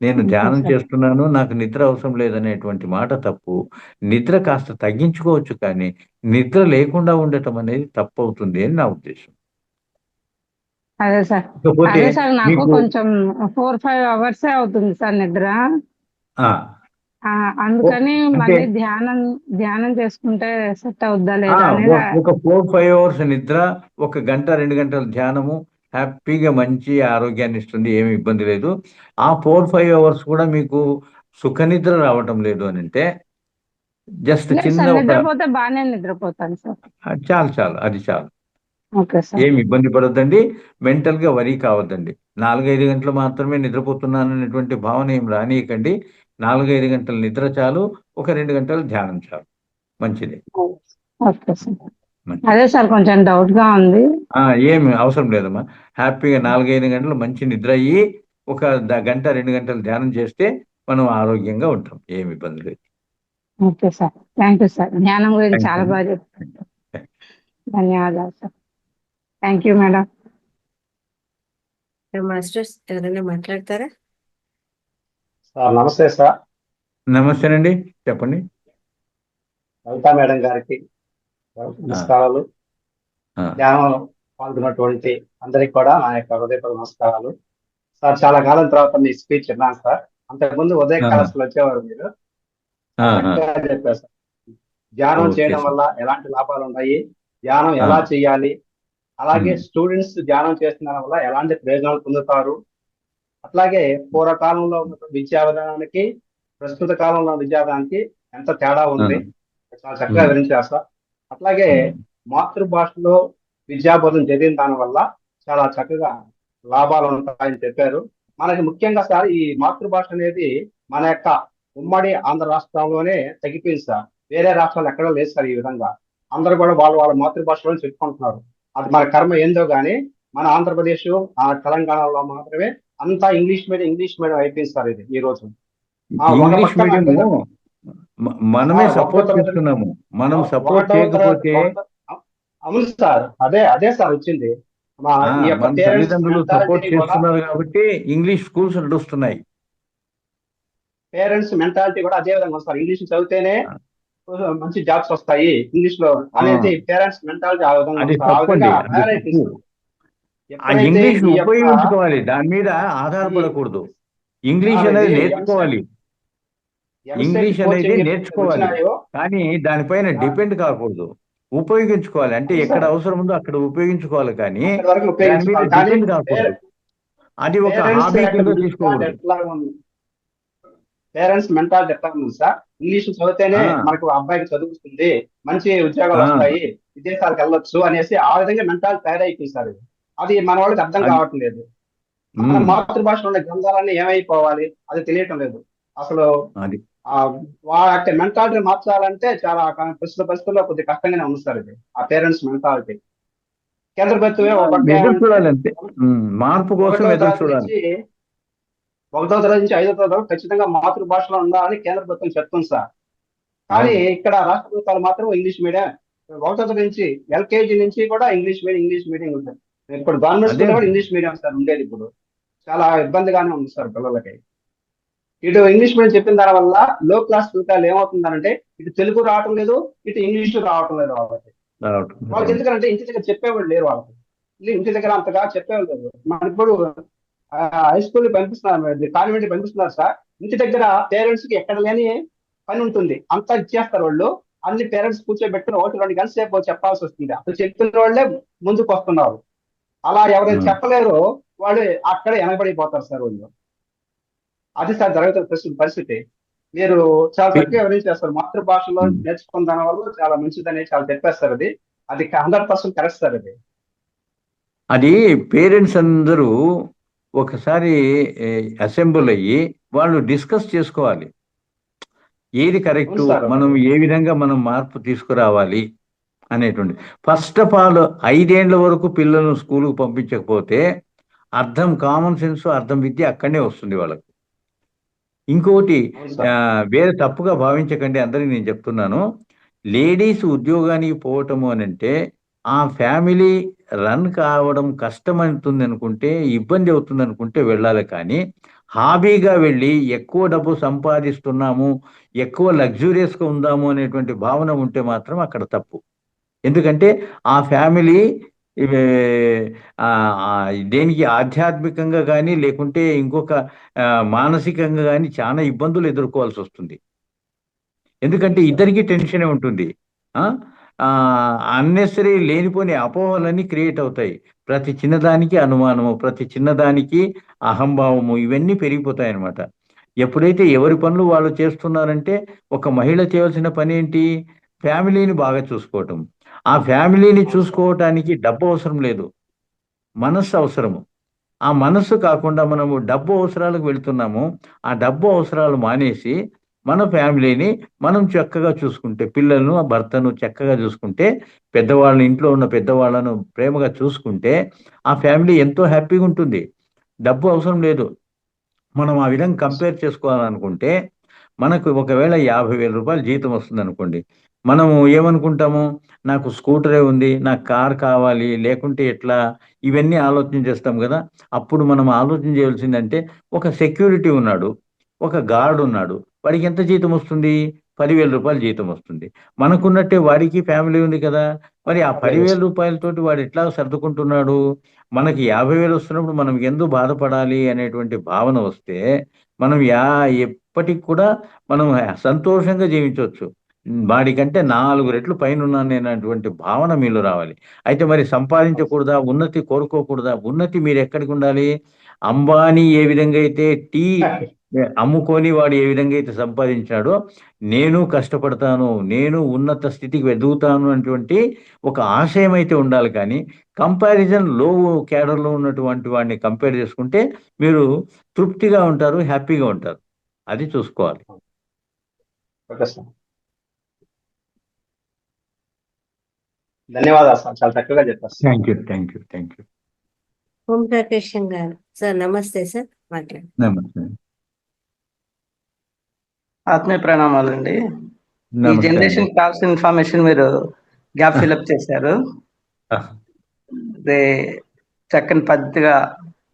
నేను ఓకే ధ్యానం సార్. చేస్తున్నాను, నాకు నిద్ర అవసరం లేదనేటువంటి మాట తప్పు. నిద్ర కాస్త తగ్గించుకోవచ్చు కానీ, నిద్ర లేకుండా ఉండటం అనేది తప్పవుతుంది అని నా ఉద్దేశం. అదే సార్. ఇకపోతే అదే సార్, నాకు మీకు కొంచెం 4-5 అవర్సే అవుతుంది సార్ నిద్ర. ఆ! అందుకని అంటే మళ్ళీ ధ్యానం ధ్యానం చేసుకుంటే సెట్ అవుద్దా ఆ! లేదా అనేది. ఒక 4, 5 అవర్స్ నిద్ర, 1 గంట, 2 గంటల ధ్యానము హ్యాపీగా మంచి ఆరోగ్యాన్ని ఇస్తుంది. ఏమి ఇబ్బంది లేదు. ఆ 4, 5 అవర్స్ కూడా మీకు సుఖ నిద్ర రావటం లేదు అనంటే జస్ట్ లేదు చిన్న సార్, ఒక నిద్రపోతే బాగానే నిద్రపోతాను సార్. చాలు చాలు. అది చాలు. Okay sir. ఏమి ఇబ్బంది పడొద్దండి. మెంటల్‌గా వరీ కావద్దండి. 4, 5 గంటలు మాత్రమే నిద్రపోతున్నాననేటువంటి భావన ఏమి రానీయకండి. 4, 5 గంటల నిద్ర చాలు. ఒక 2 గంటలు ధ్యానం చాలు. మంచిదే. Okay sir. మంచిది. అదే సార్, కొంచెం డౌట్ గా ఉంది. ఆ! ఏమి అవసరం లేదమ్మా. హ్యాపీగా 4, 5 గంటలు మంచి నిద్ర అయ్యి, ఒక గంట, 2 గంటలు ధ్యానం చేస్తే మనం ఆరోగ్యంగా ఉంటాం. ఏమి ఇబ్బంది లేదు. Okay sir. Thank you sir. ధ్యానం గురించి థాంక్ చాలా యూ. బాగా చెప్పారు. ధన్యవాదాలు sir. Thank you madam. Masters ఎవరైనా మాట్లాడతారా? సార్ నమస్తే సార్. నమస్తేనండి. చెప్పండి. లలితా మేడం గారికి నమస్కారాలు. ఆ! ధ్యానంలో పాల్గొన్నటువంటి అందరికి కూడా నా యొక్క హృదయపూర్వక నమస్కారాలు. సార్ చాలా కాలం తర్వాత మీ స్పీచ్ విన్నాను సార్. అంతకుముందు ఉదయ ఆహా! క్లాసులు వచ్చేవారు మీరు. ఆహా! చక్కగా చెప్పారు సార్. ధ్యానం ఓకే చేయడం సార్. వల్ల ఎలాంటి లాభాలు ఉన్నాయి, ధ్యానం ఆ! ఎలా చేయాలి, అలాగే హ్మ్. స్టూడెంట్స్ ధ్యానం చేస్తున్న వల్ల ఎలాంటి ప్రయోజనాలు పొందుతారు, అట్లాగే పూర్వకాలంలో ఉన్న విద్యా విధానానికి ప్రస్తుత కాలంలో విద్యా విధానానికి ఎంత తేడా ఆ! ఉంది చాలా చక్కగా హ్మ్. వివరించారు సార్. అట్లాగే హ్మ్. మాతృభాషలో విద్యాబోధన జరిగిన దాని వల్ల చాలా చక్కగా లాభాలు ఉంటాయని చెప్పారు. మనకి ముఖ్యంగా సార్ ఈ మాతృభాష అనేది మన యొక్క ఉమ్మడి ఆంధ్ర రాష్ట్రంలోనే తగ్గిపోయింది సార్. వేరే రాష్ట్రాలు ఎక్కడా లేదు సార్ ఈ విధంగా. అందరూ కూడా వాళ్ళ మాతృభాషలో చెప్పుకుంటున్నారు. అది మన కర్మ ఏందో గానీ మన ఆంధ్రప్రదేశ్ ఆ తెలంగాణలో మాత్రమే అంతా ఇంగ్లీష్ మీడియం అయిపోయింది సార్ ఇది ఈ రోజు. ఒక ఇంగ్లీష్ పక్కన మీడియము మనమే సార్ సపోర్ట్ చేస్తున్నాము. మనం సపోర్ట్ ఒకటో తరగతి చేయకపోతే అవును సార్, అదే సార్ వచ్చింది. మా ఈ యొక్క మన పేరెంట్స్ తల్లిదండ్రులు సపోర్ట్ మెంటాలిటీ కూడా చేస్తున్నారు కాబట్టి ఇంగ్లీష్ స్కూల్స్ నడుస్తున్నాయి. అదే విధంగా ఉంది సార్. ఇంగ్లీష్ చదివితేనే ఆ! మంచి జాబ్స్ వస్తాయి ఇంగ్లీష్ లో ఆ! అనేది పేరెంట్స్ మెంటాలిటీ ఆ విధంగా అది ఉంది సార్. ఆ విధంగా తప్పండి. అది తప్పు. తయారైపోయింది. ఆ ఎప్పుడైతే ఇంగ్లీష్‌ని ఈ యొక్క ఉపయోగించుకోవాలి. దాని మీద ఈ ఆధారపడకూడదు. ఇంగ్లీష్ సార్ ఇది అనేది నేర్చుకోవాలి. ఎంసెట్ ఇంగ్లీష్ అనేది కోచింగ్ నేర్చుకోవాలి. వచ్చినాయో కానీ దానిపైన డిపెండ్ కాకూడదు. ఉపయోగించుకోవాలి. అంటే అవును ఎక్కడ సార్, అవసరం ఉందో అక్కడ ఉపయోగించుకోవాలి కానీ అక్కడి వరకు దాని మీద ఉపయోగించుకోవాలి. కానీ డిపెండ్ కాకూడదు. అది ఒక పేరెంట్స్ హాబీ యొక్క కింద మెంటాలిటీ తీసుకోకూడదు. ఎట్లా ఉంది, పేరెంట్స్ మెంటాలిటీ ఎట్లా ఉంది సార్, ఇంగ్లీష్ చదివితేనే ఆ! మనకు అబ్బాయికి చదువుతుంది, మంచి ఉద్యోగాలు ఆ! వస్తాయి, విదేశాలకు వెళ్ళొచ్చు అనేసి ఆ విధంగా మెంటాలిటీ తయారైపోయింది సార్. అది మన వాళ్ళకి అర్థం అది కావట్లేదు. మన హ్మ్. మాతృభాషలో ఉండే గ్రంథాలన్నీ ఏమైపోవాలి అది తెలియటం లేదు అసలు. అది. ఆ వాళ్ళ మెంటాలిటీ మార్చాలంటే చాలా ప్రస్తుత పరిస్థితుల్లో కొద్దిగా కష్టంగానే ఉంది సార్ ఇది, ఆ పేరెంట్స్ మెంటాలిటీ. కేంద్ర ప్రభుత్వమే ఒకటే ఎదురు అంటే చూడాలి అంతే. మార్పు కోసం ఒకటో ఎదురు తరగతి చూడాలి. నుంచి 5వ తరగతి ఖచ్చితంగా మాతృభాషలో ఉండాలని కేంద్ర ప్రభుత్వం చెప్తుంది సార్. కానీ అవును. ఇక్కడ రాష్ట్ర ప్రభుత్వాలు మాత్రం ఇంగ్లీష్ మీడియం 1వ తరగతి నుంచి ఎల్కేజీ నుంచి కూడా ఇంగ్లీష్ మీడియం ఉంటుంది. ఇప్పుడు గవర్నమెంట్ అదే స్కూల్లో కూడా ఇంగ్లీష్ మీడియం సార్ ఉండేది. ఇప్పుడు చాలా ఇబ్బందిగానే ఉంది సార్ పిల్లలకి. ఇటు ఇంగ్లీష్ మీడియం చెప్పిన దాని వల్ల లో క్లాస్ పిల్లలు ఏమవుతుందంటే ఇటు తెలుగు రావటం లేదు, ఇటు ఇంగ్లీష్ రావటం లేదు వాళ్ళకి. వాళ్ళకి ఎందుకంటే ఇంటి దగ్గర చెప్పేవాళ్ళు లేరు వాళ్ళకి. ఇంటి దగ్గర అంతగా చెప్పేవాళ్ళు లేదు. మన ఇప్పుడు హై స్కూల్ పంపిస్తున్నారు, కాన్వెంట్ పంపిస్తున్నారు సార్. ఇంటి దగ్గర పేరెంట్స్ కి ఎక్కడ లేని పని ఉంటుంది, అంతా ఇచ్చేస్తారు వాళ్ళు. అన్ని పేరెంట్స్ కూర్చోబెట్టుకుని 1-2 గంటల సేపు చెప్పాల్సి వస్తుంది. అసలు చెప్తున్న వాళ్ళే ముందుకు వస్తున్నారు. అలా ఎవరైనా చెప్పలేరు వాళ్ళు అక్కడే వెనకబడిపోతారు సార్ వాళ్ళు. అది సార్ జరుగుతున్న ప్రస్తుత పరిస్థితి. మీరు చాలా చక్కగా వివరించేస్తారు. మాతృభాషలో నేర్చుకున్న దాని వల్ల చాలా మంచిదని చాలా చెప్పేస్తారు. అది 100% కరెక్ట్ సార్. అది పేరెంట్స్ అందరూ ఒకసారి అసెంబ్ల్ అయ్యి వాళ్ళు డిస్కస్ చేసుకోవాలి. ఏది కరెక్ట్, మనం ఏ విధంగా మనం మార్పు తీసుకురావాలి అనేటువంటి. ఫస్ట్ ఆఫ్ ఆల్ 5 ఏళ్ల వరకు పిల్లలను స్కూల్కు పంపించకపోతే కామన్ సెన్స్, అర్థం విద్య అక్కడనే వస్తుంది వాళ్ళకు. ఇంకోటి వేరే తప్పుగా భావించకండి, అందరికి నేను చెప్తున్నాను. లేడీస్ ఉద్యోగానికి పోవటము అని అంటే ఆ ఫ్యామిలీ రన్ కావడం కష్టమవుతుంది అనుకుంటే, ఇబ్బంది అవుతుంది అనుకుంటే వెళ్ళాలి. కానీ హాబీగా వెళ్ళి ఎక్కువ డబ్బు సంపాదిస్తున్నాము, ఎక్కువ లగ్జూరియస్గా ఉందాము అనేటువంటి భావన ఉంటే మాత్రం అక్కడ తప్పు. ఎందుకంటే ఆ ఫ్యామిలీ దేనికి ఆధ్యాత్మికంగా కానీ లేకుంటే ఇంకొక మానసికంగా కానీ చాలా ఇబ్బందులు ఎదుర్కోవాల్సి వస్తుంది. ఎందుకంటే ఇద్దరికి టెన్షనే ఉంటుంది. అన్నెసరీ లేనిపోని అపోహలన్నీ క్రియేట్ అవుతాయి. ప్రతి చిన్నదానికి అనుమానము, ప్రతి చిన్నదానికి అహంభావము, ఇవన్నీ పెరిగిపోతాయి అన్నమాట. ఎప్పుడైతే ఎవరి పనులు వాళ్ళు చేస్తున్నారంటే, ఒక మహిళ చేయవలసిన పని ఏంటి? ఫ్యామిలీని బాగా చూసుకోవటం. ఆ ఫ్యామిలీని చూసుకోవటానికి డబ్బు అవసరం లేదు, మనస్సు అవసరము. ఆ మనస్సు కాకుండా మనము డబ్బు అవసరాలకు వెళ్తున్నాము. ఆ డబ్బు అవసరాలు మానేసి మన ఫ్యామిలీని మనం చక్కగా చూసుకుంటే, పిల్లలను భర్తను చక్కగా చూసుకుంటే, పెద్దవాళ్ళని, ఇంట్లో ఉన్న పెద్దవాళ్ళను ప్రేమగా చూసుకుంటే ఆ ఫ్యామిలీ ఎంతో హ్యాపీగా ఉంటుంది. డబ్బు అవసరం లేదు. మనం ఆ విధంగా కంపేర్ చేసుకోవాలనుకుంటే, మనకు ఒకవేళ 50,000 రూపాయలు జీతం వస్తుంది అనుకోండి, మనము ఏమనుకుంటాము? నాకు స్కూటరే ఉంది, నాకు కార్ కావాలి, లేకుంటే ఎట్లా, ఇవన్నీ ఆలోచన చేస్తాం కదా. అప్పుడు మనం ఆలోచన చేయవలసిందంటే, ఒక సెక్యూరిటీ ఉన్నాడు, ఒక గార్డ్ ఉన్నాడు, వాడికి ఎంత జీతం వస్తుంది? 10,000 రూపాయలు జీతం వస్తుంది. మనకున్నట్టే వాడికి ఫ్యామిలీ ఉంది కదా. మరి ఆ 10,000 రూపాయలతోటి వాడు ఎట్లా సర్దుకుంటున్నాడు? మనకి 50,000 వస్తున్నప్పుడు మనం ఎందుకు బాధపడాలి అనేటువంటి భావన వస్తే, మనం ఎప్పటికి కూడా మనం సంతోషంగా జీవించవచ్చు. వాడికంటే 4 రెట్లు పైన ఉన్నాను అనేటువంటి భావన మీలో రావాలి. అయితే మరి సంపాదించకూడదా? ఉన్నతి కోరుకోకూడదా? ఉన్నతి మీరు ఎక్కడికి ఉండాలి? అంబానీ ఏ విధంగా అయితే టీ అమ్ముకొని వాడు ఏ విధంగా అయితే సంపాదించాడో, నేను కష్టపడతాను, నేను ఉన్నత స్థితికి ఎదుగుతాను అనేటువంటి ఒక ఆశయం అయితే ఉండాలి. కానీ కంపారిజన్ లో క్యాడర్లో ఉన్నటువంటి వాడిని కంపేర్ చేసుకుంటే మీరు తృప్తిగా ఉంటారు, హ్యాపీగా ఉంటారు. అది చూసుకోవాలి. ధన్యవాదాలు సార్, చాలా చక్కగా చెప్పారు. Thank you. ఓం ప్రకాష్ గారు సార్, నమస్తే సార్, మాట్లాడండి. నమస్తే. ఆత్మీయ ప్రణామాలు అండి. ఈ జనరేషన్ కావాల్సిన ఇన్ఫర్మేషన్ మీరు గ్యాప్ ఫిల్అప్ చేశారు. అదే చక్కని పద్ధతిగా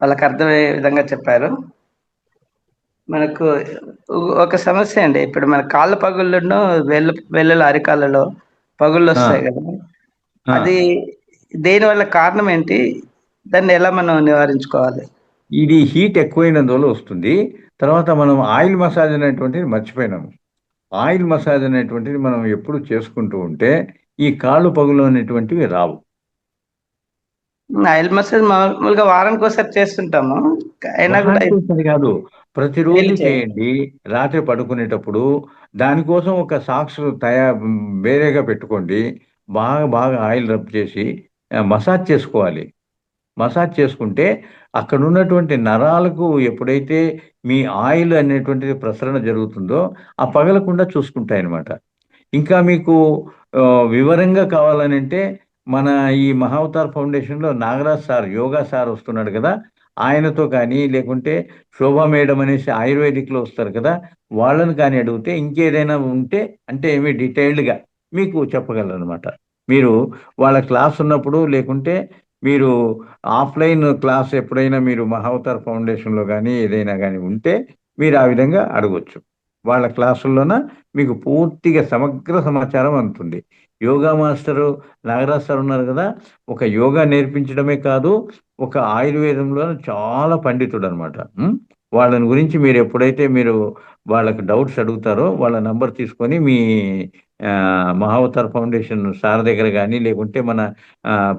వాళ్ళకి అర్థమయ్యే విధంగా చెప్పారు. మనకు ఒక సమస్య అండి, ఇప్పుడు మన కాళ్ళ పగుళ్ళను వెల్లుల అరికాళ్ళలో పగుళ్ళు వస్తాయి కదా, అది దేని వల్ల కారణం ఏంటి? దాన్ని ఎలా మనం నివారించుకోవాలి? ఇది హీట్ ఎక్కువైనందువల్ల వస్తుంది. తర్వాత మనం ఆయిల్ మసాజ్ అనేటువంటిది మర్చిపోయినాము. ఆయిల్ మసాజ్ అనేటువంటిది మనం ఎప్పుడు చేసుకుంటూ ఉంటే ఈ కాళ్ళు పగులు అనేటువంటివి రావు. ఆయిల్ మసాజ్ మామూలుగా వారానికి ఒకసారి చేస్తుంటాము, అయినా కూడా కాదు, ప్రతిరోజు చేయండి. రాత్రి పడుకునేటప్పుడు దానికోసం ఒక సాక్స్ వేరేగా పెట్టుకోండి. బాగా ఆయిల్ రబ్ చేసి మసాజ్ చేసుకోవాలి. మసాజ్ చేసుకుంటే అక్కడ ఉన్నటువంటి నరాలకు ఎప్పుడైతే మీ ఆయిల్ అనేటువంటిది ప్రసరణ జరుగుతుందో ఆ పగలకుండా చూసుకుంటాయి అన్నమాట. ఇంకా మీకు వివరంగా కావాలని అంటే మన ఈ మహావతార్ ఫౌండేషన్లో నాగరాజ్ సార్, యోగా సార్ వస్తున్నాడు కదా, ఆయనతో కానీ లేకుంటే శోభా మేడం అనేసి ఆయుర్వేదిక్లో వస్తారు కదా, వాళ్ళని కానీ అడిగితే ఇంకేదైనా ఉంటే అంటే ఏమి డీటెయిల్డ్గా మీకు చెప్పగలరు అనమాట. మీరు వాళ్ళ క్లాస్ ఉన్నప్పుడు లేకుంటే మీరు ఆఫ్లైన్ క్లాస్ ఎప్పుడైనా మీరు మహావతార్ ఫౌండేషన్లో కానీ ఏదైనా కానీ ఉంటే మీరు ఆ విధంగా అడగొచ్చు. వాళ్ళ క్లాసుల్లోన మీకు పూర్తిగా సమగ్ర సమాచారం అందుతుంది. యోగా మాస్టరు నాగరాజ్ సార్ ఉన్నారు కదా, ఒక యోగా నేర్పించడమే కాదు, ఒక ఆయుర్వేదంలో చాలా పండితుడు అనమాట. వాళ్ళని గురించి మీరు ఎప్పుడైతే మీరు వాళ్ళకి డౌట్స్ అడుగుతారో వాళ్ళ నంబర్ తీసుకొని మీ మహావతార్ ఫౌండేషన్ సార్ దగ్గర కానీ లేకుంటే మన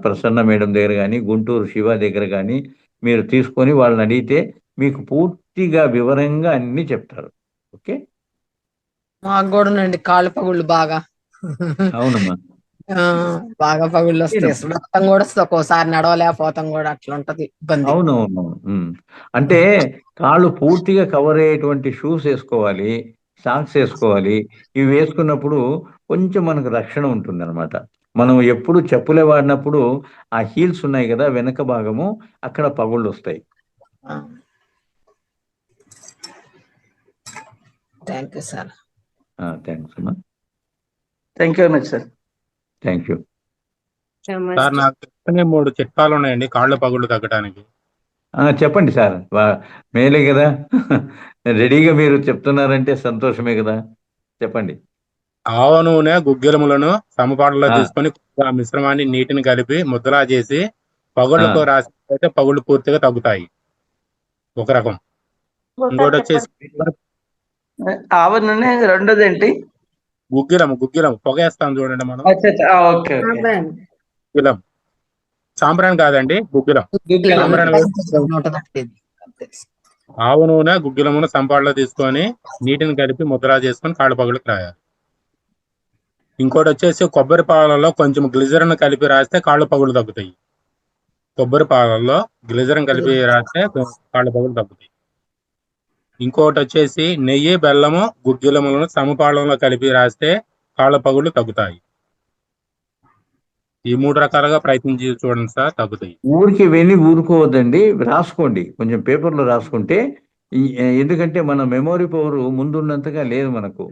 ప్రసన్న మేడం దగ్గర కానీ గుంటూరు శివ దగ్గర కానీ మీరు తీసుకొని వాళ్ళని అడిగితే మీకు పూర్తిగా వివరంగా అన్నీ చెప్తారు. ఓకే, మాకు కూడా అండి కాళ్ళు పగుళ్ళు బాగా అవునమ్మా. ఆ, బాగా పగుళ్ళు వస్తాయి. అసలు మొత్తం కూడా వస్తుంది. ఒక్కోసారి నడవలేకపోతాం కూడా, అట్లా ఉంటది ఇబ్బంది. అవునవును. అంటే కాళ్ళు పూర్తిగా కవర్ అయ్యేటువంటి షూస్ వేసుకోవాలి, సాక్స్ వేసుకోవాలి. ఇవి వేసుకున్నప్పుడు కొంచెం మనకు రక్షణ ఉంటుంది అనమాట. మనం ఎప్పుడు చెప్పులే వాడినప్పుడు ఆ హీల్స్ ఉన్నాయి కదా వెనక భాగము, అక్కడ పగుళ్ళు వస్తాయి. Thank you sir. థ్యాంక్స్ అమ్మా. Thank you very much sir. Thank you. Sir నాకు తెలిసిన 3 చిట్కాలు ఉన్నాయండి కాళ్ళ పగుళ్ళు తగ్గడానికి. చెప్పండి సార్, మేలే కదా. రెడీగా మీరు చెప్తున్నారంటే సంతోషమే కదా, చెప్పండి. ఆవ నూనె, గుగ్గిలములను సమపాడులో ఆ, తీసుకొని ఆ మిశ్రమాన్ని నీటిని కలిపి ముద్దలా చేసి పగుళ్ళతో రాసినట్లయితే పగుళ్ళు పూర్తిగా తగ్గుతాయి. ఒక రకం. ఇంకోటి వచ్చేసి ఆవ నూనె రెండోది ఏంటి? గుగ్గిలం పొగేస్తాం చూడండి మనం. Okay okay. గుగ్గిలం సాంబ్రాన్ కాదండి, గుగ్గిలం. సాంబ్రాన్ ఆవ నూనె, గుగ్గిలమును సంపాడులో తీసుకొని నీటిని కలిపి ముద్దలా చేసుకొని కాళ్ళ పగుళ్ళకి రాయాలి. ఇంకోటి వచ్చేసి కొబ్బరి పాలలో కొంచెం గ్లిజరిన్ కలిపి రాస్తే కాళ్ళ పగుళ్ళు తగ్గుతాయి. కొబ్బరి పాలల్లో గ్లిజరిన్ కలిపి రాస్తే కాళ్ళ పగుళ్ళు తగ్గుతాయి. ఇంకోటి వచ్చేసి నెయ్యి, బెల్లము, గుగ్గిలములను సమపాళంలో కలిపి రాస్తే కాళ్ళ పగుళ్ళు తగ్గుతాయి. ఈ 3 రకాలుగా ప్రయత్నించి చూడండి సార్, తగ్గుతాయి. ఊరికి వెళ్ళి ఊరుకోవద్దండి, రాసుకోండి, కొంచెం పేపర్లో రాసుకుంటే. ఎందుకంటే మన మెమొరీ పవర్ ముందున్నంతగా లేదు మనకు.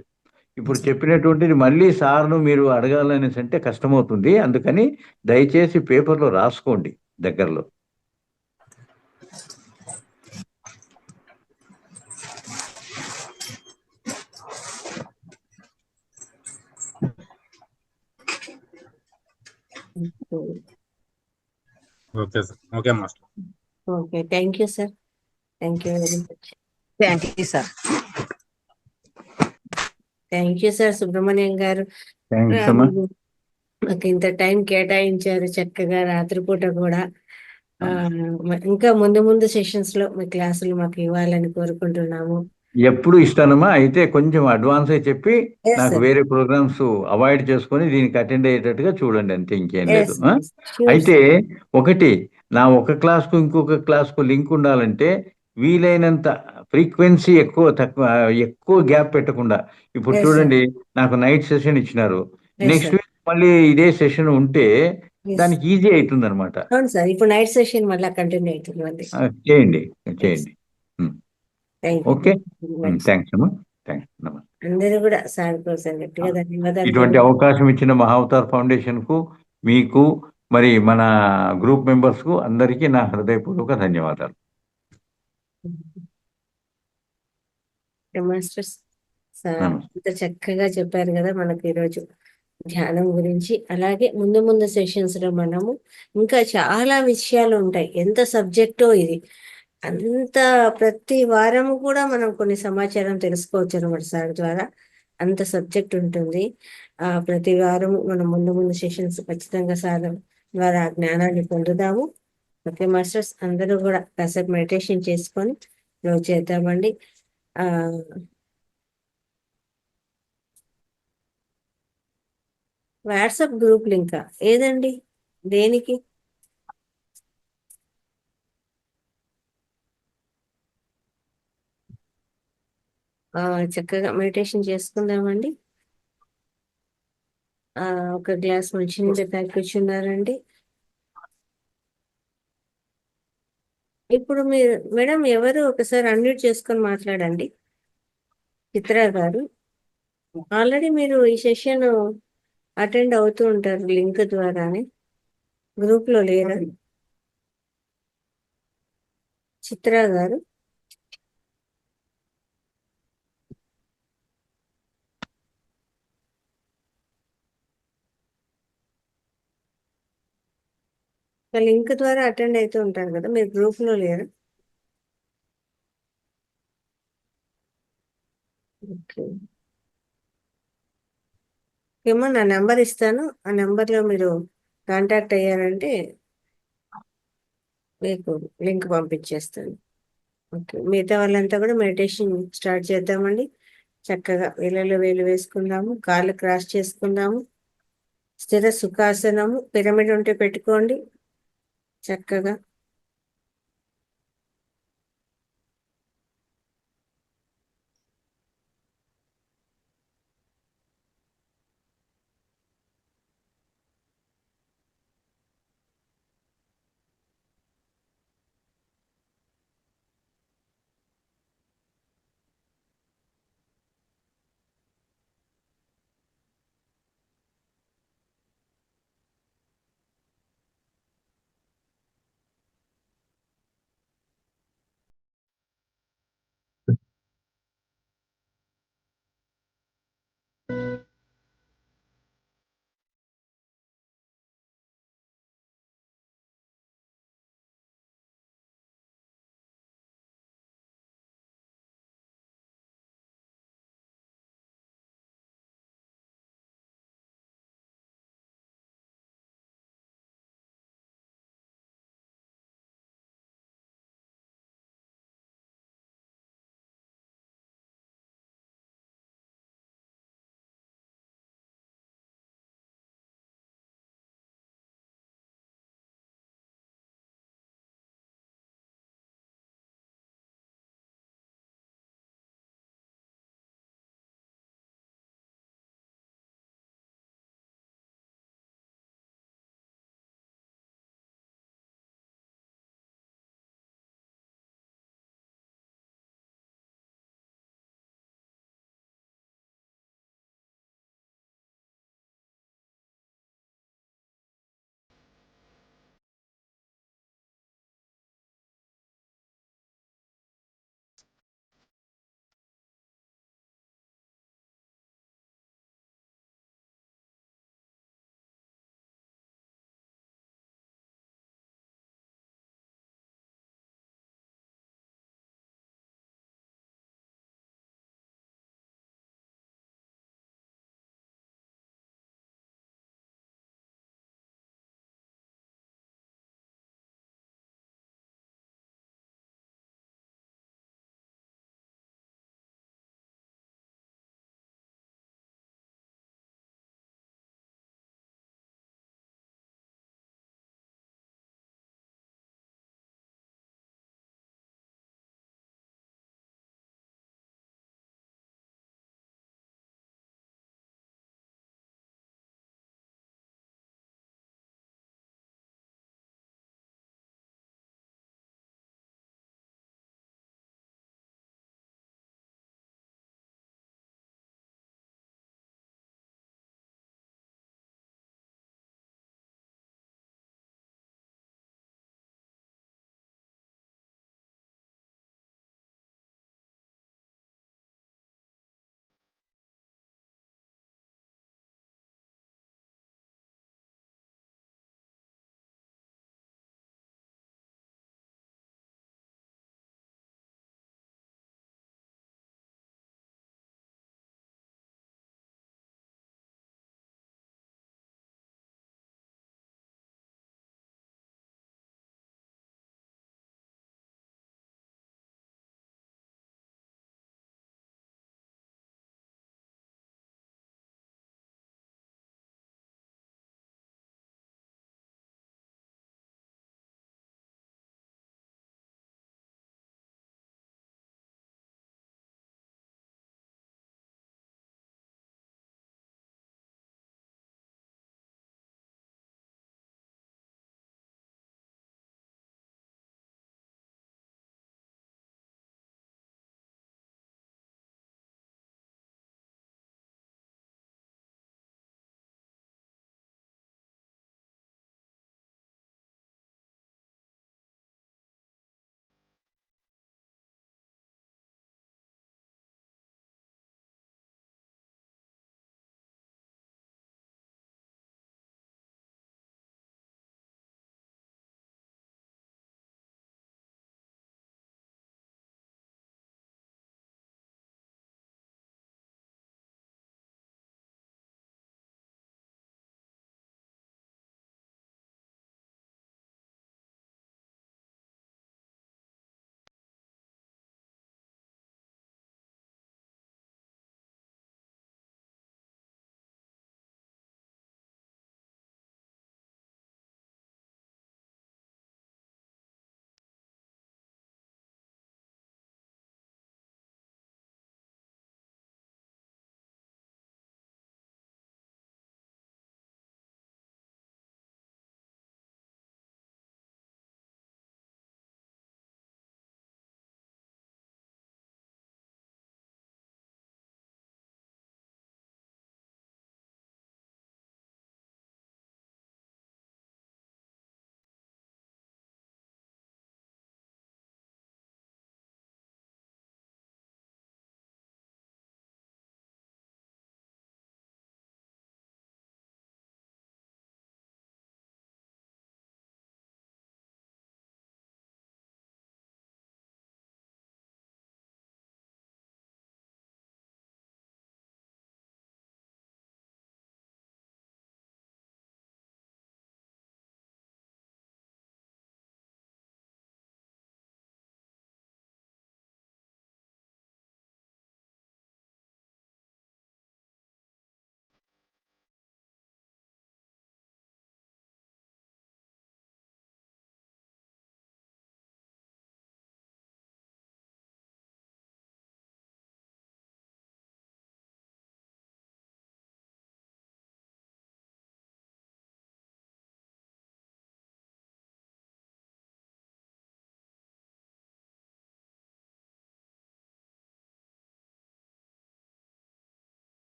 ఇప్పుడు చెప్పినటువంటిది మళ్ళీ సార్ను మీరు అడగాలనేసి అంటే కష్టమవుతుంది. అందుకని దయచేసి పేపర్లో రాసుకోండి దగ్గరలో. Okay sir. Okay master. Okay, thank you sir. Thank you very much. Thank you sir. Thank you sir Subrahmanyam గారు. థ్యాంక్స్ అమ్మా. మాకు ఇంత టైం కేటాయించారు చక్కగా, రాత్రిపూట కూడా. ఇంకా ముందు ముందు సెషన్స్ లో మీ క్లాసులు మాకు ఇవ్వాలని కోరుకుంటున్నాము. ఎప్పుడు ఇస్తానమ్మా. అయితే కొంచెం అడ్వాన్స్ చెప్పి నాకు వేరే ప్రోగ్రామ్స్ అవాయిడ్ చేసుకొని దీనికి అటెండ్ అయ్యేటట్టుగా చూడండి, అంతే, ఇంకేం లేదు. అయితే ఒకటి, నా ఒక క్లాస్కు ఇంకొక క్లాస్కు లింక్ ఉండాలంటే వీలైనంత ఫ్రీక్వెన్సీ ఎక్కువ గ్యాప్ పెట్టకుండా. ఇప్పుడు చూడండి, నాకు నైట్ సెషన్ ఇచ్చినారు, నెక్స్ట్ వీక్ మళ్ళీ ఇదే సెషన్ ఉంటే దానికి ఈజీ అవుతుంది అనమాట. అవును సార్, ఇప్పుడు నైట్ సెషన్ మళ్ళీ కంటిన్యూ అవుతుంది. చేయండి. Okay, thanks. థ్యాంక్స్ అమ్మా. థ్యాంక్స్, నమస్తే. అందరూ కూడా సార్ కోసం గట్టిగా ధన్యవాదాలు. ఇటువంటి అవకాశం ఇచ్చిన మహావతార్ ఫౌండేషన్ కు, మీకు, మరి మన గ్రూప్ మెంబర్స్ కు అందరికీ నా హృదయపూర్వక ధన్యవాదాలు. మాస్టర్స్ సార్ ఇంత చక్కగా చెప్పారు కదా మనకి ఈరోజు ధ్యానం గురించి. అలాగే ముందు ముందు సెషన్స్ లో మనము ఇంకా చాలా విషయాలు ఉంటాయి. ఎంత సబ్జెక్టో ఇది, అంత ప్రతి వారము కూడా మనం కొన్ని సమాచారం తెలుసుకోవచ్చు అనమాట సార్ ద్వారా. అంత సబ్జెక్ట్ ఉంటుంది. ప్రతి వారం మనం ముందు ముందు సెషన్స్ ఖచ్చితంగా సార్ ద్వారా జ్ఞానాన్ని పొందుదాము. ఓకే మాస్టర్స్, అందరూ కూడా కాసేపు మెడిటేషన్ చేసుకొని క్లోజ్ చేద్దామండి. వాట్సాప్ గ్రూప్ లింక్ ఏదండి, దేనికి? చక్కగా మెడిటేషన్ చేసుకుందామండి. ఒక గ్లాస్ మంచినీళ్ళు తాగిపించున్నారండి. ఇప్పుడు మీరు మేడం ఎవరు ఒకసారి అన్మ్యూట్ చేసుకొని మాట్లాడండి. చిత్ర గారు, ఆల్రెడీ మీరు ఈ సెషన్ అటెండ్ అవుతూ ఉంటారు లింక్ ద్వారానే, గ్రూప్ లో లేరా? చిత్ర గారు, లింక్ ద్వారా అటెండ్ అవుతూ ఉంటారు కదా, మీరు గ్రూప్ లో లేరా? ఓకే, ఏమో నా నెంబర్ ఇస్తాను, ఆ నెంబర్లో మీరు కాంటాక్ట్ అయ్యారంటే మీకు లింక్ పంపించేస్తాను. ఓకే, మిగతా వాళ్ళంతా కూడా మెడిటేషన్ స్టార్ట్ చేద్దామండి. చక్కగా వేళ్ళలో వేలు వేసుకుందాము, కాళ్ళు క్రాస్ చేసుకుందాము. స్థిర సుఖాసనము, పిరమిడ్ ఉంటే పెట్టుకోండి చక్కగా.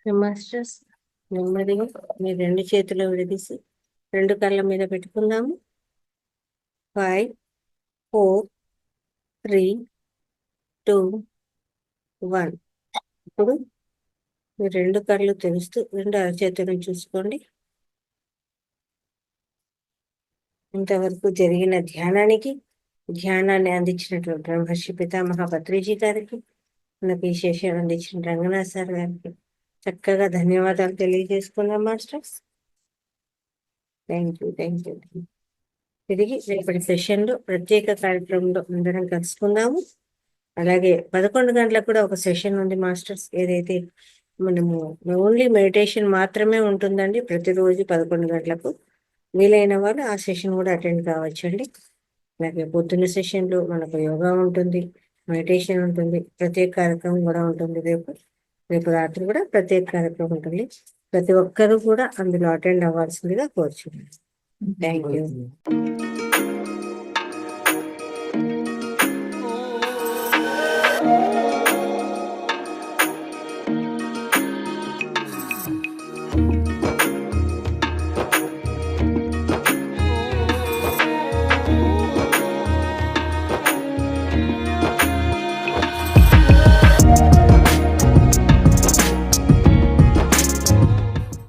మాస్టర్స్ నెమ్మదిగా మీ 2 చేతులు విడదీసి 2 కళ్ళ మీద పెట్టుకుందాము. 5, 4, 3, 2, 1. ఇప్పుడు మీ 2 కళ్ళు తెరుస్తూ 2 అరచేతులను చూసుకోండి. ఇంతవరకు జరిగిన ధ్యానాన్ని అందించినటువంటి బ్రహ్మర్షి పితామహ పత్రిజీ గారికి, మనకి ఈ సెషన్ అందించిన రంగనాథ్ సార్ గారికి చక్కగా ధన్యవాదాలు తెలియజేసుకుందాం మాస్టర్స్. Thank you. తిరిగి రేపటి సెషన్లో ప్రత్యేక కార్యక్రమంలో అందరం కలుసుకుందాము. అలాగే 11 గంటలకు కూడా ఒక సెషన్ ఉంది మాస్టర్స్. ఏదైతే మనము ఓన్లీ మెడిటేషన్ మాత్రమే ఉంటుందండి ప్రతిరోజు 11 గంటలకు. వీలైన వాళ్ళు ఆ సెషన్ కూడా అటెండ్ కావచ్చండి. అలాగే పొద్దున్న సెషన్లో మనకు యోగా ఉంటుంది, మెడిటేషన్ ఉంటుంది, ప్రత్యేక కార్యక్రమం కూడా ఉంటుంది. రేపు రాత్రి కూడా ప్రత్యేక కార్యక్రమం ఉంటుంది. ప్రతి ఒక్కరూ కూడా అందులో అటెండ్ అవ్వాల్సిందిగా కోరుచున్నాను. Thank you.